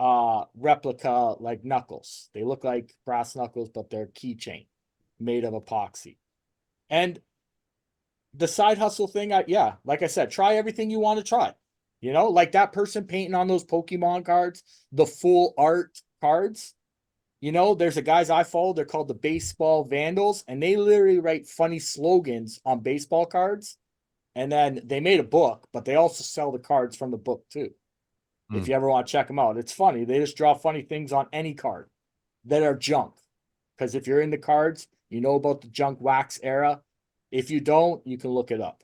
replica like knuckles. They look like brass knuckles, but they're keychain made of epoxy. And the side hustle thing, yeah, like I said, try everything you want to try. Like that person painting on those Pokemon cards, the full art cards. There's a guys I follow, they're called the Baseball Vandals, and they literally write funny slogans on baseball cards. And then they made a book, but they also sell the cards from the book too. If you ever want to check them out, it's funny. They just draw funny things on any card that are junk. Because if you're into cards, you know about the junk wax era. If you don't, you can look it up.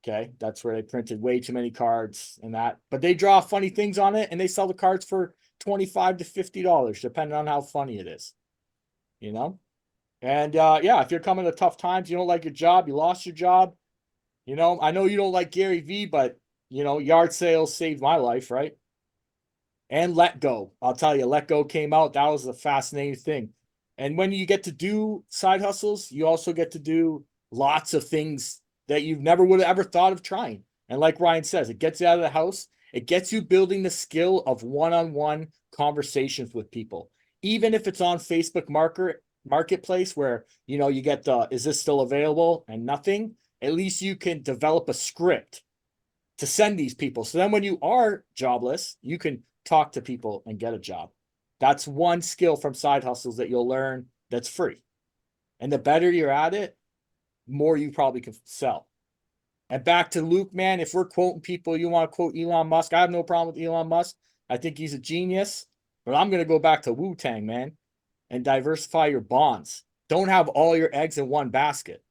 Okay, that's where they printed way too many cards and that. But they draw funny things on it, and they sell the cards for $25 to $50, depending on how funny it is. And yeah, if you're coming to tough times, you don't like your job, you lost your job. I know you don't like Gary Vee, but yard sales saved my life, right? And Let Go. I'll tell you, Let Go came out. That was a fascinating thing. And when you get to do side hustles, you also get to do lots of things that you never would have ever thought of trying. And like Ryan says, it gets you out of the house. It gets you building the skill of one-on-one conversations with people. Even if it's on Facebook marketplace where, you get is this still available and nothing, at least you can develop a script to send these people. So then when you are jobless, you can talk to people and get a job. That's one skill from side hustles that you'll learn that's free. And the better you're at it, more you probably can sell. And back to Luke, man, if we're quoting people, you want to quote Elon Musk. I have no problem with Elon Musk. I think he's a genius. But I'm going to go back to Wu-Tang, man, and diversify your bonds. Don't have all your eggs in one basket.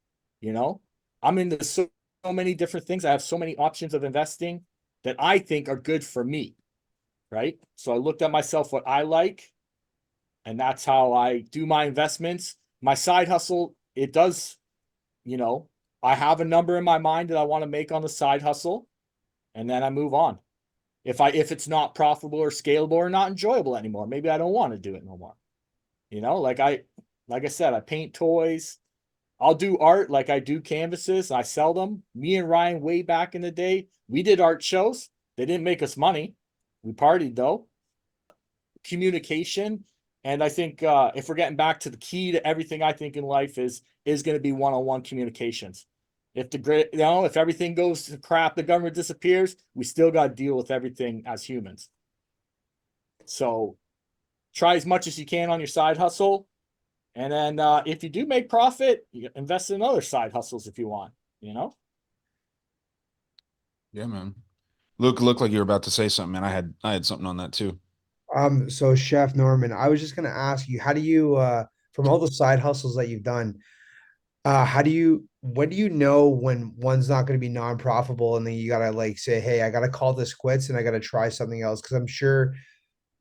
I'm into so many different things. I have so many options of investing that I think are good for me, right? So I looked at myself, what I like, and that's how I do my investments. My side hustle, it does, I have a number in my mind that I want to make on the side hustle, and then I move on. If it's not profitable or scalable or not enjoyable anymore, maybe I don't want to do it no more. Like I said, I paint toys. I'll do art, like I do canvases. I sell them. Me and Ryan, way back in the day, we did art shows. They didn't make us money. We partied though. Communication. And I think if we're getting back to the key to everything, I think in life is going to be one-on-one communications. If everything goes to crap, the government disappears, we still got to deal with everything as humans. So try as much as you can on your side hustle. And then if you do make profit, you invest in other side hustles if you want,
Yeah, man. Luke, looked like you were about to say something, man. I had something on that too.
So Chef Norman, I was just gonna ask you, how do you from all the side hustles that you've done, when do you know when one's not going to be non-profitable and then you gotta like say, hey, I gotta call this quits and I gotta try something else? Because I'm sure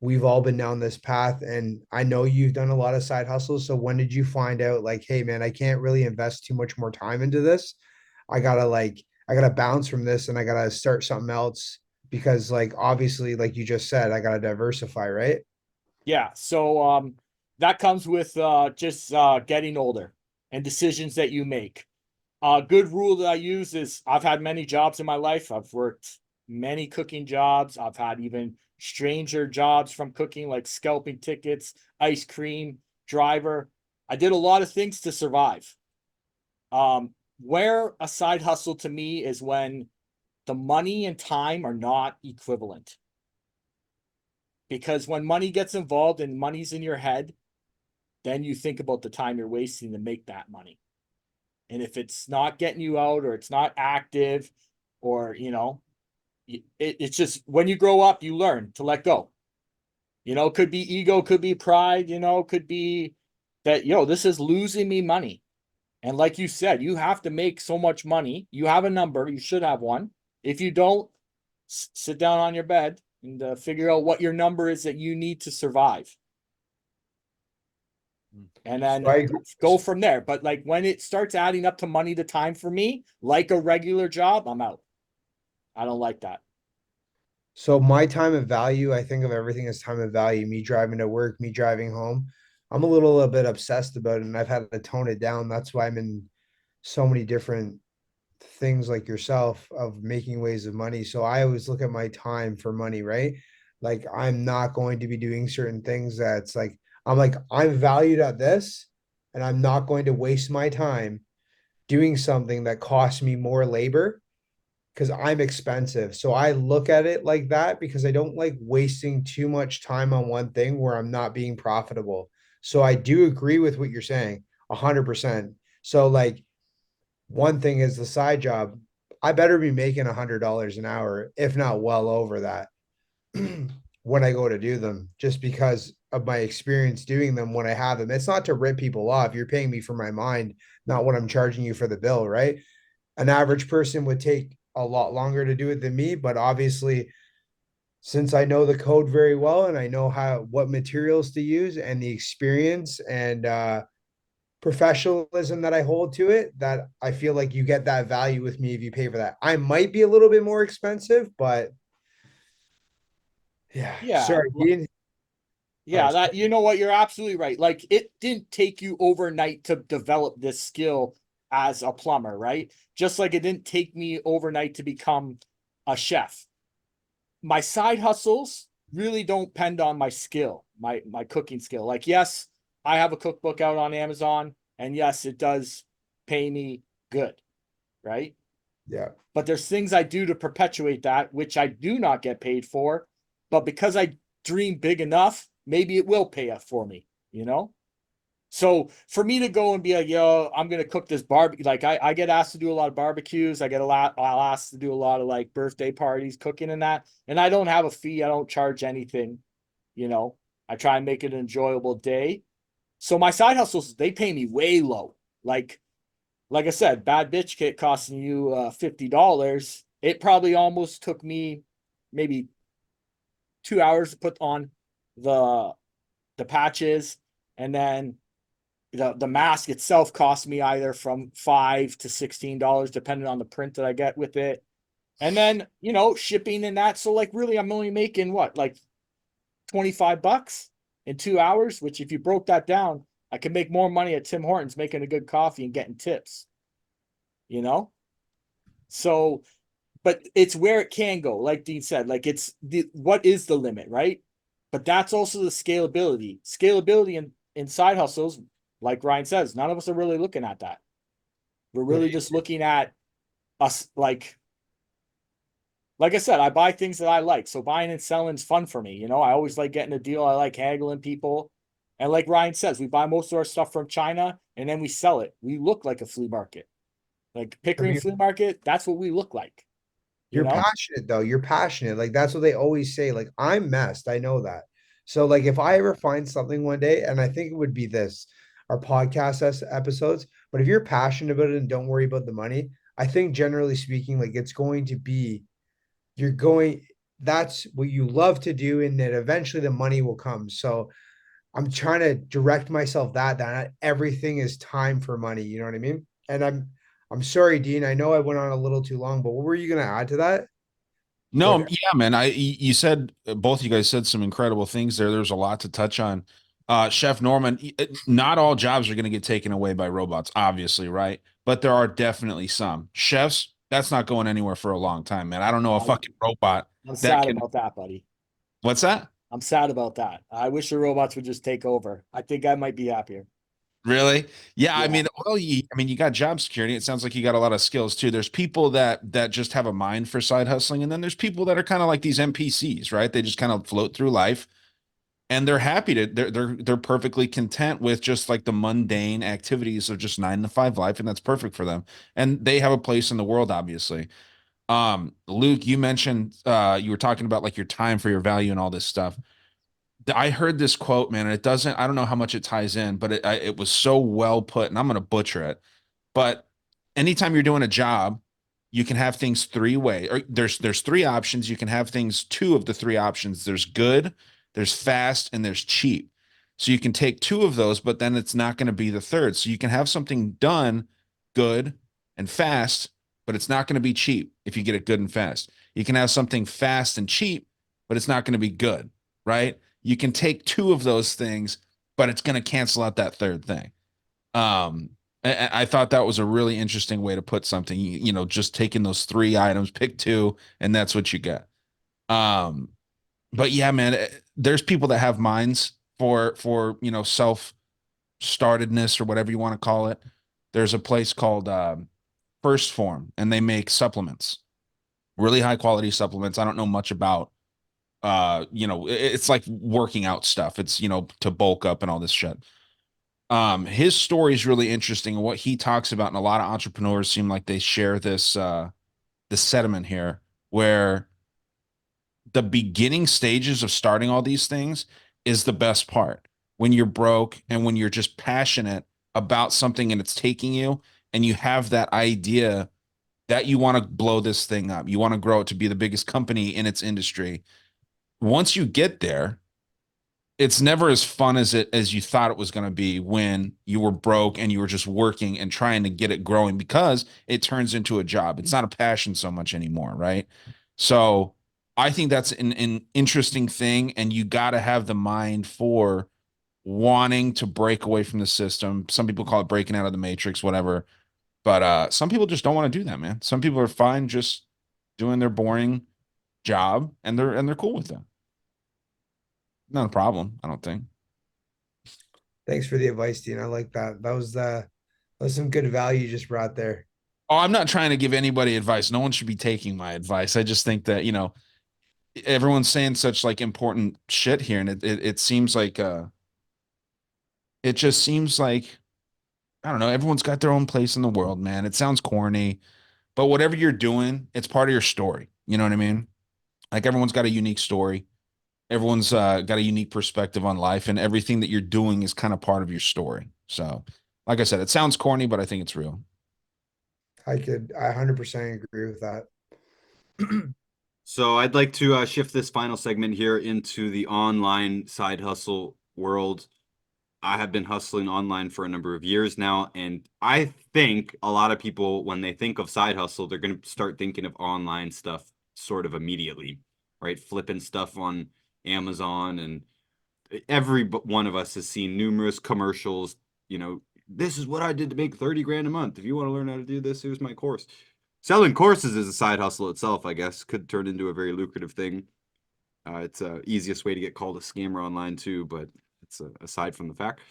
we've all been down this path, and I know you've done a lot of side hustles. So when did you find out like, hey man, I can't really invest too much more time into this. I gotta bounce from this and I gotta start something else because like obviously, like you just said, I gotta diversify, right?
Yeah. So that comes with just getting older and decisions that you make. A good rule that I use is I've had many jobs in my life. I've worked many cooking jobs. I've had even stranger jobs from cooking, like scalping tickets, ice cream, driver. I did a lot of things to survive. Where a side hustle to me is when the money and time are not equivalent. Because when money gets involved and money's in your head, then you think about the time you're wasting to make that money. And if it's not getting you out or it's not active or, it's just when you grow up, you learn to let go. Could be ego, could be pride, could be that, this is losing me money. And like you said, you have to make so much money. You have a number, you should have one. If you don't, sit down on your bed and figure out what your number is that you need to survive. And then
So I agree.
go from there. But like when it starts adding up to money to time for me, like a regular job, I'm out. I don't like that.
So my time of value, I think of everything as time of value. Me driving to work, me driving home. I'm a bit obsessed about it, and I've had to tone it down. That's why I'm in so many different things like yourself of making ways of money. So I always look at my time for money, right? Like I'm not going to be doing certain things that's like I'm valued at this, and I'm not going to waste my time doing something that costs me more labor because I'm expensive. So I look at it like that because I don't like wasting too much time on one thing where I'm not being profitable. So I do agree with what you're saying 100%. So like one thing is the side job. I better be making $100 an hour, if not well over that, when I go to do them, just because of my experience doing them when I have them. It's not to rip people off. You're paying me for my mind, not what I'm charging you for the bill, right? An average person would take a lot longer to do it than me, but obviously, since I know the code very well and I know what materials to use and the experience and professionalism that I hold to it, that I feel like you get that value with me if you pay for that. I might be a little bit more expensive, but yeah.
Yeah.
Sorry, Dean.
Yeah, what, you're absolutely right. Like it didn't take you overnight to develop this skill as a plumber, right? Just like it didn't take me overnight to become a chef. My side hustles really don't depend on my skill, my cooking skill. Like, yes, I have a cookbook out on Amazon, and yes, it does pay me good, right?
Yeah.
But there's things I do to perpetuate that, which I do not get paid for. But because I dream big enough, maybe it will pay up for me, you know? So for me to go and be like, yo, I'm gonna cook this barbecue, like I get asked to do a lot of barbecues. I get a lot, I'll ask to do a lot of like birthday parties, cooking and that. And I don't have a fee, I don't charge anything, you know. I try and make it an enjoyable day. So my side hustles, they pay me way low. Like I said, bad bitch kit costing you $50. It probably almost took me maybe 2 hours to put on the patches, and then the mask itself cost me either from $5 to $16, depending on the print that I get with it. And then, shipping and that. So like really I'm only making what, like $25 in 2 hours, which if you broke that down, I could make more money at Tim Hortons making a good coffee and getting tips, you know? So, but it's where it can go. Like Dean said, like what is the limit, right? But that's also the scalability. Scalability in side hustles, like Ryan says, none of us are really looking at that. We're really just looking at us like I said, I buy things that I like. So buying and selling is fun for me. I always like getting a deal. I like haggling people. And like Ryan says, we buy most of our stuff from China and then we sell it. We look like a flea market. Like
I
Pickering
mean,
Flea Market, that's what we look like. You
you're
know?
passionate though. You're passionate. Like that's what they always say. Like I'm messed. I know that. So like if I ever find something one day, and I think it would be this, our podcast episodes. But if you're passionate about it and don't worry about the money, I think generally speaking, like it's going to be you're going. That's what you love to do, and then eventually the money will come. So I'm trying to direct myself that not everything is time for money. You know what I mean? And I'm sorry, Dean. I know I went on a little too long, but what were you going to add to that?
No,
Like,
yeah, man. You said both you guys said some incredible things there. There's a lot to touch on. Chef Norman, not all jobs are going to get taken away by robots, obviously, right? But there are definitely some. Chefs, that's not going anywhere for a long time, man. I don't know a
I'm,
fucking robot
I'm
that
sad
can.
about that, buddy.
What's that?
I'm sad about that. I wish the robots would just take over. I think I might be happier.
Really? Yeah, I
Yeah.
mean, well, you got job security. It sounds like you got a lot of skills too. There's people that just have a mind for side hustling, and then there's people that are kind of like these NPCs, right? They just kind of float through life and they're happy to they're perfectly content with just like the mundane activities of just 9 to 5 life, and that's perfect for them. And they have a place in the world, obviously. Luke, you mentioned you were talking about like your time for your value and all this stuff. I heard this quote, man, and I don't know how much it ties in, but it was so well put, and I'm going to butcher it. But anytime you're doing a job, you can have things three way. Or there's three options. You can have things two of the three options. There's good, there's fast, and there's cheap. So you can take two of those, but then it's not going to be the third. So you can have something done good and fast, but it's not going to be cheap if you get it good and fast. You can have something fast and cheap, but it's not going to be good, right? You can take two of those things, but it's going to cancel out that third thing. Um, I thought that was a really interesting way to put something. Just taking those three items, pick two, and that's what you get. Um, but yeah, man, there's people that have minds for self startedness or whatever you want to call it. There's a place called First Form, and they make supplements, really high quality supplements. I don't know much about it's like working out stuff. It's to bulk up and all this shit. His story is really interesting, and what he talks about, and a lot of entrepreneurs seem like they share this sentiment here, where the beginning stages of starting all these things is the best part. When you're broke and when you're just passionate about something and it's taking you, and you have that idea that you want to blow this thing up, you want to grow it to be the biggest company in its industry. Once you get there, it's never as fun as you thought it was going to be when you were broke and you were just working and trying to get it growing, because it turns into a job. It's not a passion so much anymore, right? So I think that's an interesting thing, and you got to have the mind for wanting to break away from the system. Some people call it breaking out of the matrix, whatever. But some people just don't want to do that, man. Some people are fine just doing their boring job, and they're cool with it. Not a problem, I don't think.
Thanks for the advice, Dean. I like that. That was some good value you just brought there.
Oh, I'm not trying to give anybody advice. No one should be taking my advice. I just think that, everyone's saying such like important shit here, and it seems like it just seems like, I don't know, everyone's got their own place in the world, man. It sounds corny, but whatever you're doing, it's part of your story. You know what I mean? Like everyone's got a unique story. Everyone's got a unique perspective on life, and everything that you're doing is kind of part of your story. So, like I said, it sounds corny, but I think it's real.
I 100% agree with that.
So I'd like to shift this final segment here into the online side hustle world. I have been hustling online for a number of years now, and I think a lot of people, when they think of side hustle, they're going to start thinking of online stuff sort of immediately, right? Flipping stuff on Amazon, and every one of us has seen numerous commercials. This is what I did to make 30 grand a month. If you want to learn how to do this, here's my course. Selling courses is a side hustle itself, I guess, could turn into a very lucrative thing. It's a easiest way to get called a scammer online too, but it's aside from the fact.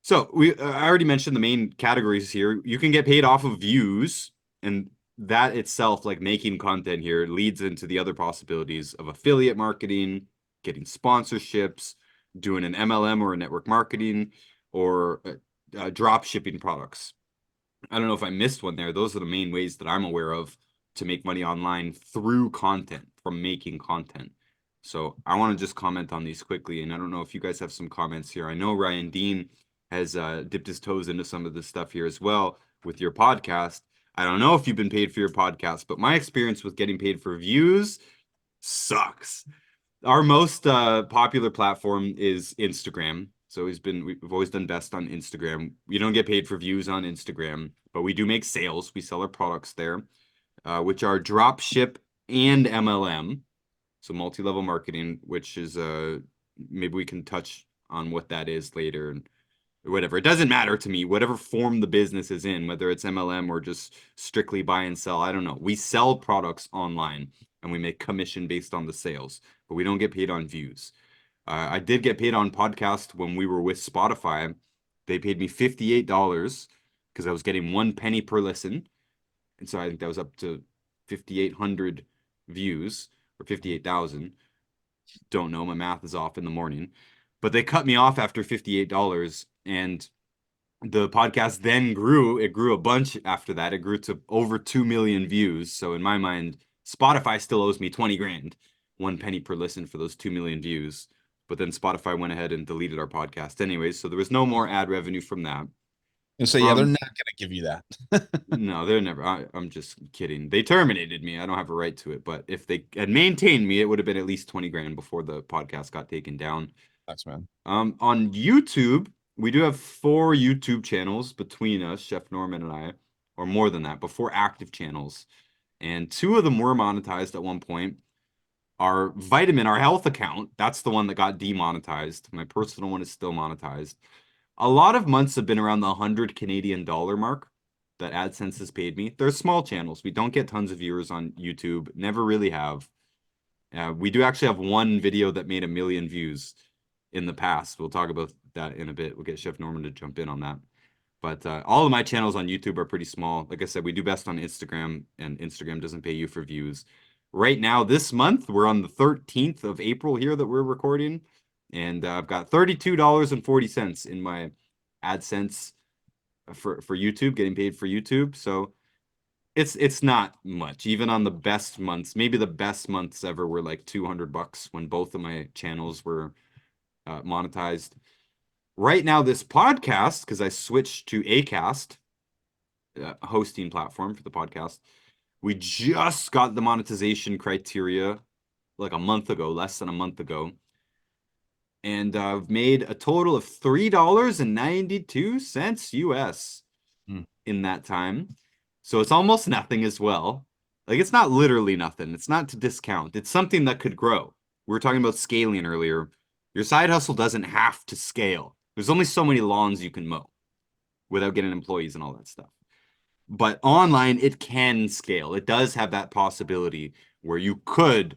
So I already mentioned the main categories here. You can get paid off of views, and that itself, like making content here, leads into the other possibilities of affiliate marketing, getting sponsorships, doing an MLM or a network marketing, or drop shipping products. I don't know if I missed one there. Those are the main ways that I'm aware of to make money online through content, from making content. So I want to just comment on these quickly, and I don't know if you guys have some comments here. I know Ryan Dean has dipped his toes into some of this stuff here as well with your podcast. I don't know if you've been paid for your podcast, but my experience with getting paid for views sucks. Our most popular platform is Instagram. So we've always done best on Instagram. We don't get paid for views on Instagram, but we do make sales. We sell our products there, which are drop ship and MLM. So multi-level marketing, which is maybe we can touch on what that is later, and whatever. It doesn't matter to me, whatever form the business is in, whether it's MLM or just strictly buy and sell. I don't know. We sell products online and we make commission based on the sales, but we don't get paid on views. I did get paid on podcast when we were with Spotify. They paid me $58 because I was getting 1 penny per listen. And so I think that was up to 5,800 views or 58,000. Don't know. My math is off in the morning. But they cut me off after $58, and the podcast then grew. It grew a bunch after that. It grew to over 2 million views. So in my mind, Spotify still owes me 20 grand, 1 penny per listen for those 2 million views. But then Spotify went ahead and deleted our podcast anyways. So there was no more ad revenue from that.
And so, yeah, they're not going to give you that.
No, they're never. I'm just kidding. They terminated me. I don't have a right to it. But if they had maintained me, it would have been at least 20 grand before the podcast got taken down.
Thanks, man.
On YouTube, we do have 4 YouTube channels between us, Chef Norman and I, or more than that, but 4 active channels. And 2 of them were monetized at one point. Our Vitamin, our health account, that's the one that got demonetized. My personal one is still monetized. A lot of months have been around the 100 Canadian dollar mark that AdSense has paid me. They're small channels. We don't get tons of viewers on YouTube. Never really have. We do actually have one video that made 1 million views in the past. We'll talk about that in a bit. We'll get Chef Norman to jump in on that. But all of my channels on YouTube are pretty small. Like I said, we do best on Instagram, and Instagram doesn't pay you for views. Right now, this month, we're on the 13th of April here that we're recording. And I've got $32.40 in my AdSense for YouTube, getting paid for YouTube. So it's not much. Even on the best months, maybe the best months ever were like $200 when both of my channels were monetized. Right now, this podcast, because I switched to Acast, hosting platform for the podcast, we just got the monetization criteria like a month ago, less than a month ago. And I've made a total of $3.92 US in that time. So it's almost nothing as well. Like, it's not literally nothing. It's not to discount. It's something that could grow. We were talking about scaling earlier. Your side hustle doesn't have to scale. There's only so many lawns you can mow without getting employees and all that stuff. But online, it can scale. It does have that possibility where you could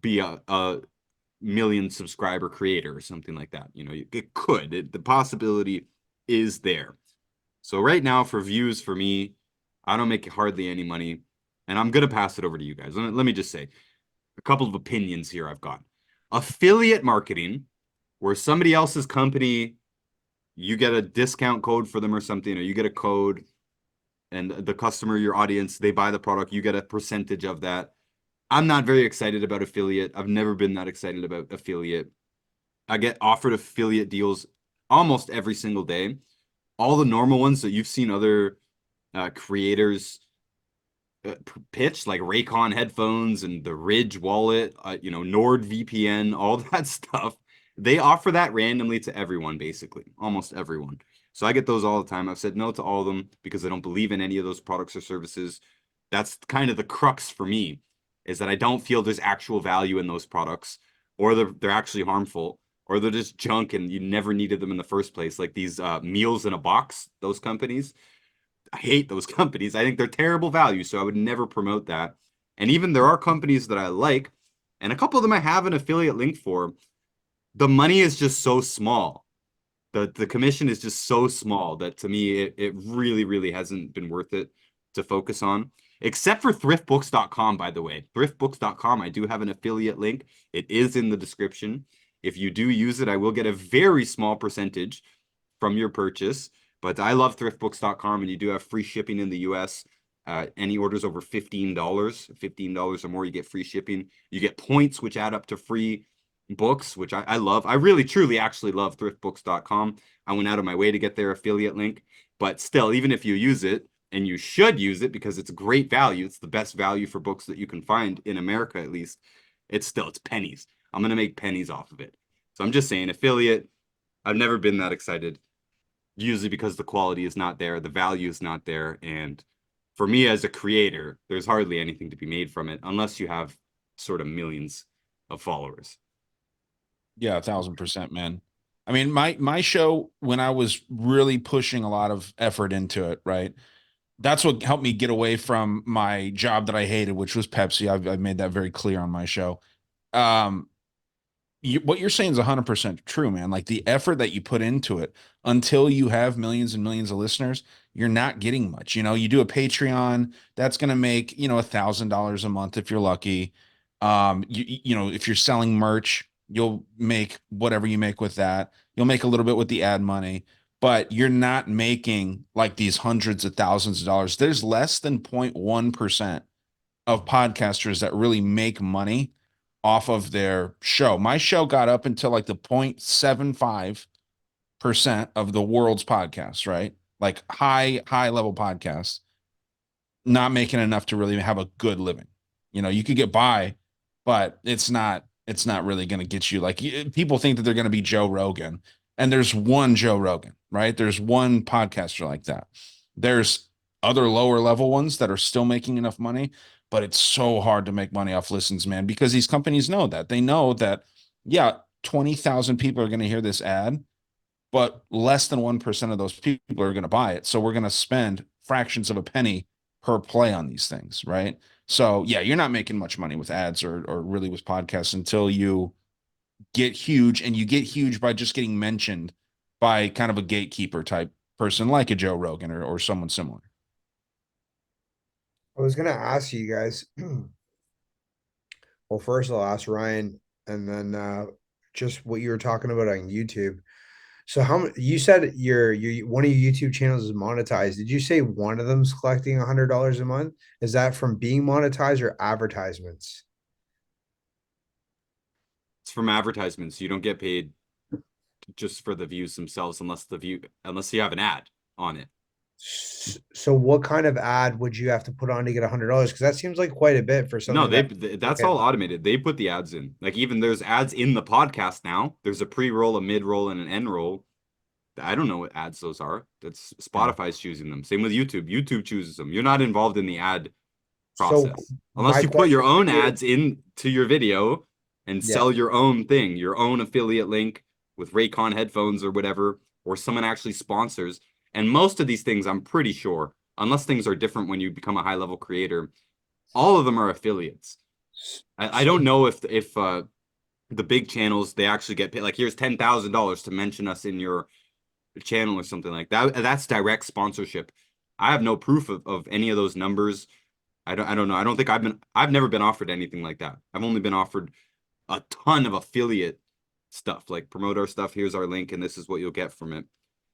be a million subscriber creator or something like that. You know, it could. The possibility is there. So right now, for views, for me, I don't make hardly any money, and I'm gonna pass it over to you guys. Let me just say a couple of opinions here I've got. Affiliate marketing, where somebody else's company, you get a discount code for them or something, or you get a code, and the customer, your audience, they buy the product, you get a percentage of that. I'm not very excited about affiliate. I've never been that excited about affiliate. I get offered affiliate deals almost every single day. All the normal ones that you've seen other creators pitch, like Raycon headphones and the Ridge wallet, NordVPN, all that stuff. They offer that randomly to everyone, basically, almost everyone. So I get those all the time. I've said no to all of them because I don't believe in any of those products or services. That's kind of the crux for me, is that I don't feel there's actual value in those products, or they're actually harmful, or they're just junk and you never needed them in the first place. Like these meals in a box, those companies. I hate those companies. I think they're terrible value, so I would never promote that. And even there are companies that I like, and a couple of them I have an affiliate link for. The money is just so small. The commission is just so small that to me it really, really hasn't been worth it to focus on. Except for thriftbooks.com, by the way. Thriftbooks.com, I do have an affiliate link. It is in the description. If you do use it, I will get a very small percentage from your purchase. But I love thriftbooks.com, and you do have free shipping in the US. Any orders over $15 or more, you get free shipping. You get points, which add up to free books, which I love. I really, truly, actually love thriftbooks.com. I went out of my way to get their affiliate link. But still, even if you use it, and you should use it because it's great value, it's the best value for books that you can find in America, at least, it's pennies. I'm going to make pennies off of it. So I'm just saying, affiliate, I've never been that excited, usually because the quality is not there, the value is not there. And for me as a creator, there's hardly anything to be made from it unless you have sort of millions of followers.
Yeah, 1,000%, man. I mean, my show, when I was really pushing a lot of effort into it, right? That's what helped me get away from my job that I hated, which was Pepsi. I've made that very clear on my show. Um, what you're saying is 100% true, man. Like the effort that you put into it until you have millions and millions of listeners, you're not getting much. You know, you do a Patreon, that's going to make, $1,000 a month if you're lucky. If you're selling merch, you'll make whatever you make with that. You'll make a little bit with the ad money, but you're not making like these hundreds of thousands of dollars. There's less than 0.1% of podcasters that really make money off of their show. My show got up until like the 0.75% of the world's podcasts, right? Like high level podcasts, not making enough to really have a good living. You could get by, but it's not really going to get you like people think that they're going to be Joe Rogan, and there's one Joe Rogan, right? There's one podcaster like that. There's other lower level ones that are still making enough money, but it's so hard to make money off listens, man, because these companies know that. They know that, yeah, 20,000 people are going to hear this ad, but less than 1% of those people are going to buy it. So we're going to spend fractions of a penny per play on these things, right? So yeah, you're not making much money with ads or really with podcasts until you get huge, and you get huge by just getting mentioned by kind of a gatekeeper type person like a Joe Rogan or someone similar.
I was gonna ask you guys. Well, first I'll ask Ryan, and then just what you were talking about on YouTube. So you said your one of your YouTube channels is monetized. Did you say one of them's collecting $100 a month? Is that from being monetized or advertisements?
It's from advertisements. You don't get paid just for the views themselves unless you have an ad on it.
So what kind of ad would you have to put on to get $100? Because that seems like quite a bit for
No,
something
that's all automated. They put the ads in. Like even there's ads in the podcast now. There's a pre-roll, a mid-roll, and an end roll. I don't know what ads those are. That's Spotify's choosing them. Same with YouTube. YouTube chooses them. You're not involved in the ad
So
process unless
my
you put your
question
own
for you,
ads into your video and
yeah.
sell your own thing, your own affiliate link with Raycon headphones or whatever, or someone actually sponsors. And most of these things, I'm pretty sure, unless things are different when you become a high level creator, all of them are affiliates. I
So
don't know if the big channels, they actually get paid. Like, here's $10,000 to mention us in your channel or something like that. That's direct sponsorship. I have no proof of any of those numbers. I don't know. I don't think I've never been offered anything like that. I've only been offered a ton of affiliate stuff, like promote our stuff. Here's our link, and this is what you'll get from it.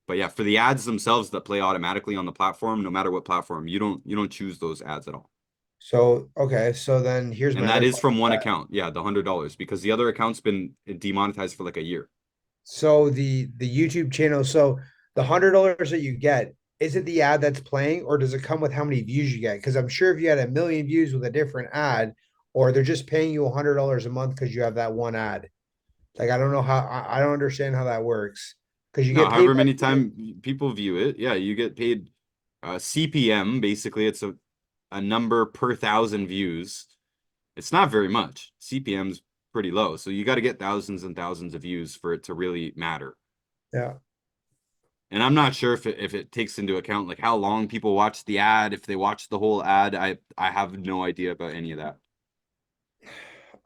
But yeah, for the ads themselves that play automatically on the platform, no matter what platform, you don't choose those ads at all.
so okay, so then here's
And
my
that
other
is
question.
from one account. Yeah, the $100, because the other account's been demonetized for like a year.
So the YouTube channel, so the $100 that you get, is it the ad that's playing, or does it come with how many views you get? Because I'm sure if you had a million views with a different ad, or they're just paying you $100 a month because you have that one ad. Like I don't know how I don't understand how that works. Because you
No,
get paid
however
by
many time people view it, yeah, you get paid CPM. Basically, it's a number per thousand views. It's not very much. CPM's pretty low, so you got to get thousands and thousands of views for it to really matter.
yeah.
And I'm not sure if it takes into account like how long people watch the ad, if they watch the whole ad. I have no idea about any of that.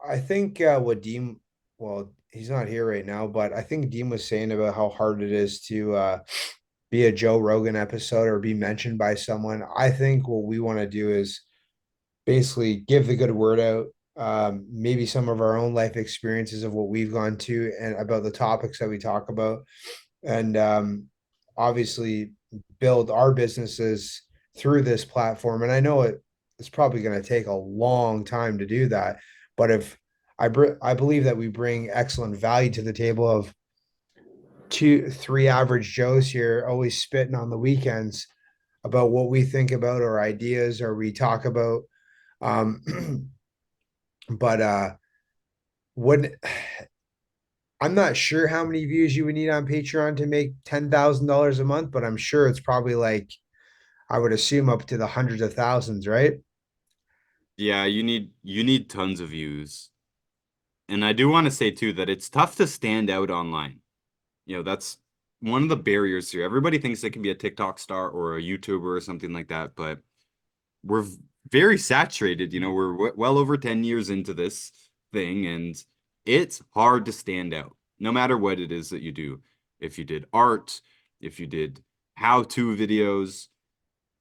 I think what Dean, well, he's not here right now, but I think Dean was saying about how hard it is to be a Joe Rogan episode or be mentioned by someone. I think what we want to do is basically give the good word out, maybe some of our own life experiences of what we've gone to and about the topics that we talk about, and obviously build our businesses through this platform. And I know it's probably going to take a long time to do that, but if I believe that we bring excellent value to the table of two, three average Joes here, always spitting on the weekends about what we think about our ideas or we talk about. Um, but when I'm not sure how many views you would need on Patreon to make $10,000 a month, but I'm sure it's probably like I would assume up to the hundreds of thousands, right?
Yeah, you need tons of views. And I do want to say too that it's tough to stand out online. That's one of the barriers here. Everybody thinks they can be a TikTok star or a YouTuber or something like that, but we're very saturated. We're well over 10 years into this thing, and it's hard to stand out, no matter what it is that you do. If you did art, if you did how-to videos,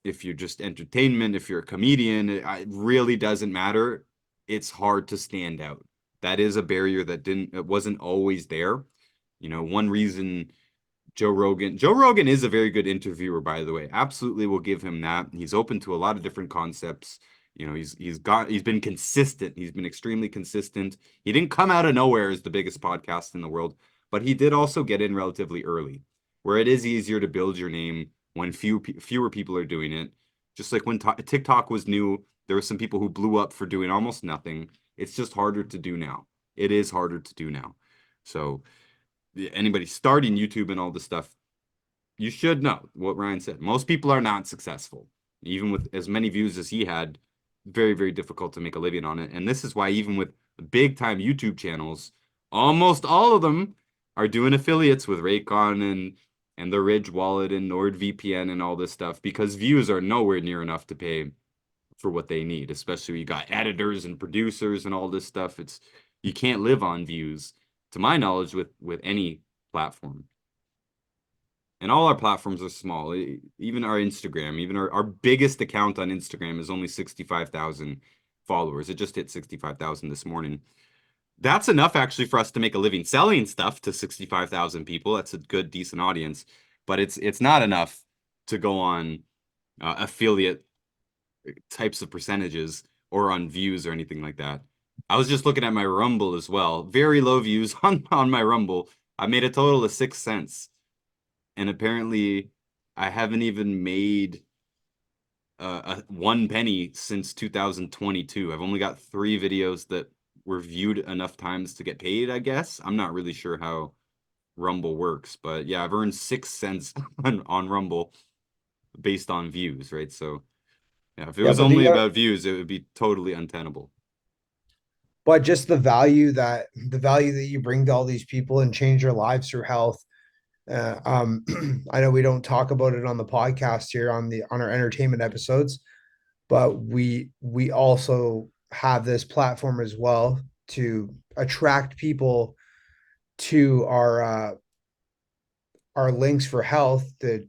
if you're just entertainment, if you're a comedian, it really doesn't matter. It's hard to stand out. That is a barrier it wasn't always there. One reason Joe Rogan is a very good interviewer, by the way. Absolutely will give him that. He's open to a lot of different concepts. He's been consistent. He's been extremely consistent. He didn't come out of nowhere as the biggest podcast in the world, but he did also get in relatively early, where it is easier to build your name when fewer people are doing it. Just like when TikTok was new, there were some people who blew up for doing almost nothing. It's just harder to do now. It is harder to do now. So anybody starting YouTube and all this stuff, you should know what Ryan said. Most people are not successful, even with as many views as he had. Very, very difficult to make a living on it. And this is why even with big time YouTube channels, almost all of them are doing affiliates with Raycon and the Ridge Wallet and NordVPN and all this stuff, because views are nowhere near enough to pay for what they need, especially when you got editors and producers and all this stuff. You can't live on views, to my knowledge, with any platform. And all our platforms are small. Even our Instagram, even our biggest account on Instagram is only 65,000 followers. It just hit 65,000 this morning. That's enough actually for us to make a living selling stuff to 65,000 people. That's a good, decent audience, but it's not enough to go on affiliate types of percentages or on views or anything like that. I was just looking at my Rumble as well. Very low views on my Rumble. I made a total of 6 cents. And apparently I haven't even made one penny since 2022. I've only got 3 videos that were viewed enough times to get paid, I guess. I'm not really sure how Rumble works, but yeah, I've earned 6 cents on Rumble based on views, right? So yeah, if it
Yeah,
was only about views, it would be totally untenable.
but just the value that you bring to all these people and change their lives through health. I know we don't talk about it on the podcast here on our entertainment episodes, but we also have this platform as well to attract people to our links for health to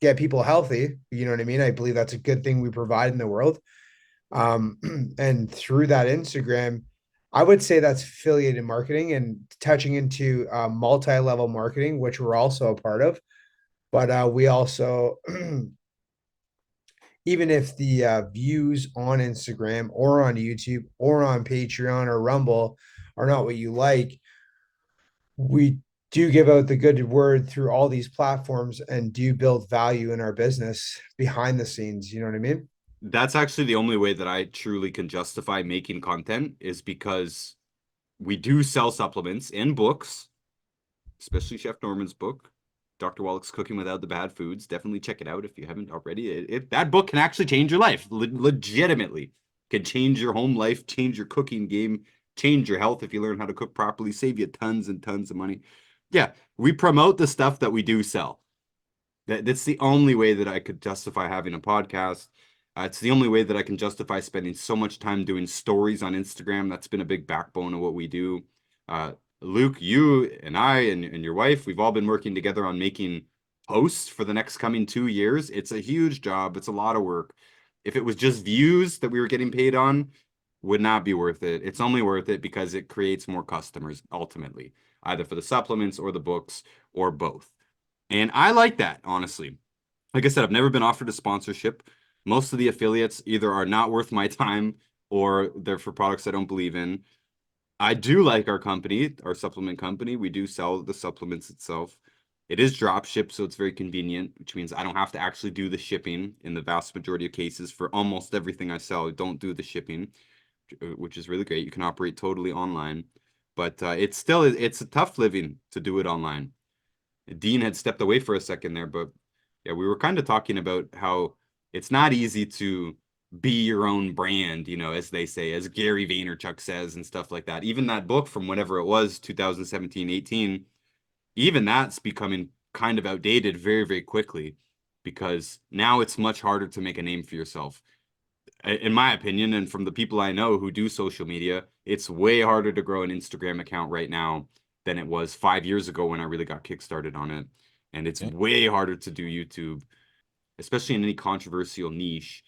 get people healthy. You know what I mean? I believe that's a good thing we provide in the world. And through that Instagram, I would say that's affiliated marketing and touching into multi-level marketing, which we're also a part of. But we also, even if the views on Instagram or on YouTube or on Patreon or Rumble are not what you like, we do give out the good word through all these platforms and do build value in our business behind the scenes. You know what I mean?
That's actually the only way that I truly can justify making content, is because we do sell supplements and books, especially Chef Norman's book, Dr. Wallach's Cooking Without the Bad Foods. Definitely check it out if you haven't already. That book can actually change your life. Legitimately can change your home life, change your cooking game, change your health if you learn how to cook properly, save you tons and tons of money. Yeah, we promote the stuff that we do sell. That's the only way that I could justify having a podcast. It's the only way that I can justify spending so much time doing stories on Instagram. That's been a big backbone of what we do. Luke, you and I and your wife, we've all been working together on making posts for the next coming 2 years. It's a huge job. It's a lot of work. If it was just views that we were getting paid on, would not be worth it. It's only worth it because it creates more customers ultimately, either for the supplements or the books or both. And I like that, honestly. Like I said, I've never been offered a sponsorship. Most of the affiliates either are not worth my time or they're for products I don't believe in. I do like our company, our supplement company. We do sell the supplements itself. It is drop ship, so it's very convenient, which means I don't have to actually do the shipping in the vast majority of cases. For almost everything I sell, I don't do the shipping, which is really great. You can operate totally online, but it's a tough living to do it online. Dean had stepped away for a second there, but yeah, we were kind of talking about how it's not easy to be your own brand, as they say, as Gary Vaynerchuk says and stuff like that. Even that book from whenever it was, 2017, 18, even that's becoming kind of outdated very, very quickly, because now it's much harder to make a name for yourself. In my opinion, and from the people I know who do social media, it's way harder to grow an Instagram account right now than it was 5 years ago when I really got kickstarted on it. And it's way harder to do YouTube, especially in any controversial niche,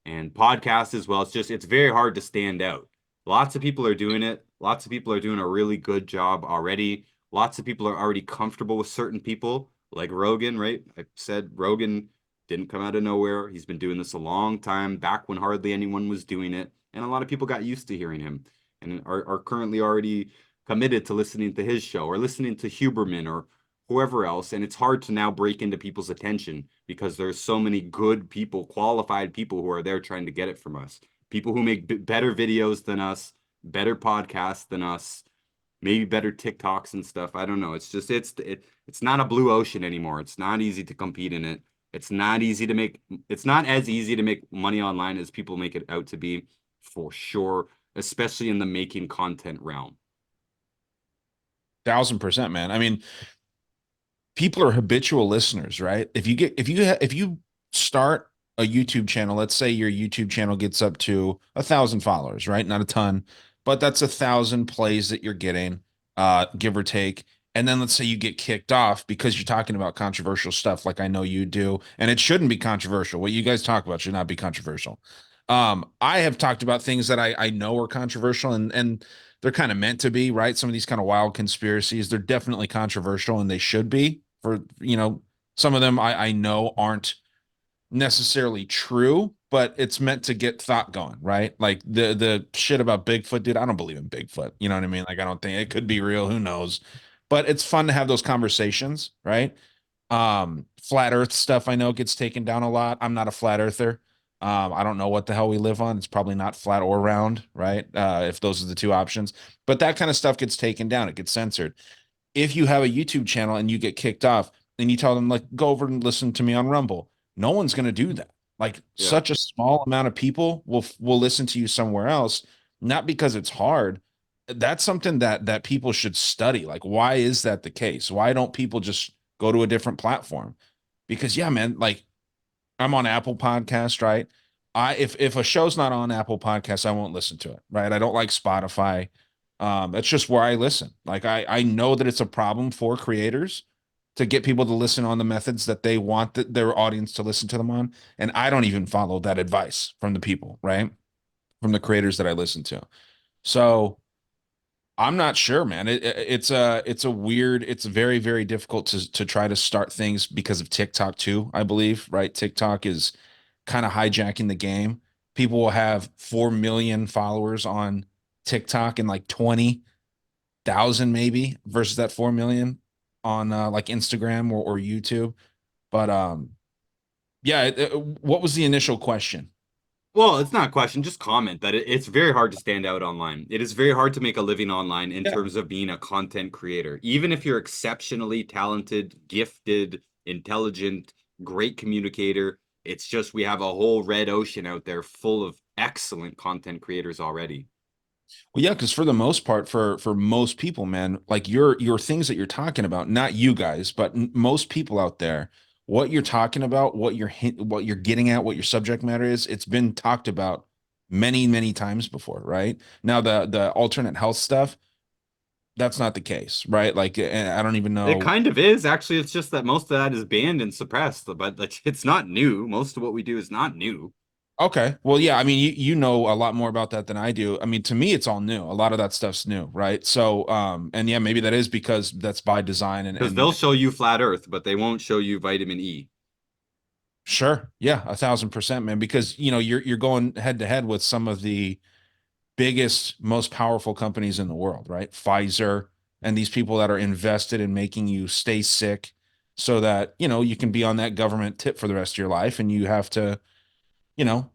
and podcasts as well. It's very hard to stand out. Lots of people are doing it. Lots of people are doing a really good job already. Lots of people are already comfortable with certain people, like Rogan, right? I said Rogan didn't come out of nowhere. He's been doing this a long time, back when hardly anyone was doing it. And a lot of people got used to hearing him and are currently already committed to listening to his show or listening to Huberman or whoever else. And it's hard to now break into people's attention because there's so many good people, qualified people who are there trying to get it from us. People who make better videos than us, better podcasts than us, maybe better TikToks and stuff. I don't know. It's not a blue ocean anymore. It's not easy to compete in it. It's not as easy to make money online as people make it out to be, for sure, especially in the making content realm.
1,000%, man. I mean, people are habitual listeners, right? If you start a YouTube channel, let's say your YouTube channel gets up to 1,000 followers, right? Not a ton, but that's 1,000 plays that you're getting, give or take. And then let's say you get kicked off because you're talking about controversial stuff, like I know you do, and it shouldn't be controversial. What you guys talk about should not be controversial. I have talked about things that I know are controversial, and they're kind of meant to be, right? Some of these kind of wild conspiracies, they're definitely controversial, and they should be. For some of them I know aren't necessarily true, but it's meant to get thought going, right? Like the shit about Bigfoot, dude. I don't believe in Bigfoot. You know what I mean? Like I don't think it could be real. Who knows? But it's fun to have those conversations, right? Flat Earth stuff I know gets taken down a lot. I'm not a flat earther. I don't know what the hell we live on. It's probably not flat or round, right? If those are the two options. But that kind of stuff gets taken down. It gets censored. If you have a YouTube channel and you get kicked off and you tell them, like, go over and listen to me on Rumble, no one's going to do that. Like such a small amount of people will listen to you somewhere else, not because it's hard. That's something that people should study. Like, why is that the case? Why don't people just go to a different platform. Because yeah, man, like I'm on Apple Podcast, right? If a show's not on Apple Podcasts, I won't listen to it, right? I don't like Spotify. That's just where I listen. Like I know that it's a problem for creators to get people to listen on the methods that they want their audience to listen to them on, and I don't even follow that advice from the people, right? From the creators that I listen to. So I'm not sure, man. It's a weird. It's very very difficult to try to start things because of TikTok too. I believe, right? TikTok is kind of hijacking the game. People will have 4 million followers on TikTok and like 20,000 maybe versus that 4 million on like Instagram or YouTube. But yeah. What was the initial question?
Well, it's not a question, just comment that it's very hard to stand out online. It is very hard to make a living online in
Yeah.
terms of being a content creator. Even if you're exceptionally talented, gifted, intelligent, great communicator, it's just we have a whole red ocean out there full of excellent content creators already.
Well, yeah, because for the most part, for most people, man, like your things that you're talking about, not you guys, but most people out there, what you're talking about, what you're getting at, what your subject matter is, it's been talked about many, many times before, right? Now the alternate health stuff, that's not the case, right? Like I don't even
It
know.
kind of is. Actually, it's just that most of that is banned and suppressed, but like, it's not new. Most of what we do is not new.
Okay. Well, yeah, I mean, you know a lot more about that than I do. I mean, to me, it's all new. A lot of that stuff's new, right? So, and yeah, maybe that is because that's by design
Because
and
they'll show you flat Earth, but they won't show you vitamin E.
sure. Yeah, 1,000%, man. Because you're going head to head with some of the biggest, most powerful companies in the world, right? Pfizer and these people that are invested in making you stay sick so that, you can be on that government tip for the rest of your life and you have to, you know,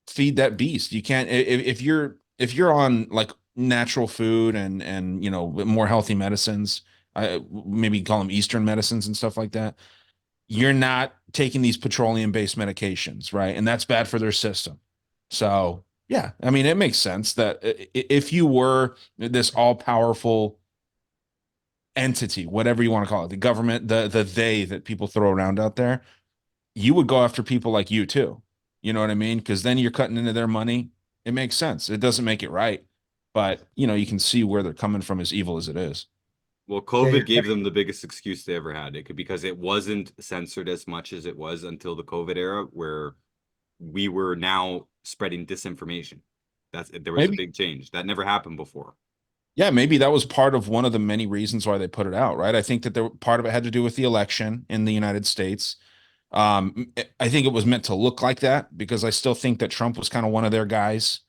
feed that beast. You can't if you're on like natural food and more healthy medicines, maybe call them Eastern medicines and stuff like that. You're not taking these petroleum based medications, right? And that's bad for their system. So yeah, I mean, it makes sense that if you were this all powerful entity, whatever you want to call it, the government, the they that people throw around out there, you would go after people like you too. You know what I mean? Because then you're cutting into their money. It makes sense. It doesn't make it right, but you can see where they're coming from, as evil as it is.
Well,
Yeah,
COVID gave them the biggest excuse they ever had. It could because it wasn't censored as much as it was until the COVID era, where we were now spreading disinformation. There was a
Maybe,
big change that never happened before.
yeah, maybe that was part of one of the many reasons why they put it out, right? I think that part of it had to do with the election in the United States. I think it was meant to look like that because I still think that Trump was kind of one of their guys.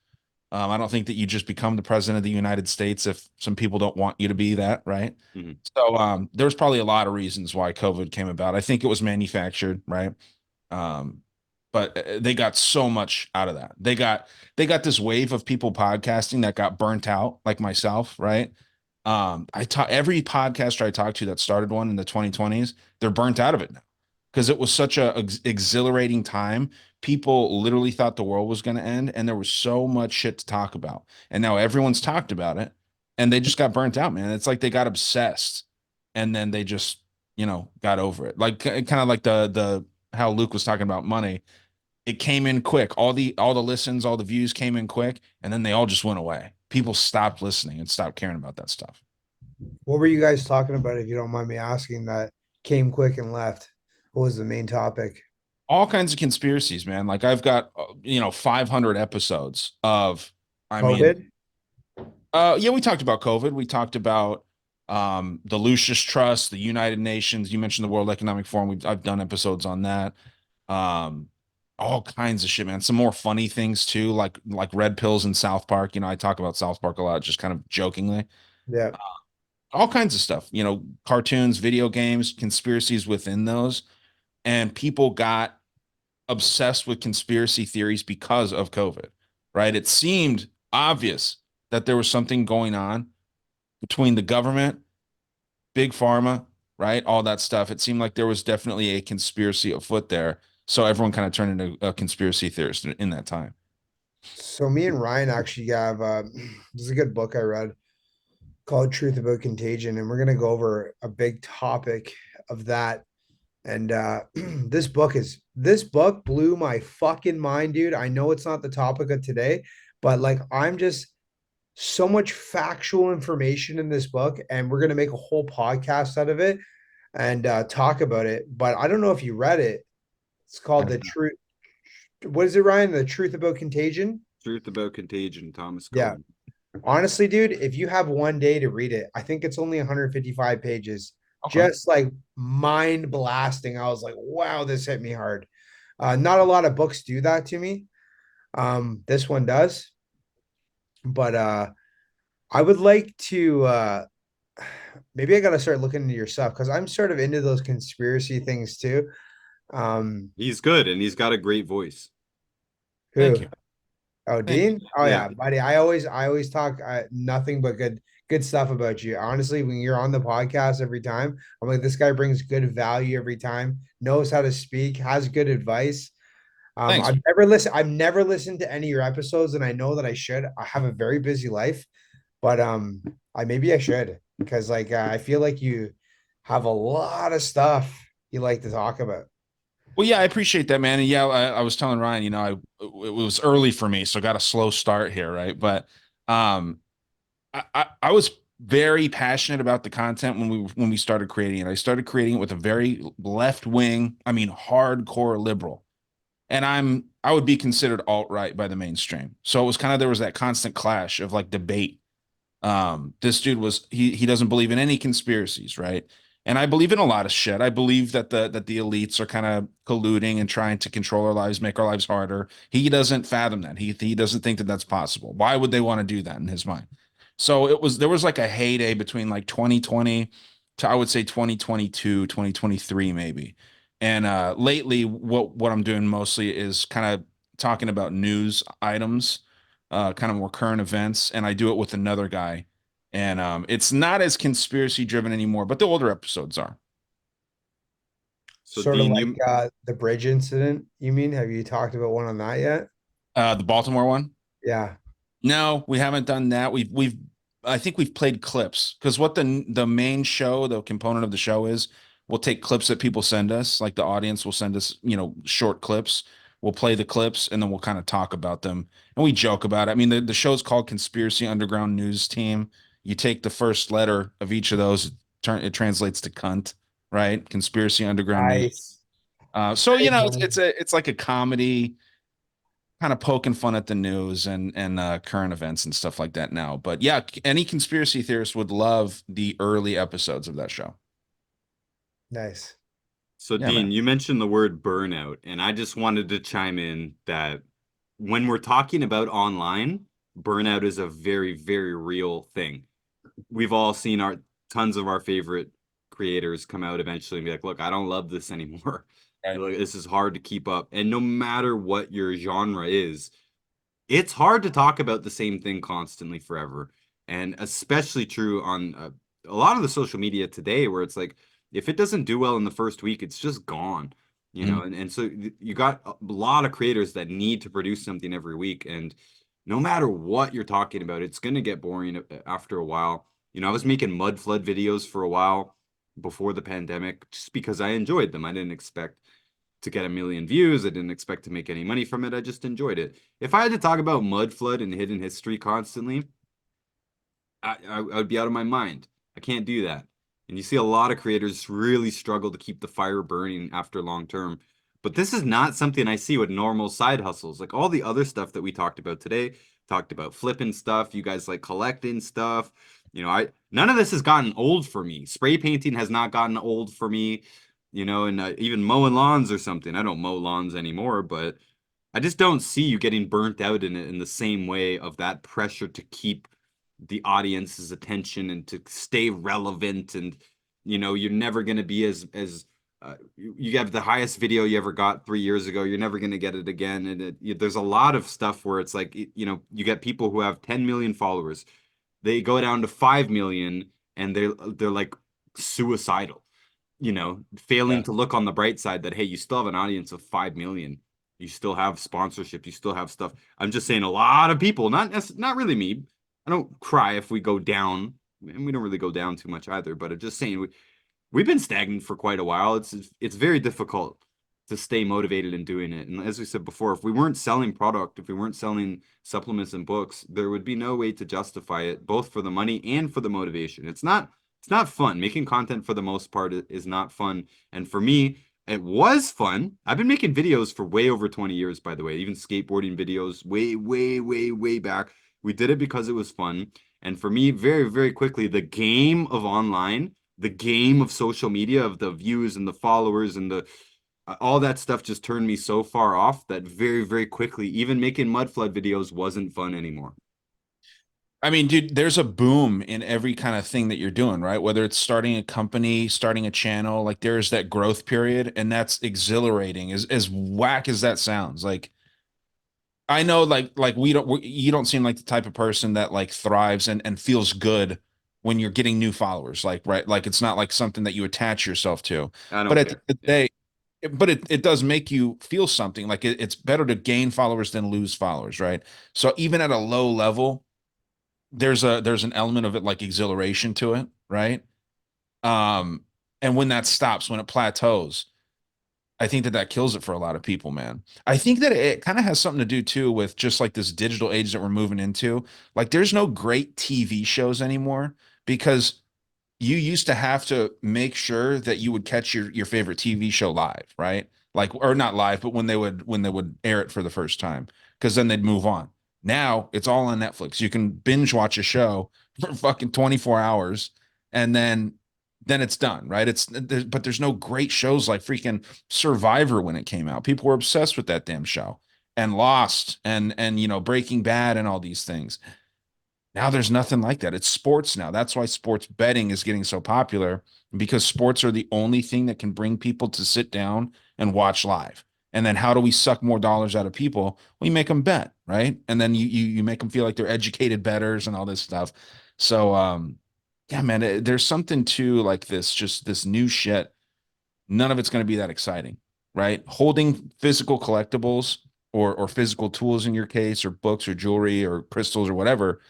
I don't think that you just become the president of the United States if some people don't want you to be that, right?
Mhm.
So there was probably a lot of reasons why COVID came about. I think it was manufactured, right? Um, but they got so much out of that. They got this wave of people podcasting that got burnt out, like myself, right? I taught every podcaster I talked to that started one in the 2020s, they're burnt out of it now because it was such a exhilarating time. People literally thought the world was going to end, and there was so much shit to talk about. And now everyone's talked about it, and they just got burnt out, man. It's like they got obsessed, and then they just got over it. Like kind of like the how Luke was talking about money. It came in quick. All the listens, all the views came in quick, and then they all just went away. People stopped listening and stopped caring about that stuff.
what were you guys talking about, if you don't mind me asking, that came quick and left? What was the main topic?
All kinds of conspiracies, man. Like I've got 500 episodes of, I mean,
COVID?
yeah, we talked about COVID. We talked about the Lucius Trust, the United Nations. You mentioned the World Economic Forum. I've done episodes on that. Um, all kinds of shit, man. Some more funny things too, like red pills in South Park. I talk about South Park a lot, just kind of jokingly.
Yeah.
All kinds of stuff. Cartoons, video games, conspiracies within those, and people got obsessed with conspiracy theories because of COVID, right? It seemed obvious that there was something going on between the government, big pharma, right? All that stuff. It seemed like there was definitely a conspiracy afoot there. So everyone kind of turned into a conspiracy theorist in that time.
So me and Ryan actually have this is a good book I read called Truth About Contagion, and we're gonna go over a big topic of that. And this book blew my fucking mind, dude. I know it's not the topic of today, but like I'm just so much factual information in this book, and we're gonna make a whole podcast out of it and talk about it. But I don't know if you read it. It's called The Truth. What is it, Ryan? The Truth About Contagion?
Truth About Contagion, Thomas
Yeah.
Cohen.
Honestly, dude, if you have one day to read it, I think it's only 155 pages.
Okay.
Just like mind blasting. I was like, wow, this hit me hard. Not a lot of books do that to me. This one does. But I would like to maybe I gotta start looking into your stuff because I'm sort of into those conspiracy things too.
He's good and he's got a great voice.
Thank
Who?
you.
Oh,
Thank you.
Dean? Oh
Yeah.
yeah, buddy. I always talk nothing but good stuff about you. Honestly, when you're on the podcast every time, I'm like, this guy brings good value every time, knows how to speak, has good advice.
Thanks.
I've never listened to any of your episodes, and I know that I should. I have a very busy life, but I should because like I feel like you have a lot of stuff you like to talk about.
Well, yeah, I appreciate that, man. And yeah, I was telling Ryan, it was early for me, so got a slow start here, right? But um, I was very passionate about the content when we started creating it. I started creating it with a very left wing, I mean, hardcore liberal, and I would be considered alt right by the mainstream. So it was kind of there was that constant clash of like debate. This dude was he doesn't believe in any conspiracies, right? And I believe in a lot of shit. I believe that the elites are kind of colluding and trying to control our lives, make our lives harder. He doesn't fathom that. He doesn't think that that's possible. Why would they want to do that in his mind? So there was like a heyday between like 2020 to I would say 2022, 2023 maybe. And lately what I'm doing mostly is kind of talking about news items, kind of more current events, and I do it with another guy. And it's not as conspiracy driven anymore, but the older episodes are.
So
Sort of
Dean,
like
you
the bridge incident, you mean? Have you talked about one on that yet?
The Baltimore one?
Yeah.
No, we haven't done that. We've I think we've played clips because what the main show, the component of the show is, we'll take clips that people send us, like the audience will send us, short clips. We'll play the clips and then we'll kind of talk about them and we joke about it. I mean, the show's called Conspiracy Underground News Team. You take the first letter of each of those, it translates to cunt, right? Conspiracy Underground News.
Nice.
So
Nice,
it's
man.
it's like a comedy kind of poking fun at the news and current events and stuff like that now. But yeah, any conspiracy theorist would love the early episodes of that show.
Nice.
So
Yeah, man.
Dean, you mentioned the word burnout, and I just wanted to chime in that when we're talking about online, burnout is a very, very real thing. We've all seen our tons of our favorite creators come out eventually and be like, look, I don't love this anymore.
Right.
Like, this is hard to keep up. And no matter what your genre is, it's hard to talk about the same thing constantly forever. And especially true on a lot of the social media today, where it's like, if it doesn't do well in the first week, it's just gone,
Mhm.
and so you got a lot of creators that need to produce something every week. And no matter what you're talking about, it's going to get boring after a while. I was making mud flood videos for a while before the pandemic just because I enjoyed them. I didn't expect to get a million views. I didn't expect to make any money from it. I just enjoyed it. If I had to talk about mud flood and hidden history constantly, I would be out of my mind. I can't do that. And you see a lot of creators really struggle to keep the fire burning after long term. But this is not something I see with normal side hustles. Like all the other stuff that we talked about today, talked about flipping stuff. You guys like collecting stuff. I none of this has gotten old for me. Spray painting has not gotten old for me. And even mowing lawns or something. I don't mow lawns anymore, but I just don't see you getting burnt out in the same way of that pressure to keep the audience's attention and to stay relevant. And you're never going to be as you have the highest video you ever got 3 years ago, you're never going to get it again. And there's a lot of stuff where it's like, you get people who have 10 million followers, they go down to 5 million and they're like suicidal, failing
Yeah.
to look on the bright side that, hey, you still have an audience of 5 million. You still have sponsorship. You still have stuff. I'm just saying a lot of people, not really me. I don't cry if we go down, and we don't really go down too much either, but I'm just saying we've been stagnant for quite a while. It's very difficult to stay motivated in doing it. And as we said before, if we weren't selling product, if we weren't selling supplements and books, there would be no way to justify it, both for the money and for the motivation. It's not fun. Making content for the most part is not fun. And for me, it was fun. I've been making videos for way over 20 years, by the way, even skateboarding videos way, way, way, way back. We did it because it was fun. And for me, very, very quickly, the game of online, the game of social media, of the views and the followers and the all that stuff just turned me so far off that very, very quickly, even making mud flood videos wasn't fun anymore.
I mean, dude, there's a boom in every kind of thing that you're doing, right? Whether it's starting a company, starting a channel, like there's that growth period, and that's exhilarating. As whack as that sounds, like I know, like you don't seem like the type of person that like thrives and feels good when you're getting new followers, like right, like it's not like something that you attach yourself to.
I
But
don't
at the
care.
end of the
Yeah.
day, but it does make you feel something. Like it's better to gain followers than lose followers, right? So even at a low level there's an element of it like exhilaration to it, right? Um, and when that stops, when it plateaus, I think that that kills it for a lot of people, man. I think that it kind of has something to do too with just like this digital age that we're moving into. Like, there's no great TV shows anymore because you used to have to make sure that you would catch your favorite TV show live, right? Like, or not live, but when they would air it for the first time, because then they'd move on. Now it's all on Netflix. You can binge watch a show for fucking 24 hours and then it's done, right? But there's no great shows like freaking Survivor when it came out. People were obsessed with that damn show and Lost and Breaking Bad and all these things. Now there's nothing like that. It's sports now. That's why sports betting is getting so popular, because sports are the only thing that can bring people to sit down and watch live. And then how do we suck more dollars out of people? We make them bet, right? And then you make them feel like they're educated bettors and all this stuff. So yeah, man, there's something to like this, just this new shit. None of it's going to be that exciting, right? Holding physical collectibles or physical tools in your case, or books or jewelry or crystals or whatever,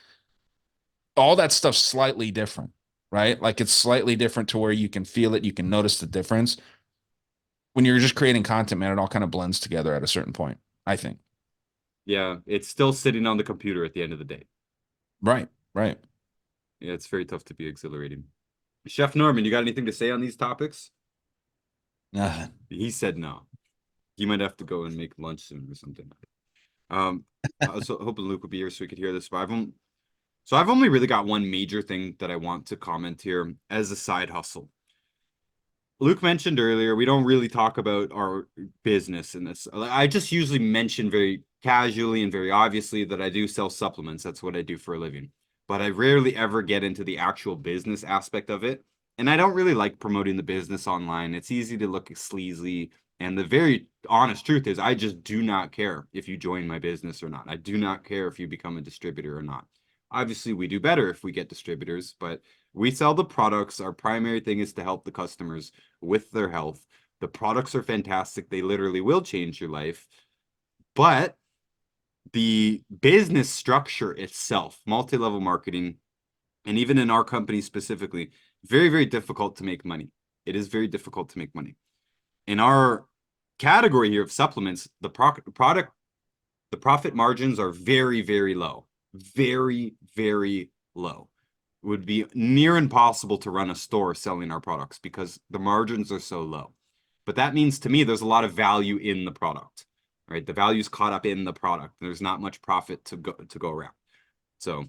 all that stuff's slightly different, right? Like it's slightly different to where you can feel it, you can notice the difference. When you're just creating content, man, it all kind of blends together at a certain point, I think.
Yeah, it's still sitting on the computer at the end of the day.
Right, right.
Yeah, it's very tough to be exhilarating. Chef Norman, you got anything to say on these topics?
Nothing.
He said no. He might have to go and make lunch soon or something. Um, I was hoping Luke would be here so we could hear this. But I've only really got one major thing that I want to comment here as a side hustle. Luke mentioned earlier, we don't really talk about our business in this. I just usually mention very casually and very obviously that I do sell supplements. That's what I do for a living. But I rarely ever get into the actual business aspect of it. And I don't really like promoting the business online. It's easy to look sleazy. And the very honest truth is, I just do not care if you join my business or not. I do not care if you become a distributor or not. Obviously, we do better if we get distributors, but we sell the products. Our primary thing is to help the customers with their health. The products are fantastic. They literally will change your life. But the business structure itself, multi-level marketing, and even in our company specifically, very, very difficult to make money. It is very difficult to make money. In our category here of supplements, the profit margins are very, very low. Very, very low. It would be near impossible to run a store selling our products because the margins are so low. But that means to me, there's a lot of value in the product, right? The value is caught up in the product. There's not much profit to go around. So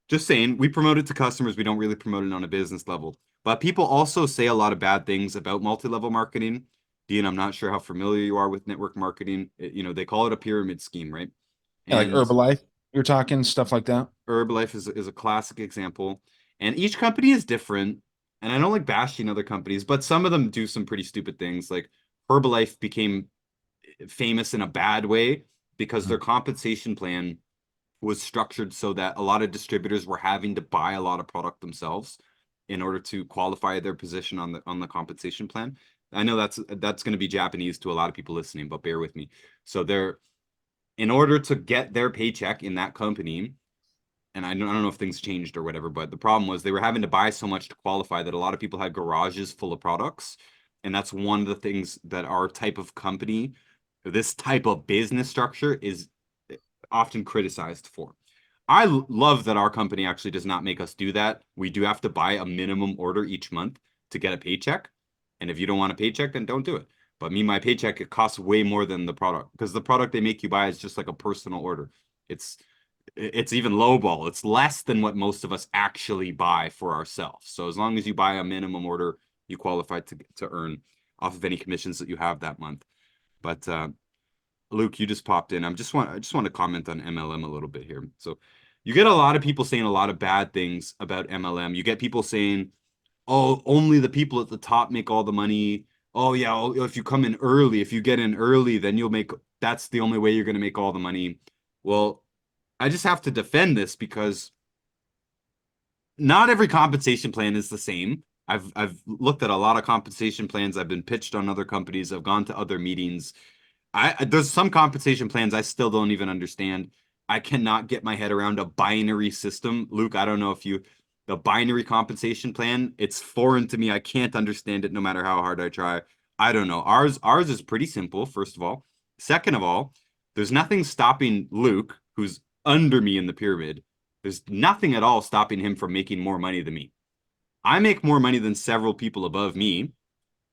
just saying, we promote it to customers. We don't really promote it on a business level. But people also say a lot of bad things about multi-level marketing. Dean, I'm not sure how familiar you are with network marketing. They call it a pyramid scheme, right?
Yeah, like
And
Herbalife, you're talking stuff like that.
Herbalife is a classic example. And each company is different. And I don't like bashing other companies, but some of them do some pretty stupid things. Like Herbalife became famous in a bad way because their compensation plan was structured so that a lot of distributors were having to buy a lot of product themselves in order to qualify their position on the compensation plan. I know that's going to be Japanese to a lot of people listening, but bear with me. So they're in order to get their paycheck in that company, and I don't know if things changed or whatever, but the problem was they were having to buy so much to qualify that a lot of people had garages full of products. And that's one of the things that our type of company, this type of business structure is often criticized for. I love that our company actually does not make us do that. We do have to buy a minimum order each month to get a paycheck. And if you don't want a paycheck, then don't do it. But my paycheck, it costs way more than the product because the product they make you buy is just like a personal order. It's even lowball. It's less than what most of us actually buy for ourselves. So as long as you buy a minimum order, you qualify to earn off of any commissions that you have that month. But Luke, you just popped in. I just want to comment on MLM a little bit here. So you get a lot of people saying a lot of bad things about MLM. You get people saying, "Oh, only the people at the top make all the money. Oh yeah, if you come in early, if you get in early, then that's the only way you're going to make all the money." Well, I just have to defend this because not every compensation plan is the same. I've looked at a lot of compensation plans. I've been pitched on other companies. I've gone to other meetings. There's some compensation plans I still don't even understand. I cannot get my head around a binary system. Luke, I don't know if the binary compensation plan, it's foreign to me. I can't understand it no matter how hard I try. I don't know. Ours is pretty simple, first of all. Second of all, there's nothing stopping Luke, who's under me in the pyramid. There's nothing at all stopping him from making more money than me. I make more money than several people above me.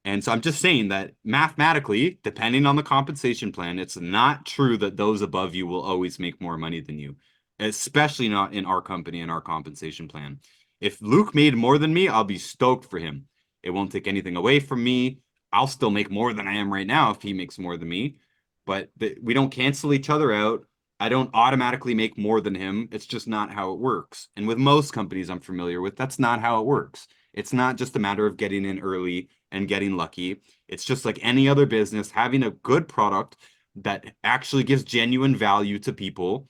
And so I'm just saying that mathematically, depending on the compensation plan, it's not true that those above you will always make more money than you, especially not in our company and our compensation plan. If Luke made more than me, I'll be stoked for him. It won't take anything away from me. I'll still make more than I am right now if he makes more than me, but we don't cancel each other out. I don't automatically make more than him. It's just not how it works. And with most companies I'm familiar with, that's not how it works. It's not just a matter of getting in early and getting lucky. It's just like any other business, having a good product that actually gives genuine value to people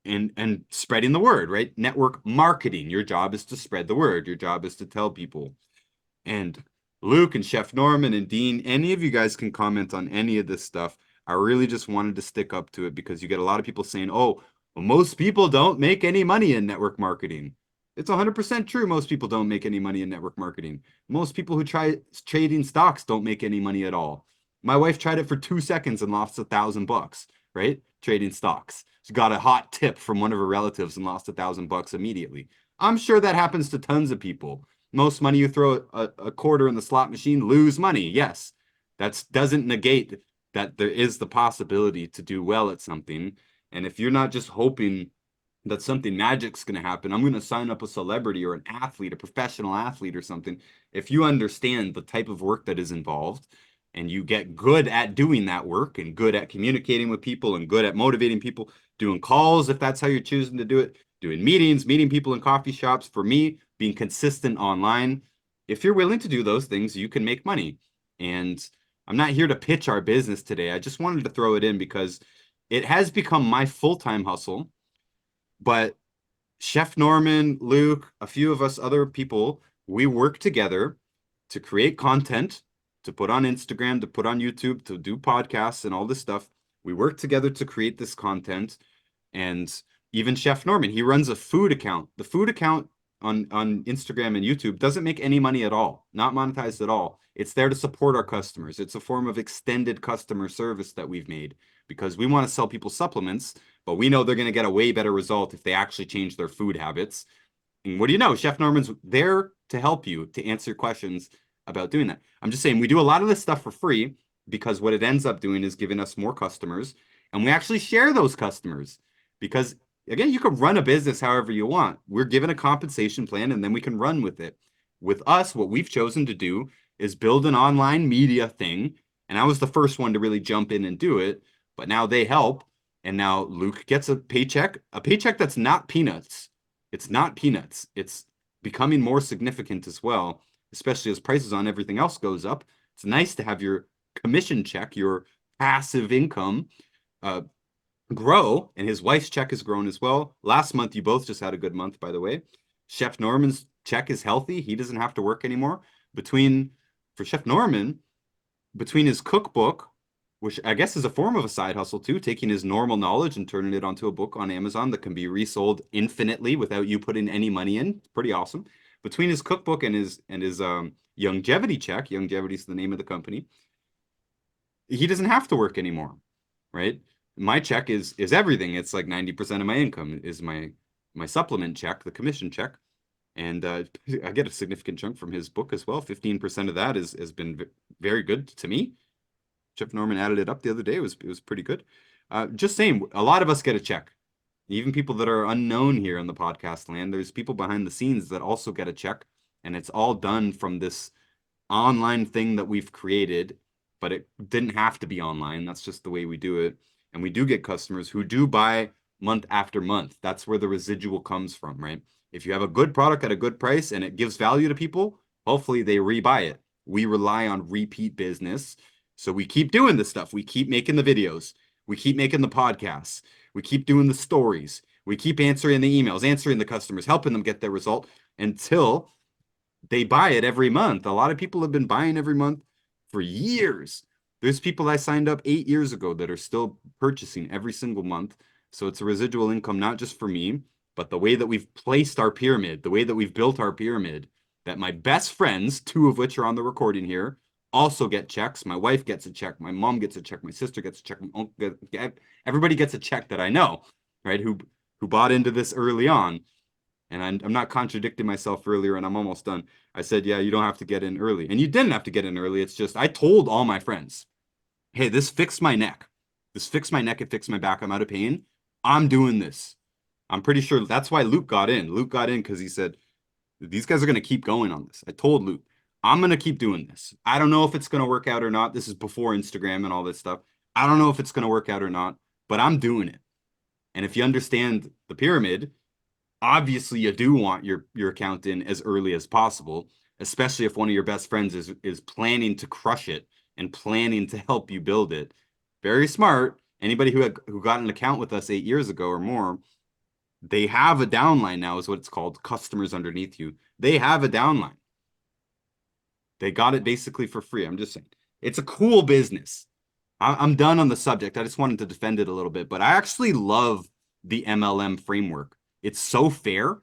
and spreading the word, right? Network marketing. Your job is to spread the word. Your job is to tell people. And Luke and Chef Norman and Dean, any of you guys can comment on any of this stuff. I really just wanted to stick up to it because you get a lot of people saying, "Oh, well, most people don't make any money in network marketing." It's 100% true. Most people don't make any money in network marketing. Most people who try trading stocks don't make any money at all. My wife tried it for 2 seconds and lost $1,000, right? Trading stocks. She got a hot tip from one of her relatives and lost $1,000 immediately. I'm sure that happens to tons of people. Most money you throw a quarter in the slot machine, lose money. Yes, that doesn't negate that there is the possibility to do well at something. And if you're not just hoping that something magic's going to happen, I'm going to sign up a celebrity or an athlete, a professional athlete or something. If you understand the type of work that is involved and you get good at doing that work and good at communicating with people and good at motivating people, doing calls, if that's how you're choosing to do it, doing meetings, meeting people in coffee shops, for me, being consistent online. If you're willing to do those things, you can make money. And I'm not here to pitch our business today. I just wanted to throw it in because it has become my full-time hustle. But Chef Norman, Luke, a few of us other people, we work together to create content, to put on Instagram, to put on YouTube, to do podcasts and all this stuff. We work together to create this content. And even Chef Norman, he runs a food account. The food account on Instagram and YouTube doesn't make any money at all, not monetized at all. It's there to support our customers. It's a form of extended customer service that we've made because we want to sell people supplements, but we know they're going to get a way better result if they actually change their food habits. And what do you know? Chef Norman's there to help you, to answer questions about doing that. I'm just saying we do a lot of this stuff for free because what it ends up doing is giving us more customers, and we actually share those customers because, again, you can run a business however you want. We're given a compensation plan and then we can run with it. With us, what we've chosen to do is build an online media thing. And I was the first one to really jump in and do it, but now they help. And now Luke gets a paycheck that's not peanuts. It's not peanuts. It's becoming more significant as well, especially as prices on everything else goes up. It's nice to have your commission check, your passive income, grow, and his wife's check has grown as well. Last month, you both just had a good month, by the way. Chef Norman's check is healthy. He doesn't have to work anymore. For Chef Norman, between his cookbook, which I guess is a form of a side hustle too, taking his normal knowledge and turning it onto a book on Amazon that can be resold infinitely without you putting any money in. It's pretty awesome. Between his cookbook and his longevity check, longevity is the name of the company, he doesn't have to work anymore, right? My check is everything. It's like 90% of my income is my supplement check, the commission check. And I get a significant chunk from his book as well. 15% of that has been very good to me. Jeff Norman added it up the other day. It was pretty good. Just saying, a lot of us get a check. Even people that are unknown here in the podcast land, there's people behind the scenes that also get a check, and it's all done from this online thing that we've created, but it didn't have to be online. That's just the way we do it. And we do get customers who do buy month after month. That's where the residual comes from, right? If you have a good product at a good price and it gives value to people, hopefully they rebuy it. We rely on repeat business. So we keep doing this stuff. We keep making the videos. We keep making the podcasts. We keep doing the stories. We keep answering the emails, answering the customers, helping them get their result until they buy it every month. A lot of people have been buying every month for years. There's people I signed up 8 years ago that are still purchasing every single month. So it's a residual income, not just for me, but the way that we've placed our pyramid, the way that we've built our pyramid, that my best friends, two of which are on the recording here, also get checks. My wife gets a check. My mom gets a check. My sister gets a check. My uncle everybody gets a check that I know, right? Who bought into this early on. And I'm not contradicting myself earlier, and I'm almost done. I said, yeah, you don't have to get in early. And you didn't have to get in early. It's just I told all my friends, hey, this fixed my neck. This fixed my neck. It fixed my back. I'm out of pain. I'm doing this. I'm pretty sure that's why Luke got in. Luke got in because he said, these guys are going to keep going on this. I told Luke, I'm going to keep doing this. I don't know if it's going to work out or not. This is before Instagram and all this stuff. I don't know if it's going to work out or not, but I'm doing it. And if you understand the pyramid, obviously you do want your account in as early as possible, especially if one of your best friends is planning to crush it and planning to help you build it. Very smart. Anybody who got an account with us 8 years ago or more, they have a downline now, is what it's called. Customers underneath you. They have a downline. They got it basically for free. I'm just saying. It's a cool business. I'm done on the subject. I just wanted to defend it a little bit, but I actually love the MLM framework. It's so fair.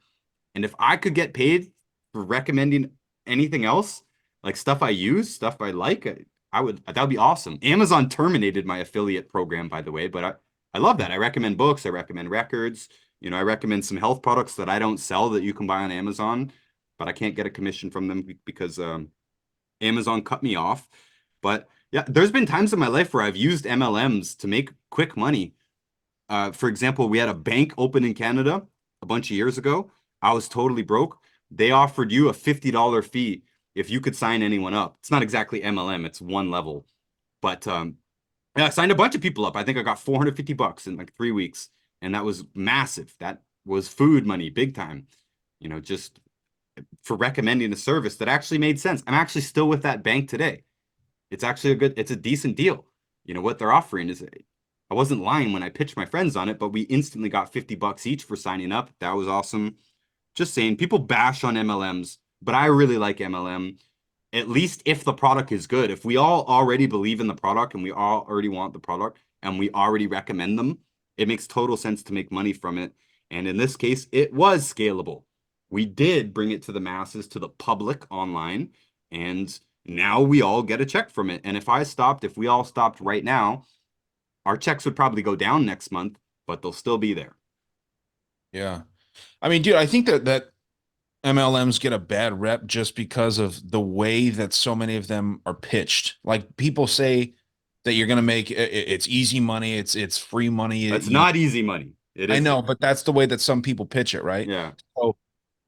And if I could get paid for recommending anything else, like stuff I use, stuff I like, I would, that would be awesome. Amazon terminated my affiliate program, by the way, but I love that. I recommend books. I recommend records. I recommend some health products that I don't sell that you can buy on Amazon, but I can't get a commission from them because Amazon cut me off. But yeah, there's been times in my life where I've used MLMs to make quick money. For example, we had a bank open in Canada a bunch of years ago. I was totally broke. They offered you a $50 fee if you could sign anyone up. It's not exactly MLM, it's one level. But yeah, I signed a bunch of people up. I think I got $450 in like 3 weeks. And that was massive. That was food money, big time. Just for recommending a service that actually made sense. I'm actually still with that bank today. It's actually it's a decent deal. What they're offering is, I wasn't lying when I pitched my friends on it, but we instantly got $50 each for signing up. That was awesome. Just saying, people bash on MLMs, but I really like MLM. At least if the product is good. If we all already believe in the product and we all already want the product and we already recommend them, it makes total sense to make money from it. And in this case, it was scalable. We did bring it to the masses, to the public online, and now we all get a check from it. And if we all stopped right now, our checks would probably go down next month, but they'll still be there.
Yeah. I mean, dude, I think that MLMs get a bad rep just because of the way that so many of them are pitched. Like people say that you're going to make it's easy money. It's free money.
It's not easy money.
I know, but that's the way that some people pitch it. Right.
Yeah.
So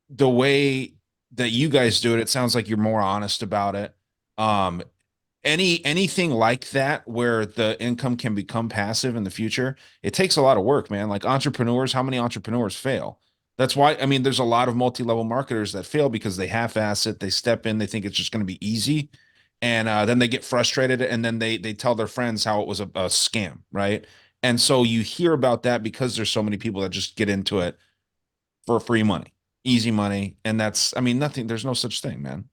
the way that you guys do it, it sounds like you're more honest about it. Anything like that where the income can become passive in the future, it takes a lot of work, man. Like entrepreneurs, how many entrepreneurs fail? That's why, I mean, there's a lot of multi-level marketers that fail because they half-ass it, they step in, they think it's just going to be easy, and then they get frustrated, and then they tell their friends how it was a scam, right? And so you hear about that because there's so many people that just get into it for free money, easy money, and that's, I mean, nothing. There's no such thing, man.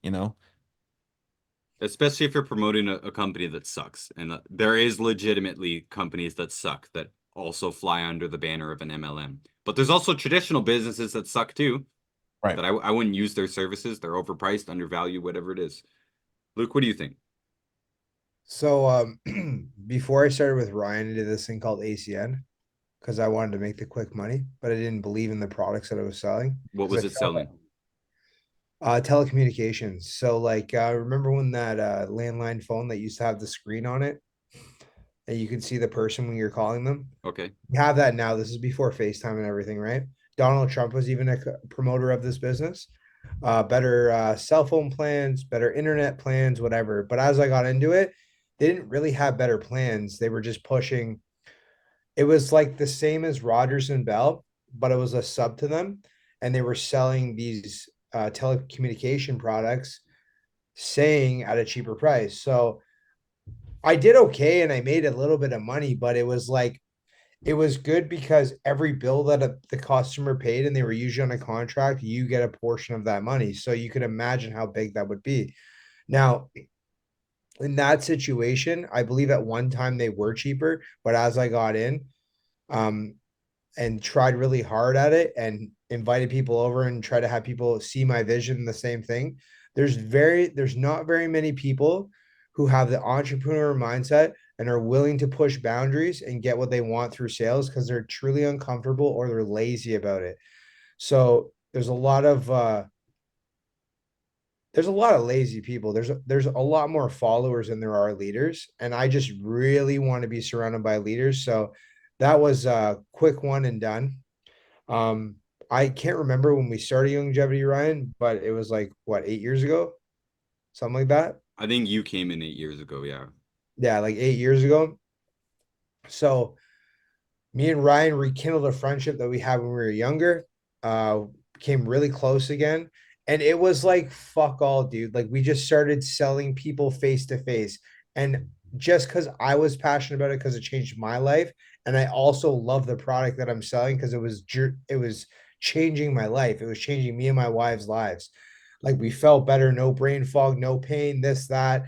Especially if you're promoting a company that sucks. And there is legitimately companies that suck that also fly under the banner of an MLM. But there's also traditional businesses that suck too.
Right.
That I wouldn't use their services. They're overpriced, undervalued, whatever it is. Luke, what do you think?
So before I started with Ryan, I did this thing called ACN because I wanted to make the quick money, but I didn't believe in the products that I was selling
What
because
was
I
it
felt
selling?
telecommunications. So like remember when that landline phone that used to have the screen on it and you could see the person when you're calling them?
Okay.
We have that now. This is before FaceTime and everything, right? Donald Trump was even a promoter of this business. Better cell phone plans, better internet plans, whatever. But as I got into it, they didn't really have better plans. They were just pushing. It was like the same as Rogers and Bell, but it was a sub to them, and they were selling these telecommunication products, saying at a cheaper price. So I did okay, and I made a little bit of money, but it was like it was good because every bill that the customer paid and they were usually on a contract, you get a portion of that money. So you could imagine how big that would be. Now, in that situation, I believe at one time they were cheaper, but as I got in, um, and tried really hard at it and invited people over and try to have people see my vision, the same thing. There's not very many people who have the entrepreneur mindset and are willing to push boundaries and get what they want through sales because they're truly uncomfortable or they're lazy about it. So there's a lot of lazy people. There's a lot more followers than there are leaders, and I just really want to be surrounded by leaders. So that was a quick one and done. Um, I can't remember when we started Longevity, Ryan, but it was like what, 8 years ago, something like that.
I think you came in 8 years ago. Yeah.
Yeah, like 8 years ago. So me and Ryan rekindled a friendship that we had when we were younger. Became really close again. And it was like, fuck all, dude. Like we just started selling people face to face. And just because I was passionate about it, because it changed my life. And I also love the product that I'm selling because it was changing my life. It was changing me and my wife's lives. Like we felt better, no brain fog, no pain, this, that.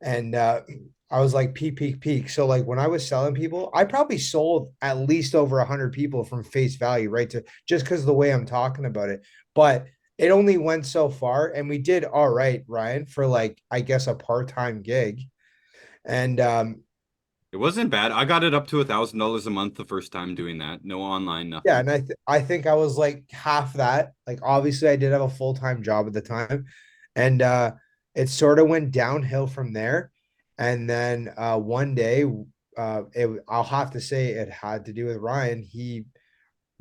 And I was like peak, peak, peak. So like when I was selling people, I probably sold at least over 100 people from face value, right? To just because of the way I'm talking about it. But it only went so far, and we did all right, Ryan, for like I guess a part-time gig. And
It wasn't bad. I got it up to $1,000 a month the first time doing that. No online,
yeah,
nothing.
and I think I was like half that. Like obviously I did have a full-time job at the time. And it sort of went downhill from there. And then one day I'll have to say it had to do with Ryan. He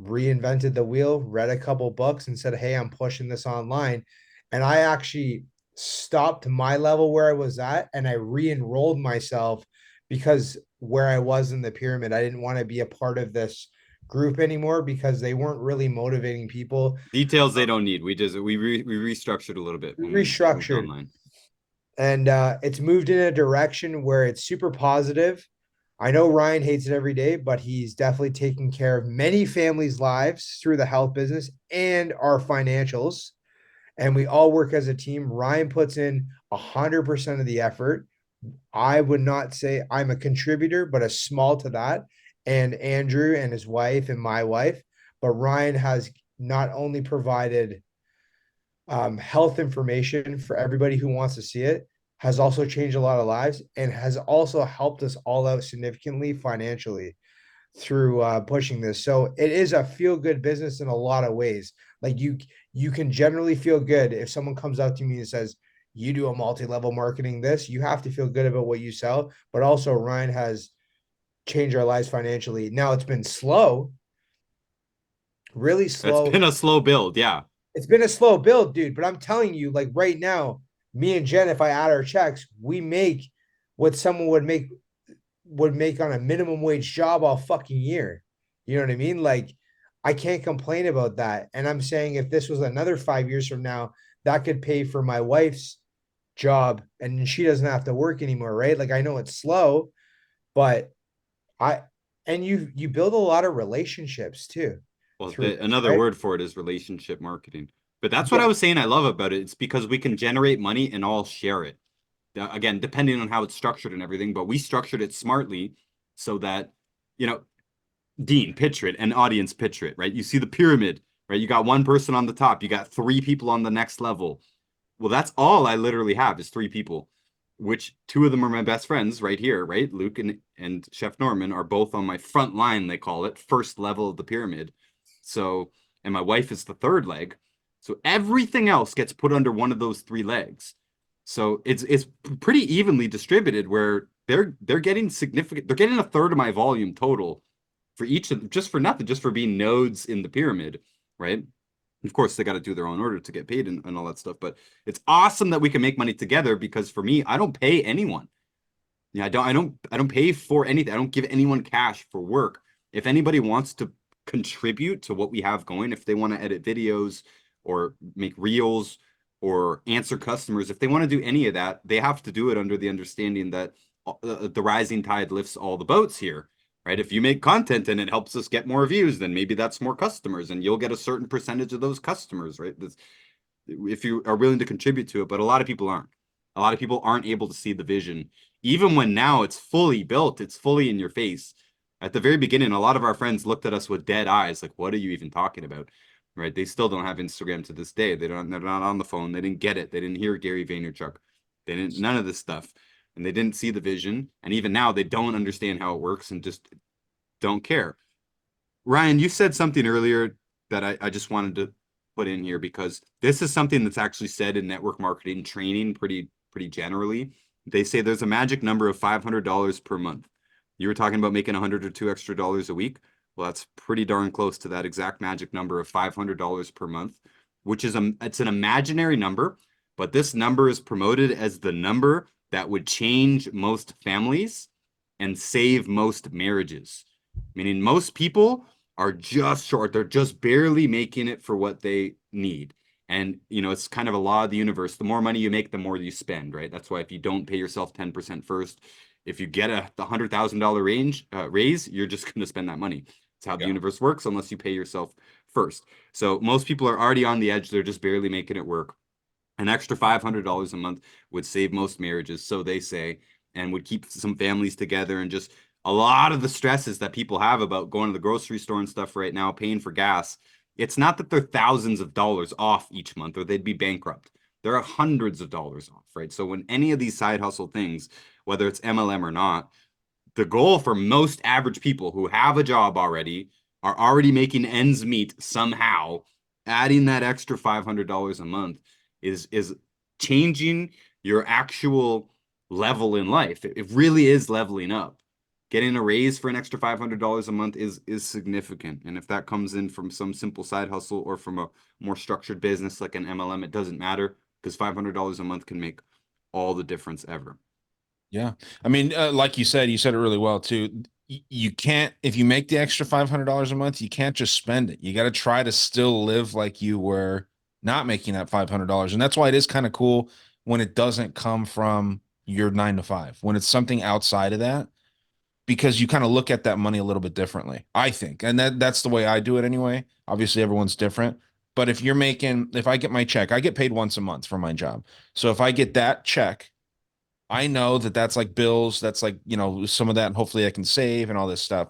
reinvented the wheel, read a couple books and said, "Hey, I'm pushing this online." And I actually stopped my level where I was at and I re-enrolled myself because where I was in the pyramid, I didn't want to be a part of this group anymore because they weren't really motivating people.
Details they don't need. We restructured a little bit when we moved
Restructured,
online.
and it's moved in a direction where it's super positive. I know Ryan hates it every day, but he's definitely taking care of many families' lives through the health business and our financials. And we all work as a team. Ryan puts in 100% of the effort. I would not say I'm a contributor, but a small to that. And Andrew and his wife and my wife. But Ryan has not only provided health information for everybody who wants to see it, has also changed a lot of lives and has also helped us all out significantly financially through pushing this. So it is a feel good business in a lot of ways. Like you can generally feel good if someone comes up to me and says, you do a multi-level marketing this, you have to feel good about what you sell. But also Ryan has changed our lives financially. Now it's been slow, really
It's
slow.
been a slow build. Yeah.
It's been a slow build, dude. But I'm telling you, like right now, me and Jen, if I add our checks, we make what someone would make on a minimum wage job all fucking year. You know what I mean? Like, I can't complain about that. And I'm saying if this was another 5 years from now, that could pay for my wife's job and she doesn't have to work anymore, right? Like I know it's slow, but I and you build a lot of relationships too
Well,
through this,
another
right?
word for it is relationship marketing. But that's what I
Yeah.
was saying I love about it. It's because we can generate money and all share it. again, depending on how it's structured and everything, but we structured it smartly so that, you know, Dean, picture it, and audience, picture it, right? You see the pyramid, right? You got one person on the top, you got three people on the next level. Well, that's all I literally have is three people, which two of them are my best friends right here, right? Luke and Chef Norman are both on my front line, they call it, first level of the pyramid. So, and my wife is the third leg. So everything else gets put under one of those three legs. So it's pretty evenly distributed where they're getting significant, they're getting a third of my volume total for each of just for nothing, just for being nodes in the pyramid, right? Of course, they got to do their own order to get paid and all that stuff. But it's awesome that we can make money together because for me, I don't pay anyone. Yeah, I don't pay for anything. I don't give anyone cash for work. If anybody wants to contribute to what we have going, if they want to edit videos or make reels or answer customers, if they want to do any of that, they have to do it under the understanding that the rising tide lifts all the boats here, right? If you make content and it helps us get more views, then maybe that's more customers and you'll get a certain percentage of those customers, right? If you are willing to contribute to it, but a lot of people aren't. A lot of people aren't able to see the vision, even when now it's fully built, it's fully in your face. At the very beginning, a lot of our friends looked at us with dead eyes, like, "What are you even talking about?" Right? They still don't have Instagram to this day. They're not on the phone. They didn't get it. They didn't hear Gary Vaynerchuk. They didn't none of this stuff, and they didn't see the vision. And even now, they don't understand how it works and just don't care. Ryan, you said something earlier that I just wanted to put in here because this is something that's actually said in network marketing training pretty generally. They say there's a magic number of $500 per month. You were talking about making 100 or two extra dollars a week. Well, that's pretty darn close to that exact magic number of $500 per month, which is it's an imaginary number, but this number is promoted as the number that would change most families and save most marriages. Meaning most people are just short. They're just barely making it for what they need. And, it's kind of a law of the universe. The more money you make, the more you spend, right? That's why if you don't pay yourself 10% first, if you get a $100,000 raise, you're just going to spend that money. It's how the universe works unless you pay yourself first. So most people are already on the edge. They're just barely making it work. An extra $500 a month would save most marriages, so they say, and would keep some families together and just a lot of the stresses that people have about going to the grocery store and stuff right now, paying for gas. It's not that they're thousands of dollars off each month or they'd be bankrupt. There are hundreds of dollars off, right? So when any of these side hustle things, whether it's MLM or not, the goal for most average people who have a job already, are already making ends meet somehow, adding that extra $500 a month is changing your actual level in life. It really is leveling up. Getting a raise for an extra $500 a month is significant. And if that comes in from some simple side hustle or from a more structured business like an MLM, it doesn't matter because $500 a month can make all the difference ever.
Yeah. I mean, like you said it really well too. You can't, if you make the extra $500 a month, you can't just spend it. You got to try to still live like you were not making that $500. And that's why it is kind of cool when it doesn't come from your 9 to 5, when it's something outside of that, because you kind of look at that money a little bit differently, I think. And that's the way I do it anyway. Obviously, everyone's different. But if I get my check, I get paid once a month for my job. So if I get that check, I know that that's like bills. That's like, some of that, and hopefully I can save and all this stuff.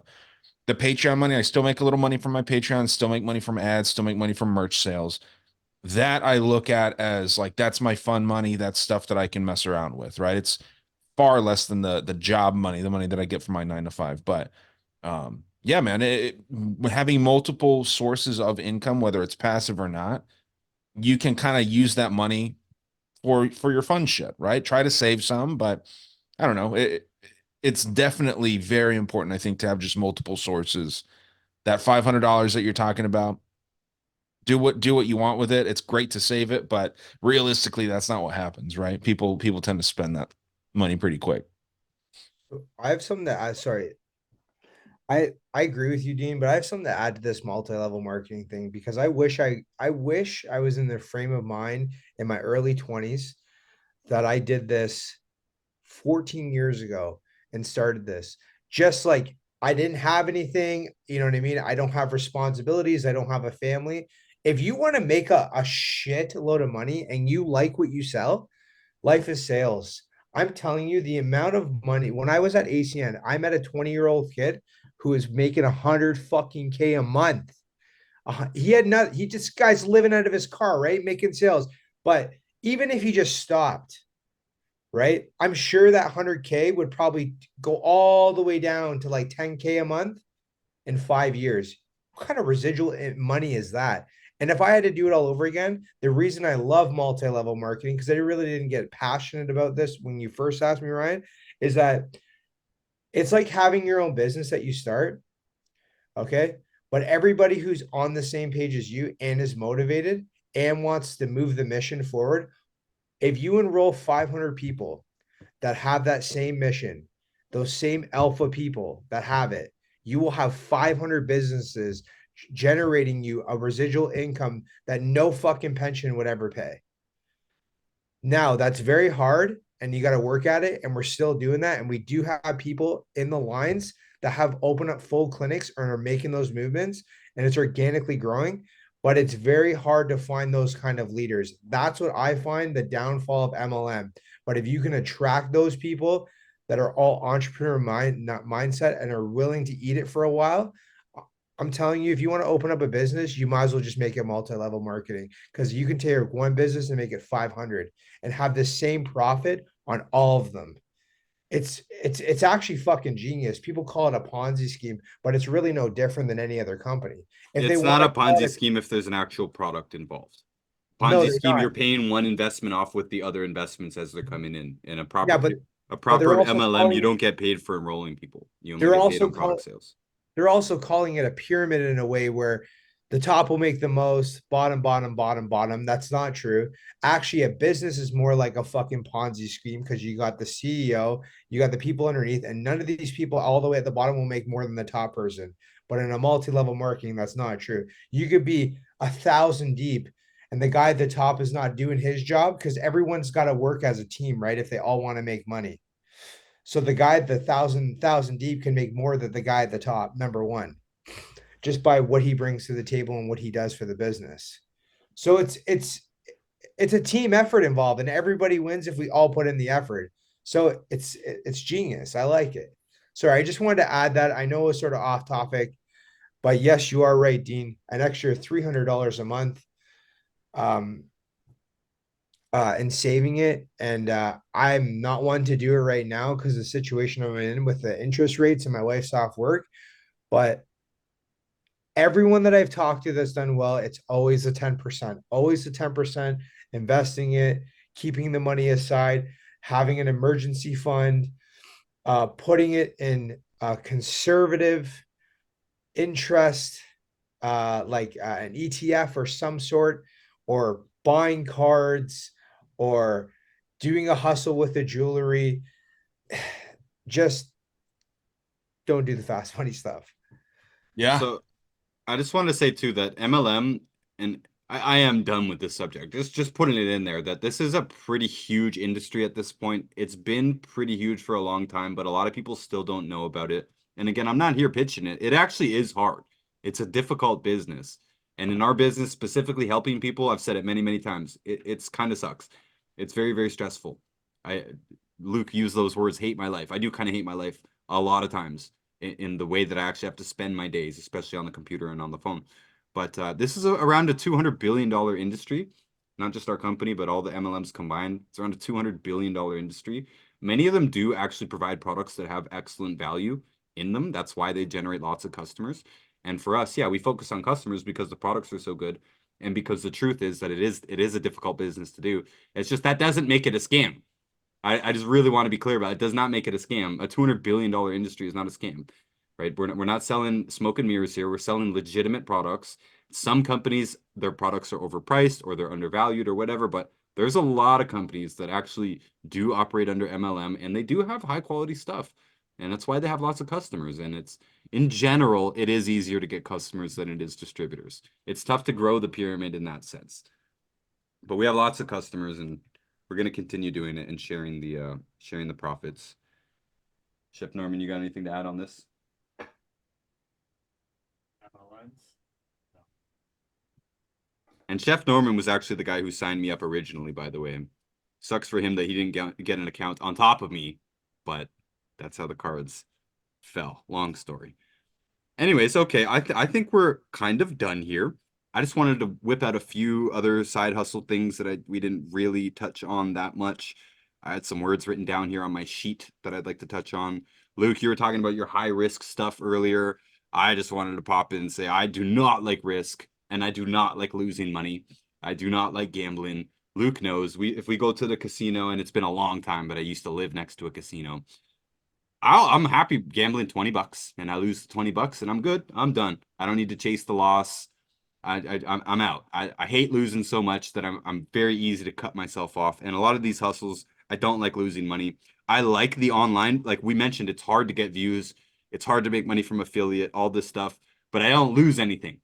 The Patreon money, I still make a little money from my Patreon, still make money from ads, still make money from merch sales. That I look at as like, that's my fun money. That's stuff that I can mess around with, right? It's far less than the job money, the money that I get from my 9 to 5. But yeah, man, having multiple sources of income, whether it's passive or not, you can kind of use that money for your fun shit, right? Try to save some, but I don't know. It's definitely very important, I think, to have just multiple sources. That $500 that you're talking about, do what you want with it. It's great to save it, but realistically, that's not what happens, right? People tend to spend that money pretty quick.
I have something to add. Sorry, I agree with you, Dean, but I have something to add to this multi-level marketing thing because I wish I was in the frame of mind in my early 20s that I did this 14 years ago and started this. Just like I didn't have anything, you know what I mean? I don't have responsibilities, I don't have a family. If you want to make a shit load of money and you like what you sell, life is sales. I'm telling you, the amount of money when I was at ACN, I met a 20-year-old kid who was making 100 fucking K a month. He had not, he just guy's living out of his car, right? Making sales. But even if he just stopped, right? I'm sure that 100K would probably go all the way down to like 10K a month in 5 years. What kind of residual money is that? And if I had to do it all over again, the reason I love multi-level marketing, because I really didn't get passionate about this when you first asked me, Ryan, is that it's like having your own business that you start. Okay. But everybody who's on the same page as you and is motivated and wants to move the mission forward, if you enroll 500 people that have that same mission, those same alpha people that have it, you will have 500 businesses generating you a residual income that no fucking pension would ever pay. Now, that's very hard and you got to work at it. And we're still doing that. And we do have people in the lines that have opened up full clinics and are making those movements, and it's organically growing. But it's very hard to find those kind of leaders. That's what I find the downfall of MLM. But if you can attract those people that are all entrepreneur mindset and are willing to eat it for a while, I'm telling you, if you want to open up a business, you might as well just make it multi-level marketing, because you can take one business and make it 500 and have the same profit on all of them. It's actually fucking genius. People call it a Ponzi scheme, but it's really no different than any other company. If they
It's not
want
a
to call
Ponzi
it,
scheme if there's an actual product involved.
no,
Ponzi
they're
scheme,
not.
you're paying one investment off with the other investments as they're coming in. In a
Yeah,
proper a
but they're
proper
also
MLM, you
calling
don't get paid for enrolling people. You only
they're
get paid
also
on
call,
product sales.
they're also calling it a pyramid in a way where the top will make the most, bottom, bottom, bottom, bottom. That's not true. Actually, a business is more like a fucking Ponzi scheme, because you got the CEO, you got the people underneath, and none of these people all the way at the bottom will make more than the top person. But in a multi-level marketing, that's not true. You could be 1,000 deep, and the guy at the top is not doing his job, because everyone's got to work as a team, right? If they all want to make money. So the guy at the thousand deep can make more than the guy at the top, number one, just by what he brings to the table and what he does for the business. So it's a team effort involved, and everybody wins if we all put in the effort. So it's genius. I like it. Sorry, I just wanted to add that. I know it was sort of off topic, but yes, you are right, Dean. An extra $300 a month. And saving it. And I'm not one to do it right now because of the situation I'm in with the interest rates and my wife's off work. But everyone that I've talked to that's done well, it's always a 10%, always a 10%, investing it, keeping the money aside, having an emergency fund, putting it in a conservative interest, like an ETF or some sort, or buying cards, or doing a hustle with the jewelry. Just don't do the fast money stuff.
Yeah.
So I just want to say too that MLM, and I am done with this subject. Just putting it in there that this is a pretty huge industry at this point. It's been pretty huge for a long time, but a lot of people still don't know about it. And again, I'm not here pitching it. It actually is hard. It's a difficult business. And in our business, specifically helping people, I've said it many, many times. It's kind of sucks. It's very, very stressful. I Luke used those words, hate my life. I do kind of hate my life a lot of times in the way that I actually have to spend my days, especially on the computer and on the phone. But this is around a $200 billion industry, not just our company, but all the MLMs combined. It's around a $200 billion industry. Many of them do actually provide products that have excellent value in them. That's why they generate lots of customers. And for us, yeah, we focus on customers because the products are so good. And because the truth is that it is a difficult business to do. It's just that doesn't make it a scam. I just really want to be clear about it. It does not make it a scam. A $200 billion industry is not a scam, right? We're not selling smoke and mirrors here. We're selling legitimate products. Some companies, their products are overpriced or they're undervalued or whatever, but there's a lot of companies that actually do operate under MLM and they do have high quality stuff. And that's why they have lots of customers. And it's, in general, it is easier to get customers than it is distributors. It's tough to grow the pyramid in that sense. But we have lots of customers and we're going to continue doing it and sharing the profits. Chef Norman, you got anything to add on this? And Chef Norman was actually the guy who signed me up originally, by the way. Sucks for him that he didn't get an account on top of me, but that's how the cards fell. Long story. Anyways, okay, I think we're kind of done here. I just wanted to whip out a few other side hustle things that we didn't really touch on that much. I had some words written down here on my sheet that I'd like to touch on. Luke, you were talking about your high risk stuff earlier. I just wanted to pop in and say I do not like risk and I do not like losing money. I do not like gambling. Luke knows if we go to the casino, and it's been a long time, but I used to live next to a casino. I'm happy gambling $20 and I lose $20 and I'm good. I'm done. I don't need to chase the loss. I'm out. I hate losing so much that I'm very easy to cut myself off. And a lot of these hustles, I don't like losing money. I like the online, like we mentioned, it's hard to get views. It's hard to make money from affiliate, all this stuff, but I don't lose anything.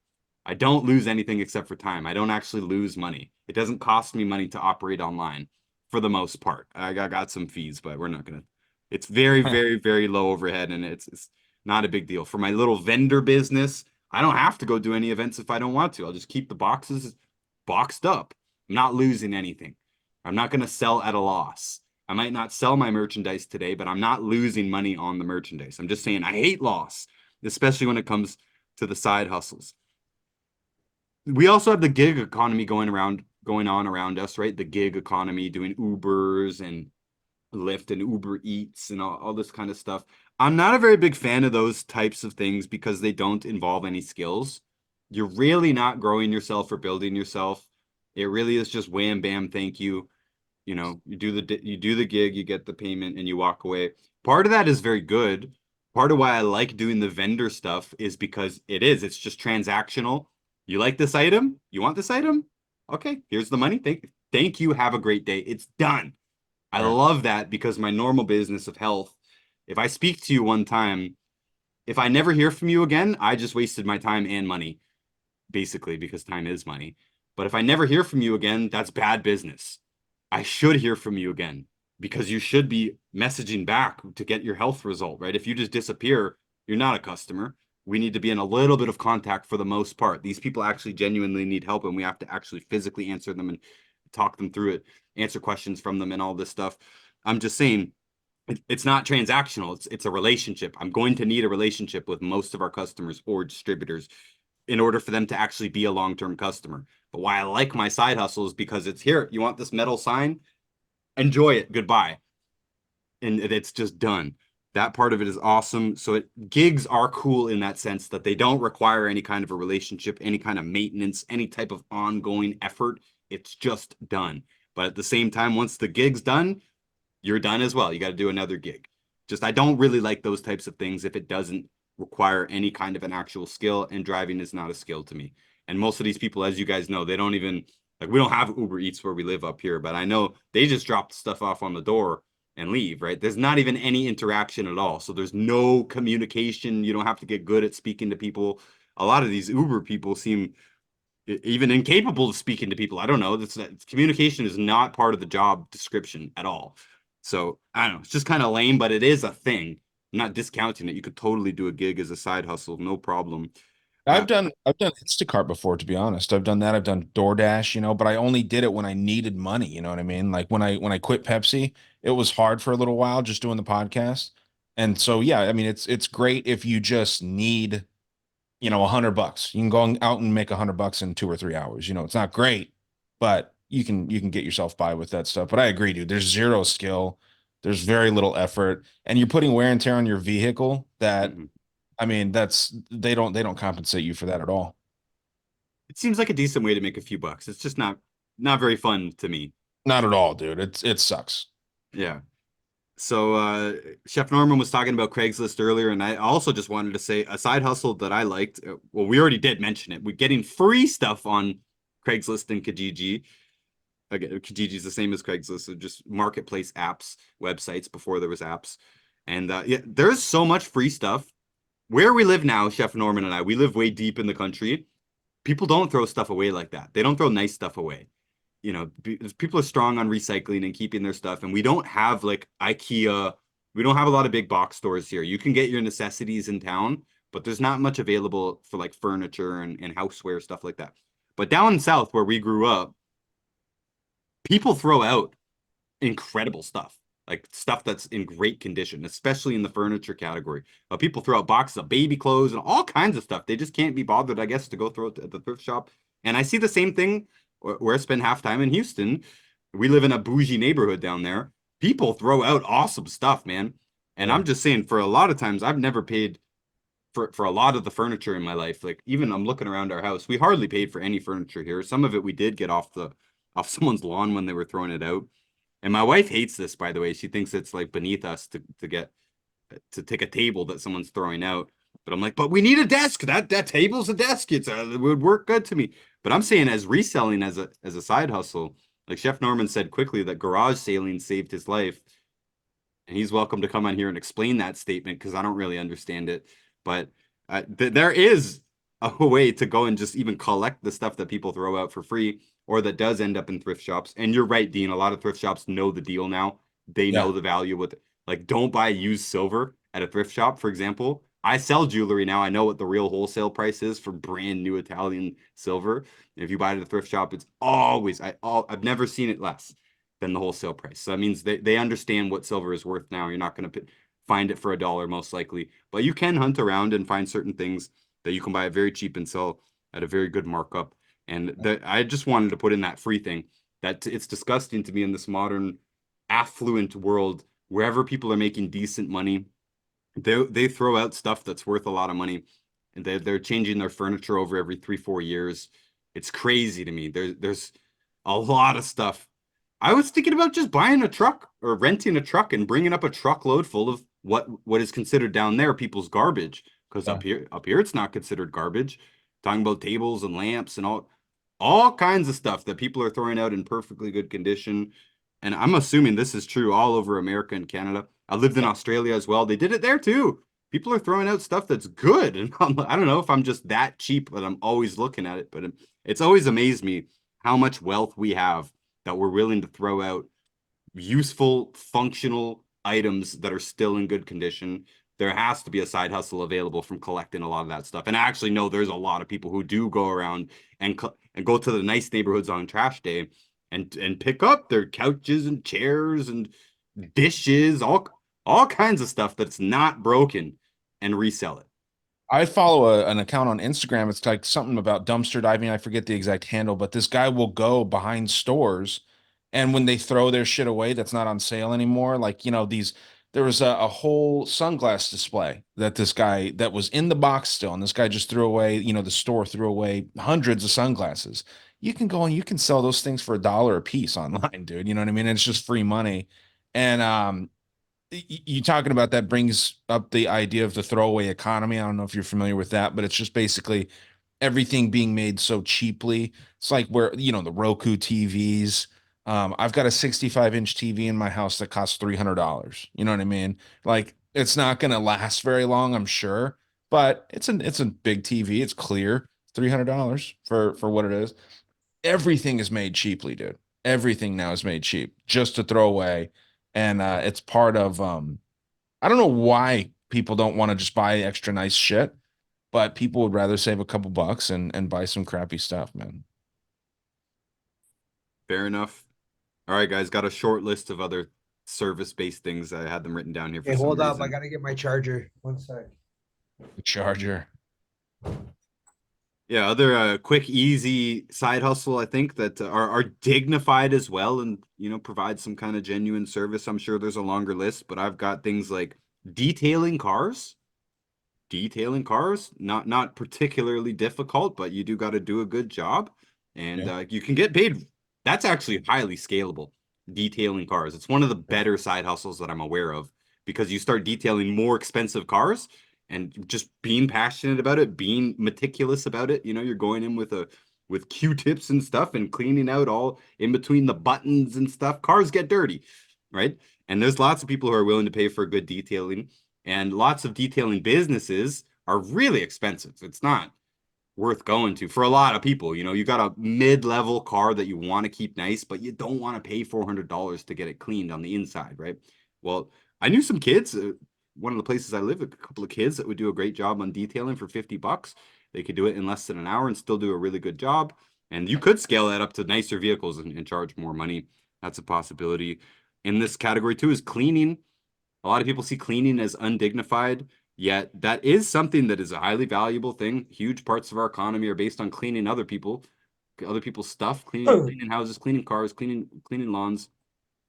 I don't lose anything except for time. I don't actually lose money. It doesn't cost me money to operate online for the most part. I got some fees, but we're not gonna. It's very, very, very low overhead, and it's not a big deal. For my little vendor business, I don't have to go do any events if I don't want to. I'll just keep the boxes boxed up. I'm not losing anything. I'm not gonna sell at a loss. I might not sell my merchandise today, but I'm not losing money on the merchandise. I'm just saying I hate loss, especially when it comes to the side hustles. We also have the gig economy going on around us, right? The gig economy, doing Ubers and Lyft and Uber Eats and all this kind of stuff. I'm not a very big fan of those types of things because they don't involve any skills. You're really not growing yourself or building yourself. It really is just wham bam, thank you. You know, you do the gig, you get the payment, and you walk away. Part of that is very good. Part of why I like doing the vendor stuff is because it's just transactional. You like this item? You want this item? Okay, here's the money. Thank you. Have a great day. It's done. I
Right.
love that because my normal business of health, if I speak to you one time, if I never hear from you again, I just wasted my time and money, basically, because time is money. But if I never hear from you again, that's bad business. I should hear from you again because you should be messaging back to get your health result, right? If you just disappear, you're not a customer. We need to be in a little bit of contact for the most part. These people actually genuinely need help, and we have to actually physically answer them and talk them through it, answer questions from them, and all this stuff. I'm just saying it's not transactional. It's a relationship. I'm going to need a relationship with most of our customers or distributors in order for them to actually be a long-term customer. But why I like my side hustle is because it's here. You want this metal sign? Enjoy it. Goodbye. And it's just done. That part of it is awesome. So gigs are cool in that sense that they don't require any kind of a relationship, any kind of maintenance, any type of ongoing effort. It's just done. But at the same time, once the gig's done, you're done as well. You got to do another gig. Just I don't really like those types of things if it doesn't require any kind of an actual skill, and driving is not a skill to me. And most of these people, as you guys know, they don't even like we don't have Uber Eats where we live up here, but I know they just drop the stuff off on the door and leave, right? There's not even any interaction at all. So there's no communication. You don't have to get good at speaking to people. A lot of these Uber people seem even incapable of speaking to people. I don't know. Communication is not part of the job description at all. So I don't know. It's just kind of lame, but it is a thing. I'm not discounting it. You could totally do a gig as a side hustle, no problem.
I've done Instacart before, to be honest. I've done that. I've done DoorDash, but I only did it when I needed money. You know what I mean? Like when I quit Pepsi, it was hard for a little while just doing the podcast. And so yeah, I mean it's great if you just need, $100. You can go out and make $100 in 2 or 3 hours. It's not great, but you can get yourself by with that stuff. But I agree, dude. There's zero skill, there's very little effort, and you're putting wear and tear on your vehicle that
Mhm.
I mean, they don't compensate you for that at all.
It seems like a decent way to make a few bucks. It's just not very fun to me.
Not at all, dude. It sucks.
Yeah. So Chef Norman was talking about Craigslist earlier, and I also just wanted to say a side hustle that I liked. Well, we already did mention it. We're getting free stuff on Craigslist and Kijiji. Again, Kijiji is the same as Craigslist, so just marketplace apps, websites before there was apps. And yeah, there's so much free stuff. Where we live now, Chef Norman and I, we live way deep in the country. People don't throw stuff away like that. They don't throw nice stuff away. People are strong on recycling and keeping their stuff, and we don't have like IKEA. We don't have a lot of big box stores here. You can get your necessities in town, but there's not much available for like furniture and houseware, stuff like that. But down south where we grew up, people throw out incredible stuff, like stuff that's in great condition, especially in the furniture category. People throw out boxes of baby clothes and all kinds of stuff. They just can't be bothered, I guess, to go throw it at the thrift shop. And I see the same thing where I spend half time in Houston. We live in a bougie neighborhood down there. People throw out awesome stuff, man. And
Yeah.
I'm just saying, for a lot of times, I've never paid for a lot of the furniture in my life. Like, even I'm looking around our house, we hardly paid for any furniture here. Some of it we did get off someone's lawn when they were throwing it out. And my wife hates this, by the way. She thinks it's like beneath us to take a table that someone's throwing out. But I'm like, but we need a desk. That table's a desk. It would work good to me. But I'm saying, as reselling as a side hustle, like Chef Norman said quickly, that garage sailing saved his life. And he's welcome to come on here and explain that statement, because I don't really understand it. But there is a way to go and just even collect the stuff that people throw out for free, or that does end up in thrift shops. And you're right, Dean. A lot of thrift shops know the deal now. They
Yeah.
know the value with it. Like, don't buy used silver at a thrift shop, for example. I sell jewelry now. I know what the real wholesale price is for brand new Italian silver. If you buy it at a thrift shop, it's always I've never seen it less than the wholesale price. So that means they understand what silver is worth now. You're not going to find it for $1 most likely, but you can hunt around and find certain things that you can buy it very cheap and sell at a very good markup. And I just wanted to put in that free thing, that it's disgusting to me in this modern affluent world, wherever people are making decent money, they throw out stuff that's worth a lot of money, and they're changing their furniture over every 3-4 years. It's crazy to me. There's a lot of stuff. I was thinking about just buying a truck or renting a truck and bringing up a truckload full of what is considered down there people's garbage, because
Yeah.
up here it's not considered garbage. Talking about tables and lamps and all kinds of stuff that people are throwing out in perfectly good condition. And I'm assuming this is true all over America and Canada. I lived in Australia as well. They did it there too. People are throwing out stuff that's good. And I don't know if I'm just that cheap, but I'm always looking at it. But it's always amazed me how much wealth we have, that we're willing to throw out useful, functional items that are still in good condition. There has to be a side hustle available from collecting a lot of that stuff. And I actually know there's a lot of people who do go around and go to the nice neighborhoods on trash day and pick up their couches and chairs and dishes, all kinds of stuff that's not broken, and resell it.
I follow an account on Instagram. It's like something about dumpster diving. I forget the exact handle, but this guy will go behind stores, and when they throw their shit away that's not on sale anymore, like, there was a whole sunglass display that this guy that was in the box still, and this guy just threw away, the store threw away hundreds of sunglasses. You can go and you can sell those things for $1 a piece online, dude. You know what I mean? It's just free money. And you talking about that brings up the idea of the throwaway economy. I don't know if you're familiar with that, but it's just basically everything being made so cheaply. It's like where, the Roku TVs. I've got a 65-inch TV in my house that costs $300. You know what I mean? Like, it's not going to last very long, I'm sure, but it's a big TV. It's clear. $300 for what it is. Everything is made cheaply, dude. Everything now is made cheap just to throw away. And it's part of I don't know why people don't want to just buy extra nice shit, but people would rather save a couple bucks and buy some crappy stuff, man.
Fair enough. All right, guys, got a short list of other service-based things. I had them written down here for
Hey,
some
hold up. I
reason.
gotta get my charger. One sec.
The charger.
Yeah, other quick, easy side hustle, I think, that are dignified as well, and provide some kind of genuine service. I'm sure there's a longer list, but I've got things like detailing cars. Detailing cars, not particularly difficult, but you do got to do a good job, and
Yeah.
you can get paid. That's actually highly scalable. Detailing cars, it's one of the better side hustles that I'm aware of, because you start detailing more expensive cars and just being passionate about it, being meticulous about it. You're going in with Q-tips and stuff and cleaning out all in between the buttons and stuff. Cars get dirty, right? And there's lots of people who are willing to pay for good detailing. And lots of detailing businesses are really expensive. It's not worth going to for a lot of people. You got a mid-level car that you want to keep nice, but you don't want to pay $400 to get it cleaned on the inside, right? Well, I knew some kids, one of the places I live, a couple of kids that would do a great job on detailing for $50. They could do it in less than an hour and still do a really good job. And you could scale that up to nicer vehicles and charge more money. That's a possibility. in this category too is cleaning. A lot of people see cleaning as undignified, yet that is something that is a highly valuable thing. Huge parts of our economy are based on cleaning other people's stuff, cleaning houses, cleaning cars, cleaning lawns,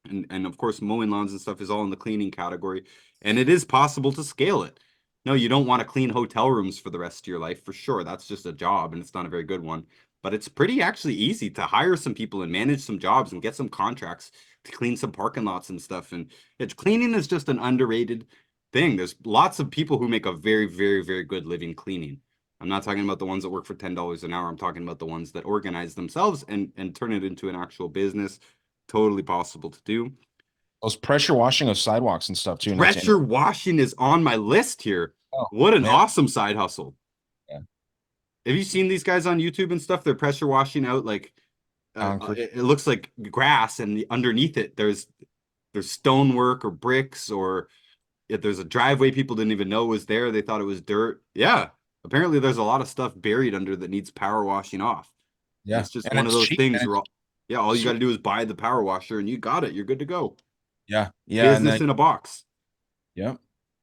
and of course mowing lawns and stuff is all in the cleaning category. And it is possible to scale it. No, you don't want to clean hotel rooms for the rest of your life, for sure. That's just a job and it's not a very good one. But it's pretty actually easy to hire some people and manage some jobs and get some contracts to clean some parking lots and stuff. And it's cleaning is just an underrated thing. There's lots of people who make a very, very, very good living cleaning. I'm not talking about the ones that work for $10 an hour. I'm talking about the ones that organize themselves and turn it into an actual business. Totally possible to do.
Those pressure washing of sidewalks and stuff too.
Pressure washing is on my list here.
Oh,
What an
man.
awesome side hustle.
Yeah.
Have you seen these guys on YouTube and stuff? They're pressure washing out like
Concrete.
it looks like grass, and underneath it there's stonework or bricks, or if there's a driveway people didn't even know was there. They thought it was dirt. Yeah. Apparently there's a lot of stuff buried under that needs power washing off.
Yeah.
It's just
And
one of
it's
those
cheap,
things
man.
where all you got to
Sweet.
do is buy the power washer and you got it. You're good to go.
Yeah. Yeah. And
Business
then,
in a box.
yeah.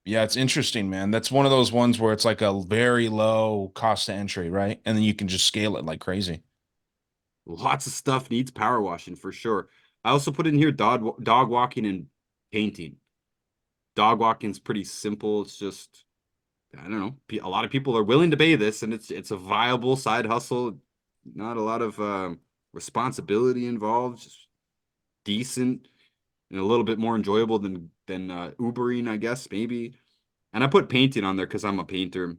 Yeah, it's interesting, man. That's one of those ones where it's like a very low cost to entry, right? And then you can just scale it like crazy.
Lots of stuff needs power washing for sure. I also put in here dog walking and painting. Dog walking is pretty simple. It's just, I don't know. A lot of people are willing to pay this, and it's a viable side hustle. Not a lot of responsibility involved. Just decent and a little bit more enjoyable than Ubering, I guess, maybe. And I put painting on there because I'm a painter.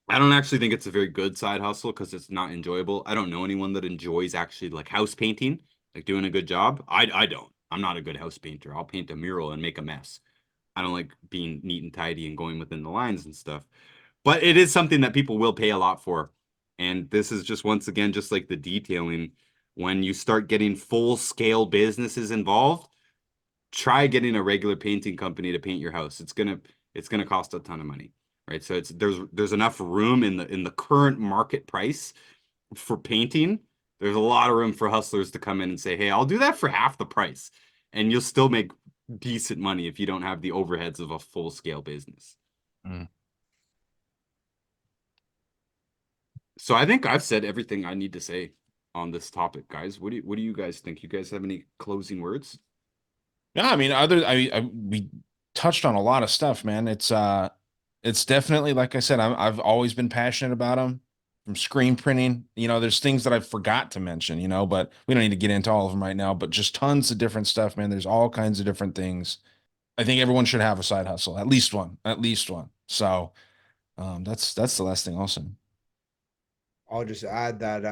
I don't actually think it's a very good side hustle because it's not enjoyable. I don't know anyone that enjoys actually like house painting, like doing a good job. I don't. I'm not a good house painter. I'll paint a mural and make a mess. I don't like being neat and tidy and going within the lines and stuff. But it is something that people will pay a lot for. And this is just once again just like the detailing. When you start getting full scale businesses involved, try getting a regular painting company to paint your house. It's gonna cost a ton of money, right? So there's enough room in the current market price for painting. There's a lot of room for hustlers to come in and say, "Hey, I'll do that for half the price," and you'll still make decent money if you don't have the overheads of a full scale business.
Mm.
So I think I've said everything I need to say on this topic, guys. What do you guys think? You guys have any closing words?
Yeah, I mean, we touched on a lot of stuff, man. It's definitely like I said, I've always been passionate about them. From screen printing, there's things that I forgot to mention, but we don't need to get into all of them right now. But just tons of different stuff, man. There's all kinds of different things. I think everyone should have a side hustle, at least one, at least one. So, that's the last thing I'll say.
I'll just add that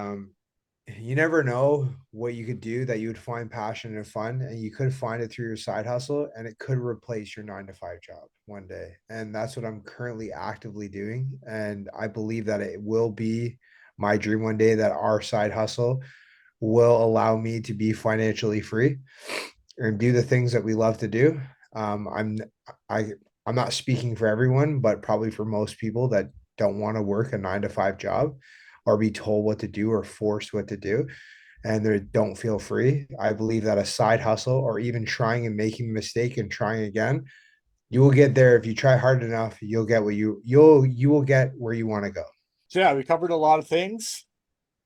you never know what you could do that you would find passion and fun, and you could find it through your side hustle, and it could replace your 9 to 5 job one day. And that's what I'm currently actively doing. And I believe that it will be my dream one day that our side hustle will allow me to be financially free and do the things that we love to do. I I'm not speaking for everyone, but probably for most people that don't want to work a 9 to 5 job or be told what to do or forced what to do and they don't feel free. I believe that a side hustle or even trying and making a mistake and trying again, you will get there if you try hard enough. You'll get what you will get where you want to go.
So yeah, we covered a lot of things.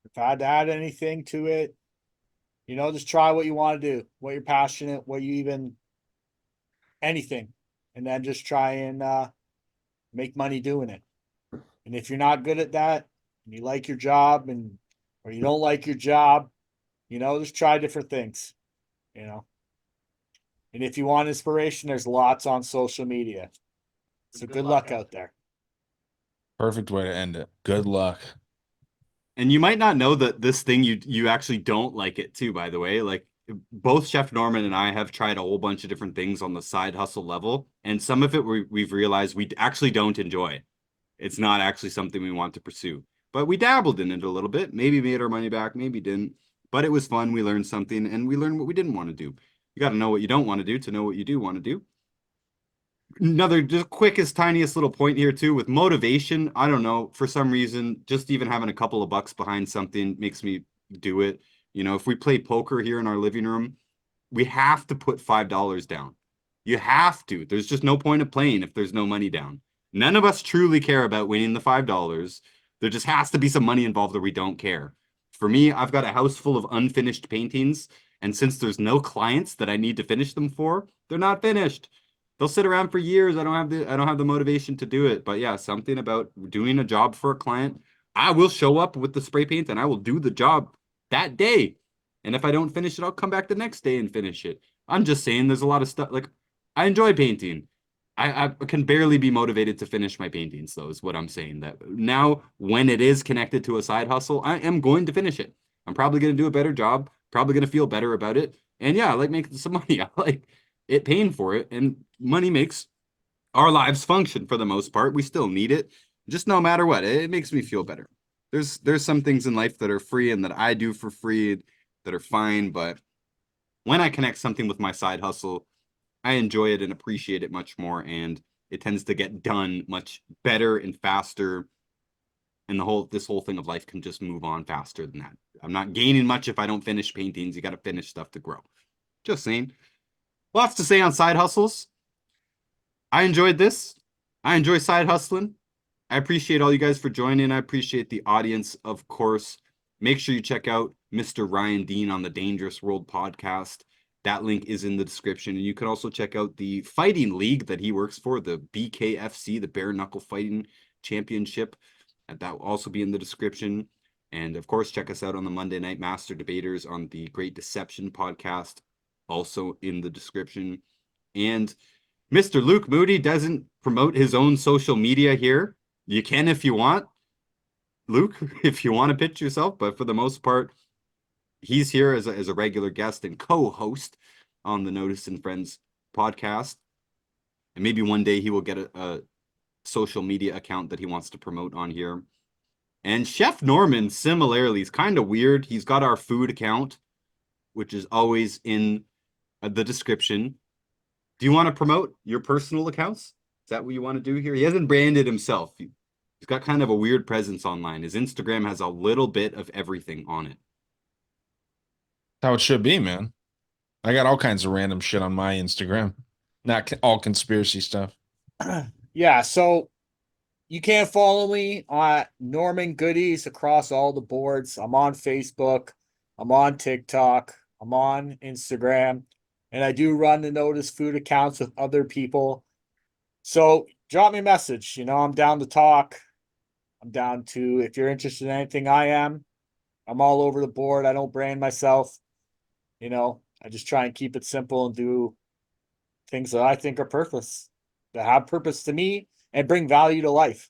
If I had to add anything to it, just try what you want to do, what you're passionate, what you even anything, and then just try and make money doing it. And if you're not good at that, and you like your job, or you don't like your job, just try different things. And if you want inspiration, there's lots on social media. So good luck out there.
Perfect way to end it. Good luck.
And you might not know that this thing you actually don't like it too, by the way. Like both Chef Norman and I have tried a whole bunch of different things on the side hustle level, and some of it we've realized we actually don't enjoy. It's not actually something we want to pursue. But we dabbled in it a little bit, maybe made our money back, maybe didn't. But it was fun. We learned something, and we learned what we didn't want to do. You got to know what you don't want to do to know what you do want to do. Another just quickest, tiniest little point here too with motivation. I don't know, for some reason, just even having a couple of bucks behind something makes me do it. If we play poker here in our living room, we have to put $5 down. You have to. There's just no point of playing if there's no money down. None of us truly care about winning the $5. There just has to be some money involved or we don't care. For me, I've got a house full of unfinished paintings, and since there's no clients that I need to finish them for, they're not finished. They'll sit around for years. I don't have the motivation to do it. But yeah, something about doing a job for a client. I will show up with the spray paint and I will do the job that day. And if I don't finish it, I'll come back the next day and finish it. I'm just saying there's a lot of stuff like I enjoy painting. I can barely be motivated to finish my paintings, though, is what I'm saying. That now, when it is connected to a side hustle, I am going to finish it. I'm probably going to do a better job, probably going to feel better about it. And yeah, I like making some money. I like it paying for it. And money makes our lives function for the most part. We still need it, just no matter what. It makes me feel better. There's some things in life that are free and that I do for free that are fine. But when I connect something with my side hustle, I enjoy it and appreciate it much more, and it tends to get done much better and faster. And this whole thing of life can just move on faster than that. I'm not gaining much if I don't finish paintings. You got to finish stuff to grow. Just saying. Lots to say on side hustles. I enjoyed this. I enjoy side hustling. I appreciate all you guys for joining. I appreciate the audience, of course. Make sure you check out Mr. Ryan Dean on the Dangerous World podcast. That link is in the description. And you can also check out the fighting league that he works for, the BKFC, the Bare Knuckle Fighting Championship. And that will also be in the description. And of course, check us out on the Monday Night Master Debaters on the Great Deception podcast, also in the description. And Mr. Luke Moody doesn't promote his own social media here. You can if you want, Luke, if you want to pitch yourself, but for the most part, he's here as a regular guest and co-host on the Notus and Friends podcast. And maybe one day he will get a social media account that he wants to promote on here. And Chef Norman, similarly, is kind of weird. He's got our food account, which is always in the description. Do you want to promote your personal accounts? Is that what you want to do here? He hasn't branded himself. He's got kind of a weird presence online. His Instagram has a little bit of everything on it.
How it should be, man. I got all kinds of random shit on my Instagram. Not all conspiracy stuff.
Yeah, so you can follow me on Norman Goodies across all the boards. I'm on Facebook. I'm on TikTok. I'm on Instagram. And I do run the Notus food accounts with other people. So drop me a message. I'm down to talk. I'm down to, if you're interested in anything I am, I'm all over the board. I don't brand myself. I just try and keep it simple and do things that I think are purpose, that have purpose to me and bring value to life.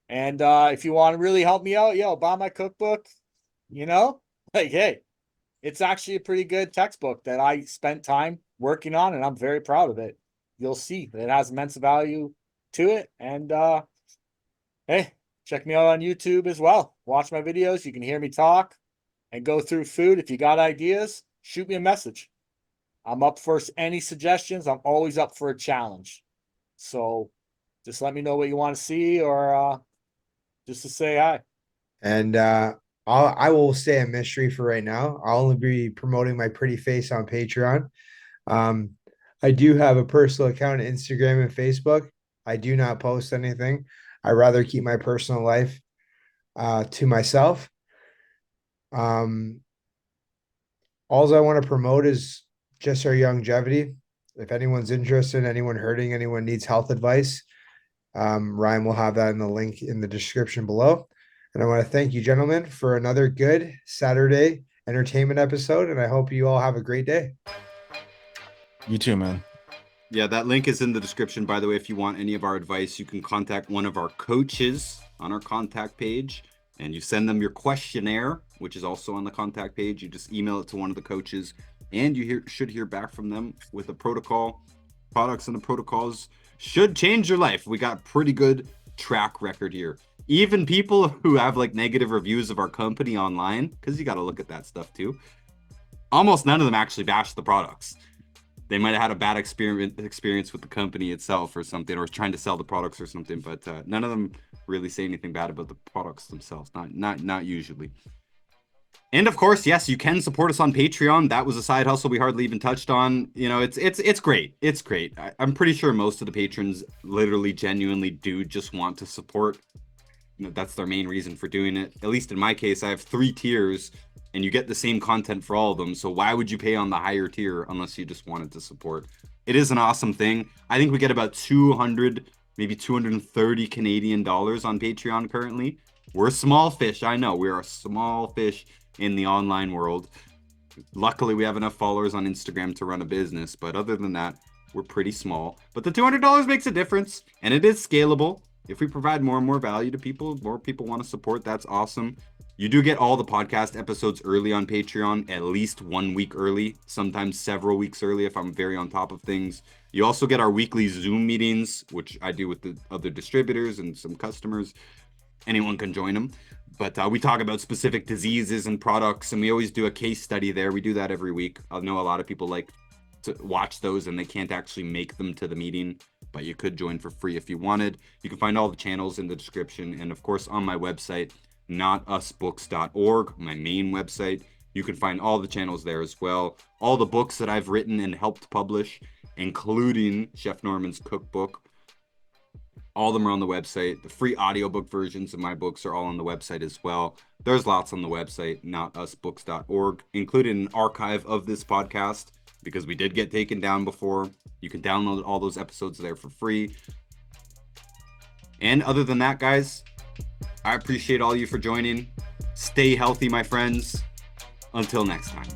And if you want to really help me out, buy my cookbook. Hey, it's actually a pretty good textbook that I spent time working on, and I'm very proud of it. You'll see that it has immense value to it. And hey, check me out on YouTube as well. Watch my videos. You can hear me talk and go through food. If you got ideas, shoot me a message. I'm up for any suggestions. I'm always up for a challenge. So just let me know what you want to see or just to say hi.
And I will stay a mystery for right now. I'll only be promoting my pretty face on Patreon. I do have a personal account on Instagram and Facebook. I do not post anything. I rather keep my personal life to myself. All I want to promote is just our longevity. If anyone's interested, anyone hurting, anyone needs health advice, Ryan will have that in the link in the description below. And I want to thank you, gentlemen, for another good Saturday entertainment episode. And I hope you all have a great day.
You too, man.
Yeah, that link is in the description. By the way, if you want any of our advice, you can contact one of our coaches on our contact page, and you send them your questionnaire, which is also on the contact page. You just email it to one of the coaches, and you should hear back from them with a protocol. Products and the protocols should change your life. We got pretty good track record here. Even people who have like negative reviews of our company online, because you got to look at that stuff too, almost none of them actually bash the products. They might have had a bad experience with the company itself or something, or trying to sell the products or something, but none of them really say anything bad about the products themselves. Not usually. And of course, yes, you can support us on Patreon. That was a side hustle we hardly even touched on. You know, it's great. It's great. I'm pretty sure most of the patrons literally genuinely do just want to support. You know, that's their main reason for doing it. At least in my case, I have 3 tiers and you get the same content for all of them. So why would you pay on the higher tier unless you just wanted to support? It is an awesome thing. I think we get about 200, maybe 230 Canadian dollars on Patreon currently. We're small fish. I know we're a small fish in the online world. Luckily, we have enough followers on Instagram to run a business, but other than that, we're pretty small. But the $200 makes a difference, and it is scalable. If we provide more and more value to people, more people want to support, that's awesome. You do get all the podcast episodes early on Patreon, at least 1 week early, sometimes several weeks early if I'm very on top of things. You also get our weekly Zoom meetings, which I do with the other distributors and some customers. Anyone can join them. But we talk about specific diseases and products, and we always do a case study there. We do that every week. I know a lot of people like to watch those and they can't actually make them to the meeting, but you could join for free if you wanted. You can find all the channels in the description, and of course on my website, notusbooks.org, my main website. You can find all the channels there as well. All the books that I've written and helped publish, including Chef Norman's cookbook. All of them are on the website. The free audiobook versions of my books are all on the website as well. There's lots on the website, notusbooks.org, including an archive of this podcast because we did get taken down before. You can download all those episodes there for free. And other than that, guys, I appreciate all you for joining. Stay healthy, my friends. Until next time.